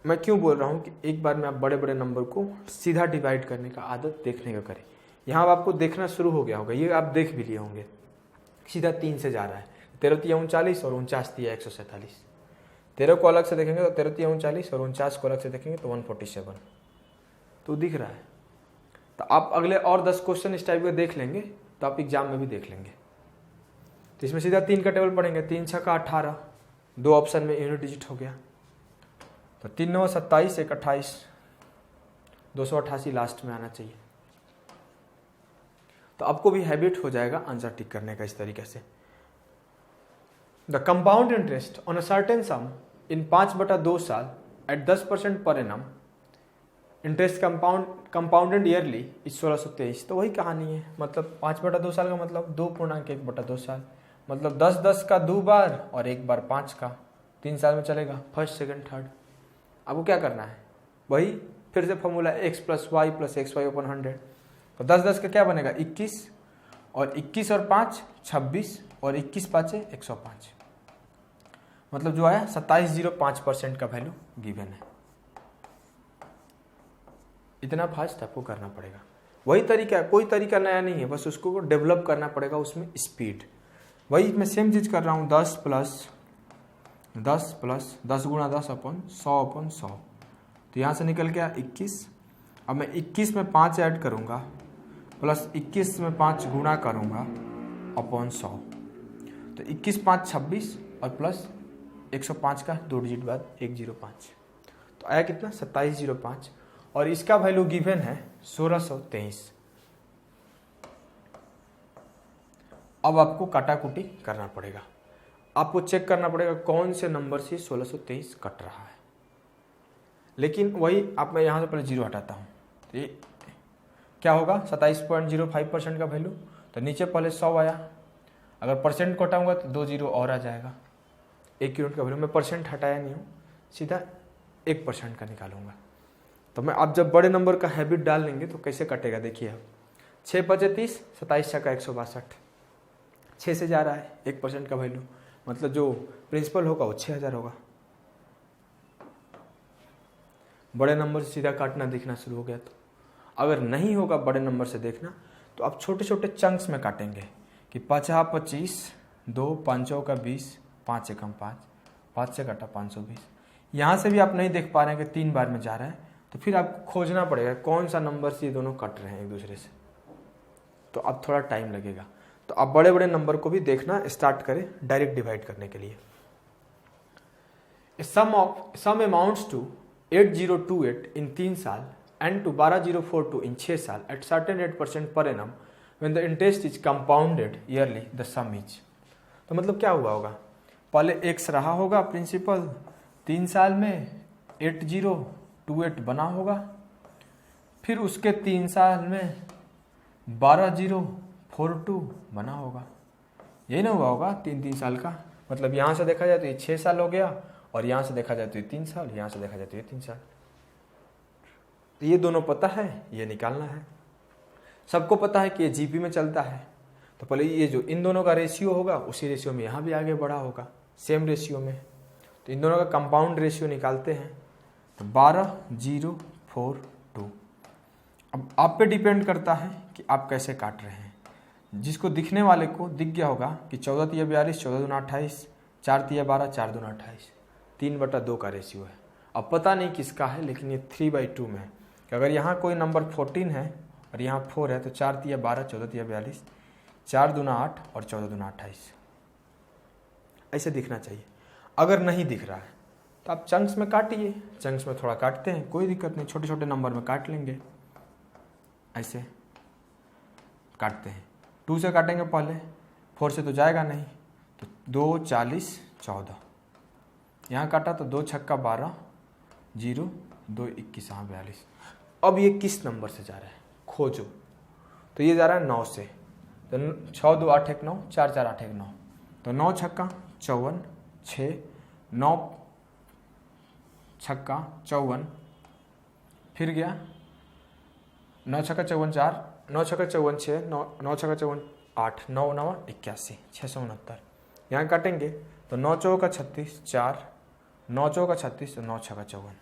मैं क्यों बोल रहा हूँ कि एक बार में आप बड़े बड़े नंबर को सीधा डिवाइड करने का आदत देखने का करें। यहाँ आपको देखना शुरू हो गया होगा, ये आप देख भी लिए होंगे, सीधा 3 से जा रहा है, 13 3 39 और 49 3 147। 13 को अलग से देखेंगे तो 13 3 39 और 49 को अलग से देखेंगे तो 147, तो दिख रहा है। तो आप अगले और 10 क्वेश्चन इस टाइप के देख लेंगे तो आप एग्जाम में भी देख लेंगे। तो इसमें सीधा 3 का टेबल पढ़ेंगे, 3 6 का 18, 2 ऑप्शन में यूनिट डिजिट हो गया, तो 3 9 27 1 28, 288 लास्ट में आना चाहिए। तो आपको भी हैबिट हो जाएगा आंसर टिक करने का इस तरीके से। The compound interest on a certain sum in 5/2 साल eight 10% per annum interest compounded yearly इस 1623। तो वही कहानी है, मतलब 5/2 साल का मतलब 2.1/2 साल, मतलब 10 का 2 बार और 1 बार 5 का, 3 साल में चलेगा, फर्स्ट सेकंड थर्ड। आपको क्या करना है, वही फिर से फॉर्मूला x + y + xy/100। तो 10 10 का क्या बनेगा 21, और 21 और 5 26, और 21 5 105, मतलब जो आया 27.05% का वैल्यू गिवन है। इतना फास्ट आपको करना पड़ेगा। वही तरीका है, कोई तरीका नया नहीं है, बस उसको डेवलप करना पड़ेगा, उसमें स्पीड। वही मैं सेम चीज कर रहा हूँ, 10 प्लस 10 गुणा 10 अपन 100/100, तो यहाँ से निकल गया 21। अब मैं 21 में 5 ऐड करूँगा, प्लस 21 में 5 गुणा करूँगा अपॉन 100, तो 21 5 26, और प्लस 105 का 2 डिजिट बाद 105, तो आया कितना 27.05, और इसका वैल्यू गिवन है 1623। अब आपको काटाकुटी करना पड़ेगा, आपको चेक करना पड़ेगा कौन से नंबर से 1623 कट रहा है। लेकिन वही आप, मैं यहाँ से पहले 0 हटाता हूँ, तो ये क्या होगा 27.05% का वैल्यू, तो नीचे पहले 100 आया, अगर परसेंट को हटाऊंगा तो 2 0 और आ जाएगा। 1 यूनिट का वैल्यू, मैं परसेंट हटाया नहीं हूँ, सीधा 1% का निकालूंगा। तो मैं आप जब बड़े नंबर का हैबिट डाल लेंगे तो कैसे कटेगा देखिए आप, 6 5 30, 27 छक्का 162, 6 से जा रहा है 1% का वैल्यू, मतलब जो प्रिंसिपल होगा वो 6000 होगा। बड़े नंबर से सीधा काटना दिखना शुरू हो गया। तो अगर नहीं होगा बड़े नंबर से देखना, तो आप छोटे छोटे चंक्स में काटेंगे कि 5 25, 2 5 का 20, 5 एकम 5, 5 से काटा 520। यहाँ से भी आप नहीं देख पा रहे हैं कि 3 बार में जा रहा है, तो फिर आपको खोजना पड़ेगा कौन सा नंबर से ये दोनों कट रहे हैं एक दूसरे से, तो अब थोड़ा टाइम लगेगा। तो आप बड़े बड़े नंबर को भी देखना स्टार्ट करें डायरेक्ट डिवाइड करने के लिए। सम अमाउंट्स टू 8028 इन 3 साल एंड टू 12042 इन 6 साल at certain 8% per annum when the interest is compounded yearly the some is. तो मतलब क्या हुआ होगा, पहले एक्स रहा होगा प्रिंसिपल, 3 साल में 8028 बना होगा, फिर उसके 3 साल में 12042 बना होगा। यही ना हुआ होगा 3 साल का, मतलब यहाँ से देखा जाए तो ये 6 साल हो गया, और यहाँ से देखा जाए तो ये 3 साल, यहाँ से देखा जाए तो ये 3 साल। तो ये दोनों पता है, ये निकालना है। सबको पता है कि ये जीपी में चलता है, तो पहले ये जो इन दोनों का रेशियो होगा उसी रेशियो में यहाँ भी आगे बढ़ा होगा, सेम रेशियो में। तो इन दोनों का कंपाउंड रेशियो निकालते हैं, तो 12042। अब आप पे डिपेंड करता है कि आप कैसे काट रहे हैं। जिसको दिखने वाले को दिख गया होगा कि 14 तिया 42, 14 दूना 28, 4 तिया 12, 4 दूना 28, 3/2 का रेशियो है। अब पता नहीं किसका है, लेकिन ये 3/2 में है कि अगर यहाँ कोई नंबर 14 है और यहाँ 4 है, तो 4 तिया 12, 14 तिया 42, 4 दूना 8 और 14 दूना 28, ऐसे दिखना चाहिए। अगर नहीं दिख रहा है तो आप चंक्स में काटिए, चंक्स में थोड़ा काटते हैं, कोई दिक्कत नहीं, छोटे छोटे नंबर में काट लेंगे, ऐसे काटते हैं। 2 से काटेंगे पहले, 4 से तो जाएगा नहीं, तो 2 40 14, यहाँ काटा तो 2 छक्का 12, 0 2 21, हाँ 42। अब ये किस नंबर से जा रहा है खोजो, तो ये जा रहा है 9 से, तो 6 2 8 1 9, 4 4 8 1 9, तो 9 छक्का 54, 6 9 छक्का 54, फिर गया 9 छक्का 54 4, 9 छक्का 54 6, 9 छक्का 54 8, 9 9 81, 669। यहाँ काटेंगे तो 9 चौका 36, 4 9 चौका 36, तो 9 छक्का 54।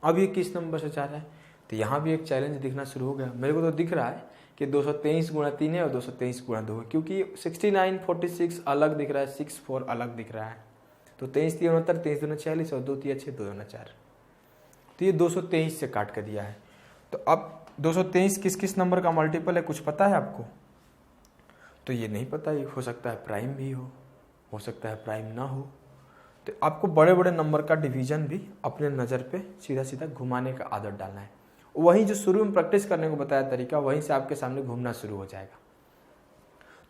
अब ये किस नंबर से जा रहा है, तो यहाँ भी एक चैलेंज दिखना शुरू हो गया। मेरे को तो दिख रहा है कि 223 गुणा 3 है और 223 गुणा 2 है, क्योंकि 69 46 अलग दिख रहा है, 64 अलग दिख रहा है, तो 23 3 69, 23 2 46 और 2 3 6 2 2 4, तो ये 223 से काट कर दिया है। तो अब 223 किस किस नंबर का मल्टीपल है, कुछ पता है आपको? तो ये नहीं पता, ये हो सकता है प्राइम भी हो सकता है प्राइम ना हो। तो आपको बड़े बड़े नंबर का डिवीजन भी अपने नज़र पे सीधा सीधा घुमाने का आदत डालना है। वहीं जो शुरू में प्रैक्टिस करने को बताया तरीका, वहीं से आपके सामने घूमना शुरू हो जाएगा।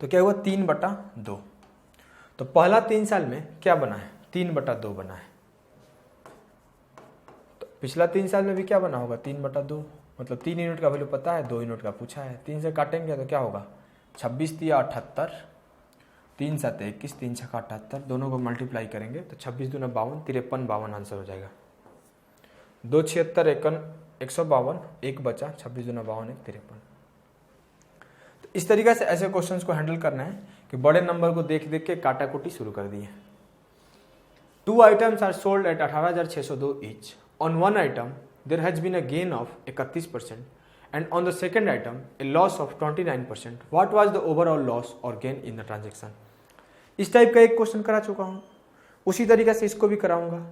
तो क्या हुआ 3/2, तो पहला 3 साल में क्या बना है 3/2 बना है, तो पिछला 3 साल में भी क्या बना होगा 3/2, मतलब 3 यूनिट का वैल्यू पता है, 2 यूनिट का पूछा है। 3 से काटेंगे तो क्या होगा 26 तिया 78, 3 7 21, 3 छक्का 78, दोनों को मल्टीप्लाई करेंगे तो 26 दूना 52, 53 52 आंसर हो जाएगा। 2 76 152, 1 बचा, 26 दूना 52 1 53। इस तरीके से ऐसे क्वेश्चंस को हैंडल करना है कि बड़े नंबर को देख देख के काटाकुटी शुरू कर दी है। 2 items are sold at 18,602 each. On one item, there has been a gain of 31%, and on the second item, a loss of 29%. What was the overall loss or gain in the transaction? इस type का एक question करा चुका हूँ, उसी तरीके से इसको भी कराऊंगा।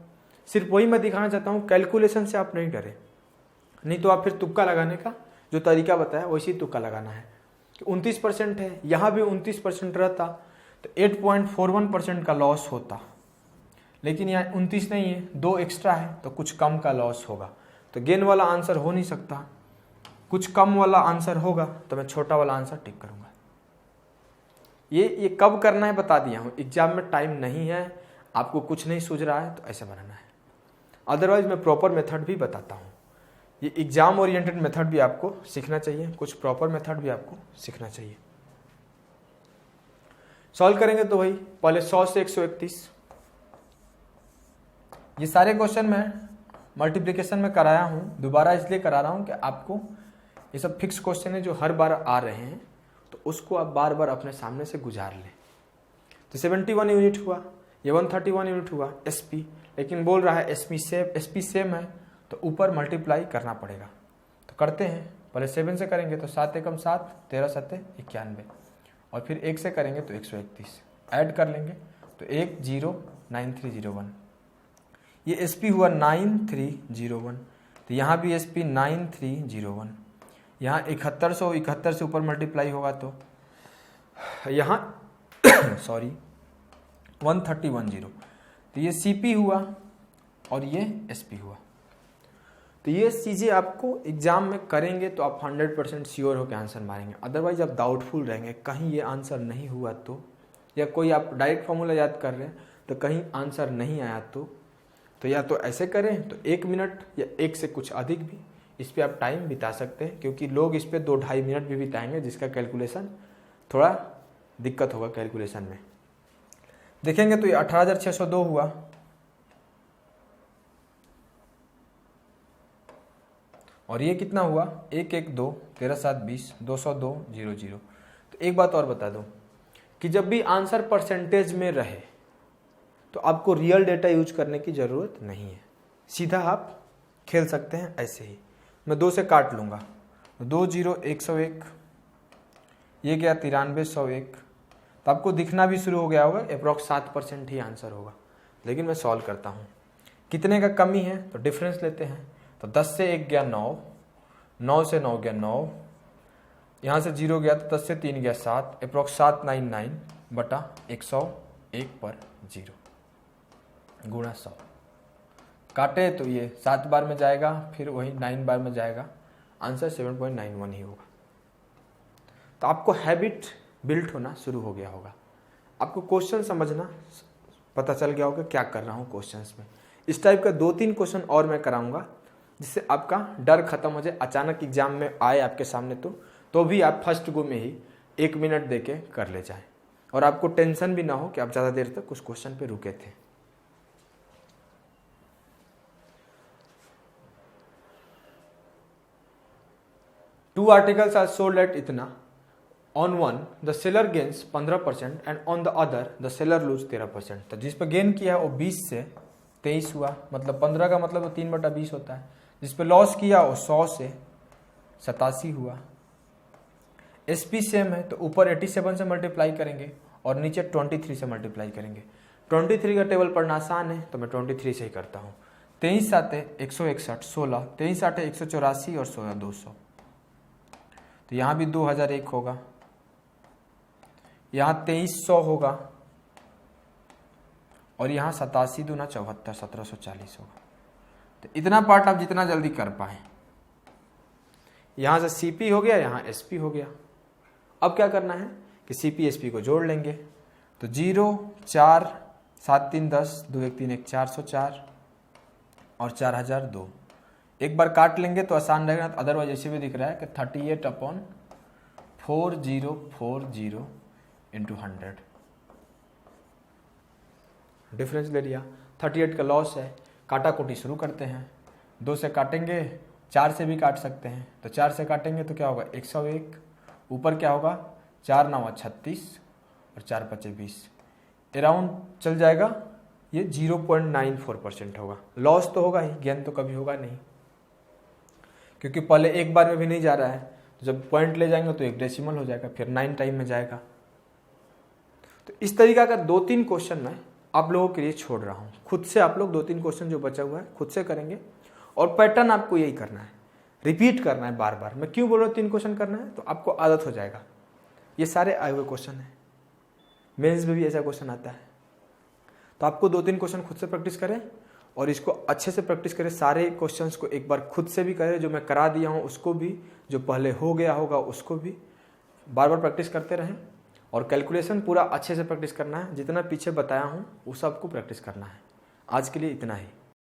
सिर्फ वही मैं दिखाना चाहता हूँ, कैलकुलेशन से आप नहीं डरे, नहीं तो आप फिर तुक्का लगाने का जो तरीका बताया वैसे ही तुक्का लगाना है। 29% है, यहाँ भी 29% रहता तो 8.41% का लॉस होता, लेकिन यहाँ 29 नहीं है, 2 एक्स्ट्रा है तो कुछ कम का लॉस होगा। तो गेन वाला आंसर हो नहीं सकता, कुछ कम वाला आंसर होगा तो मैं छोटा वाला आंसर टिक करूंगा। ये कब करना है बता दिया हूँ, एग्जाम में टाइम नहीं है, आपको कुछ नहीं सूझ रहा है तो ऐसे बनाना है। अदरवाइज मैं प्रॉपर मेथड भी बताता हूँ। ये एग्जाम ओरिएंटेड मेथड भी आपको सीखना चाहिए, कुछ प्रॉपर मेथड भी आपको सीखना चाहिए। सॉल्व करेंगे तो वही पहले 100 से 131, ये सारे क्वेश्चन मैं मल्टीप्लिकेशन में कराया हूँ, दोबारा इसलिए करा रहा हूँ कि आपको ये सब फिक्स क्वेश्चन है जो हर बार आ रहे हैं, तो उसको आप बार बार अपने सामने से गुजार लें। तो 71 यूनिट हुआ, ये 131 यूनिट हुआ एसपी, लेकिन बोल रहा है एसपी सेम है तो ऊपर मल्टीप्लाई करना पड़ेगा। तो करते हैं, पहले 7 से करेंगे तो 7 एकम 7, 13 सत्ते 91, और फिर 1 से करेंगे तो 131, ऐड कर लेंगे तो 109301। ये एसपी हुआ 9301, तो यहाँ भी एसपी 9301, यहाँ 7171 से ऊपर मल्टीप्लाई होगा तो यहाँ सॉरी 1310, तो ये सीपी हुआ और ये एसपी हुआ। तो ये चीज़ें आपको एग्जाम में करेंगे तो आप 100% श्योर होकर आंसर मारेंगे। अदरवाइज आप डाउटफुल रहेंगे, कहीं ये आंसर नहीं हुआ तो, या कोई आप डायरेक्ट फॉर्मूला याद कर रहे हैं तो कहीं आंसर नहीं आया तो या तो ऐसे करें तो 1 मिनट या 1 से कुछ अधिक भी इस पर आप टाइम बिता सकते हैं, क्योंकि लोग इस पर 2-2.5 मिनट भी बिताएंगे, जिसका कैलकुलेशन थोड़ा दिक्कत होगा कैलकुलेशन में। देखेंगे तो ये 18,602 हुआ, और ये कितना हुआ 112, 13 7 20, 202 00। तो एक बात और बता दूं कि जब भी आंसर परसेंटेज में रहे तो आपको रियल डेटा यूज करने की ज़रूरत नहीं है, सीधा आप खेल सकते हैं ऐसे ही। मैं 2 से काट लूँगा, 2 0 101, ये गया 93 101, तो आपको दिखना भी शुरू हो गया होगा अप्रॉक्स 7% ही आंसर होगा। लेकिन मैं सॉल्व करता हूँ, कितने का कमी है तो डिफरेंस लेते हैं। तो 10 से 1 गया 9, 9 से 9 गया 9, यहाँ से 0 गया तो 10 से 3 गया 7, अप्रॉक्स 799 बटा 101 पर 0 गुणा 100। काटे तो ये 7 बार में जाएगा, फिर वही 9 बार में जाएगा, आंसर 7.91 ही होगा। तो आपको हैबिट बिल्ट होना शुरू हो गया होगा, आपको क्वेश्चन समझना पता चल गया होगा क्या कर रहा हूँ क्वेश्चंस में। इस टाइप का 2-3 क्वेश्चन और मैं कराऊंगा जिससे आपका डर खत्म हो जाए, अचानक एग्जाम में आए आपके सामने तो भी आप फर्स्ट गो में ही 1 मिनट देके कर ले जाएं, और आपको टेंशन भी ना हो कि आप ज़्यादा देर तक उस क्वेश्चन पे रुके थे। Two articles are sold at इतना, on one the seller gains 15% and on the other the seller lose 13%। तो जिस पर गेन किया है वो 20 से 23 हुआ, मतलब 15 का मतलब 3/20 होता है। जिस पे लॉस किया वो 100 से 87 हुआ। एसपी सेम है तो ऊपर 87 से मल्टीप्लाई करेंगे और नीचे 23 से मल्टीप्लाई करेंगे। 23 का टेबल पढ़ना आसान है तो मैं 23 से ही करता हूँ। 23 7 161, 16, 23 8 184 और 16 200। तो यहाँ भी 2001 होगा, यहाँ 2300 होगा, और यहाँ 87 दूना 74, 1740 होगा। तो इतना पार्ट आप जितना जल्दी कर पाए। यहाँ से सीपी हो गया, यहाँ एसपी हो गया। अब क्या करना है कि सीपी एसपी को जोड़ लेंगे। तो 0 4 7 3 10, 2 1 3 1 404 और 4002। एक बार काट लेंगे तो आसान रहेगा, अदरवाइज ऐसे भी दिख रहा है कि 38/4040 इंटू 100। डिफरेंस ले लिया, 38 का लॉस है। काटा कोटी शुरू करते हैं, 2 से काटेंगे, 4 से भी काट सकते हैं। तो 4 से काटेंगे तो क्या होगा 101, ऊपर क्या होगा, 4 9 36 और 4 5 20, अराउंड चल जाएगा, ये 0.94% होगा। लॉस तो होगा ही, गेन तो कभी होगा नहीं, क्योंकि पहले एक बार में भी नहीं जा रहा है, तो जब पॉइंट ले जाएंगे तो एक डेसिमल हो जाएगा, फिर 9 टाइम में जाएगा। तो इस तरीका का 2-3 क्वेश्चन मैं आप लोगों के लिए छोड़ रहा हूँ। खुद से आप लोग 2-3 क्वेश्चन जो बचा हुआ है खुद से करेंगे, और पैटर्न आपको यही करना है, रिपीट करना है बार बार। मैं क्यों बोल रहा हूँ 3 क्वेश्चन करना है, तो आपको आदत हो जाएगा। ये सारे आए हुए क्वेश्चन हैं, मेंस में भी ऐसा क्वेश्चन आता है, तो आपको 2-3 क्वेश्चन खुद से प्रैक्टिस करें और इसको अच्छे से प्रैक्टिस करें। सारे क्वेश्चंस को एक बार खुद से भी करें, जो मैं करा दिया हूँ उसको भी, जो पहले हो गया होगा उसको भी बार बार प्रैक्टिस करते रहें। और कैलकुलेशन पूरा अच्छे से प्रैक्टिस करना है, जितना पीछे बताया हूँ वो सबको प्रैक्टिस करना है। आज के लिए इतना ही।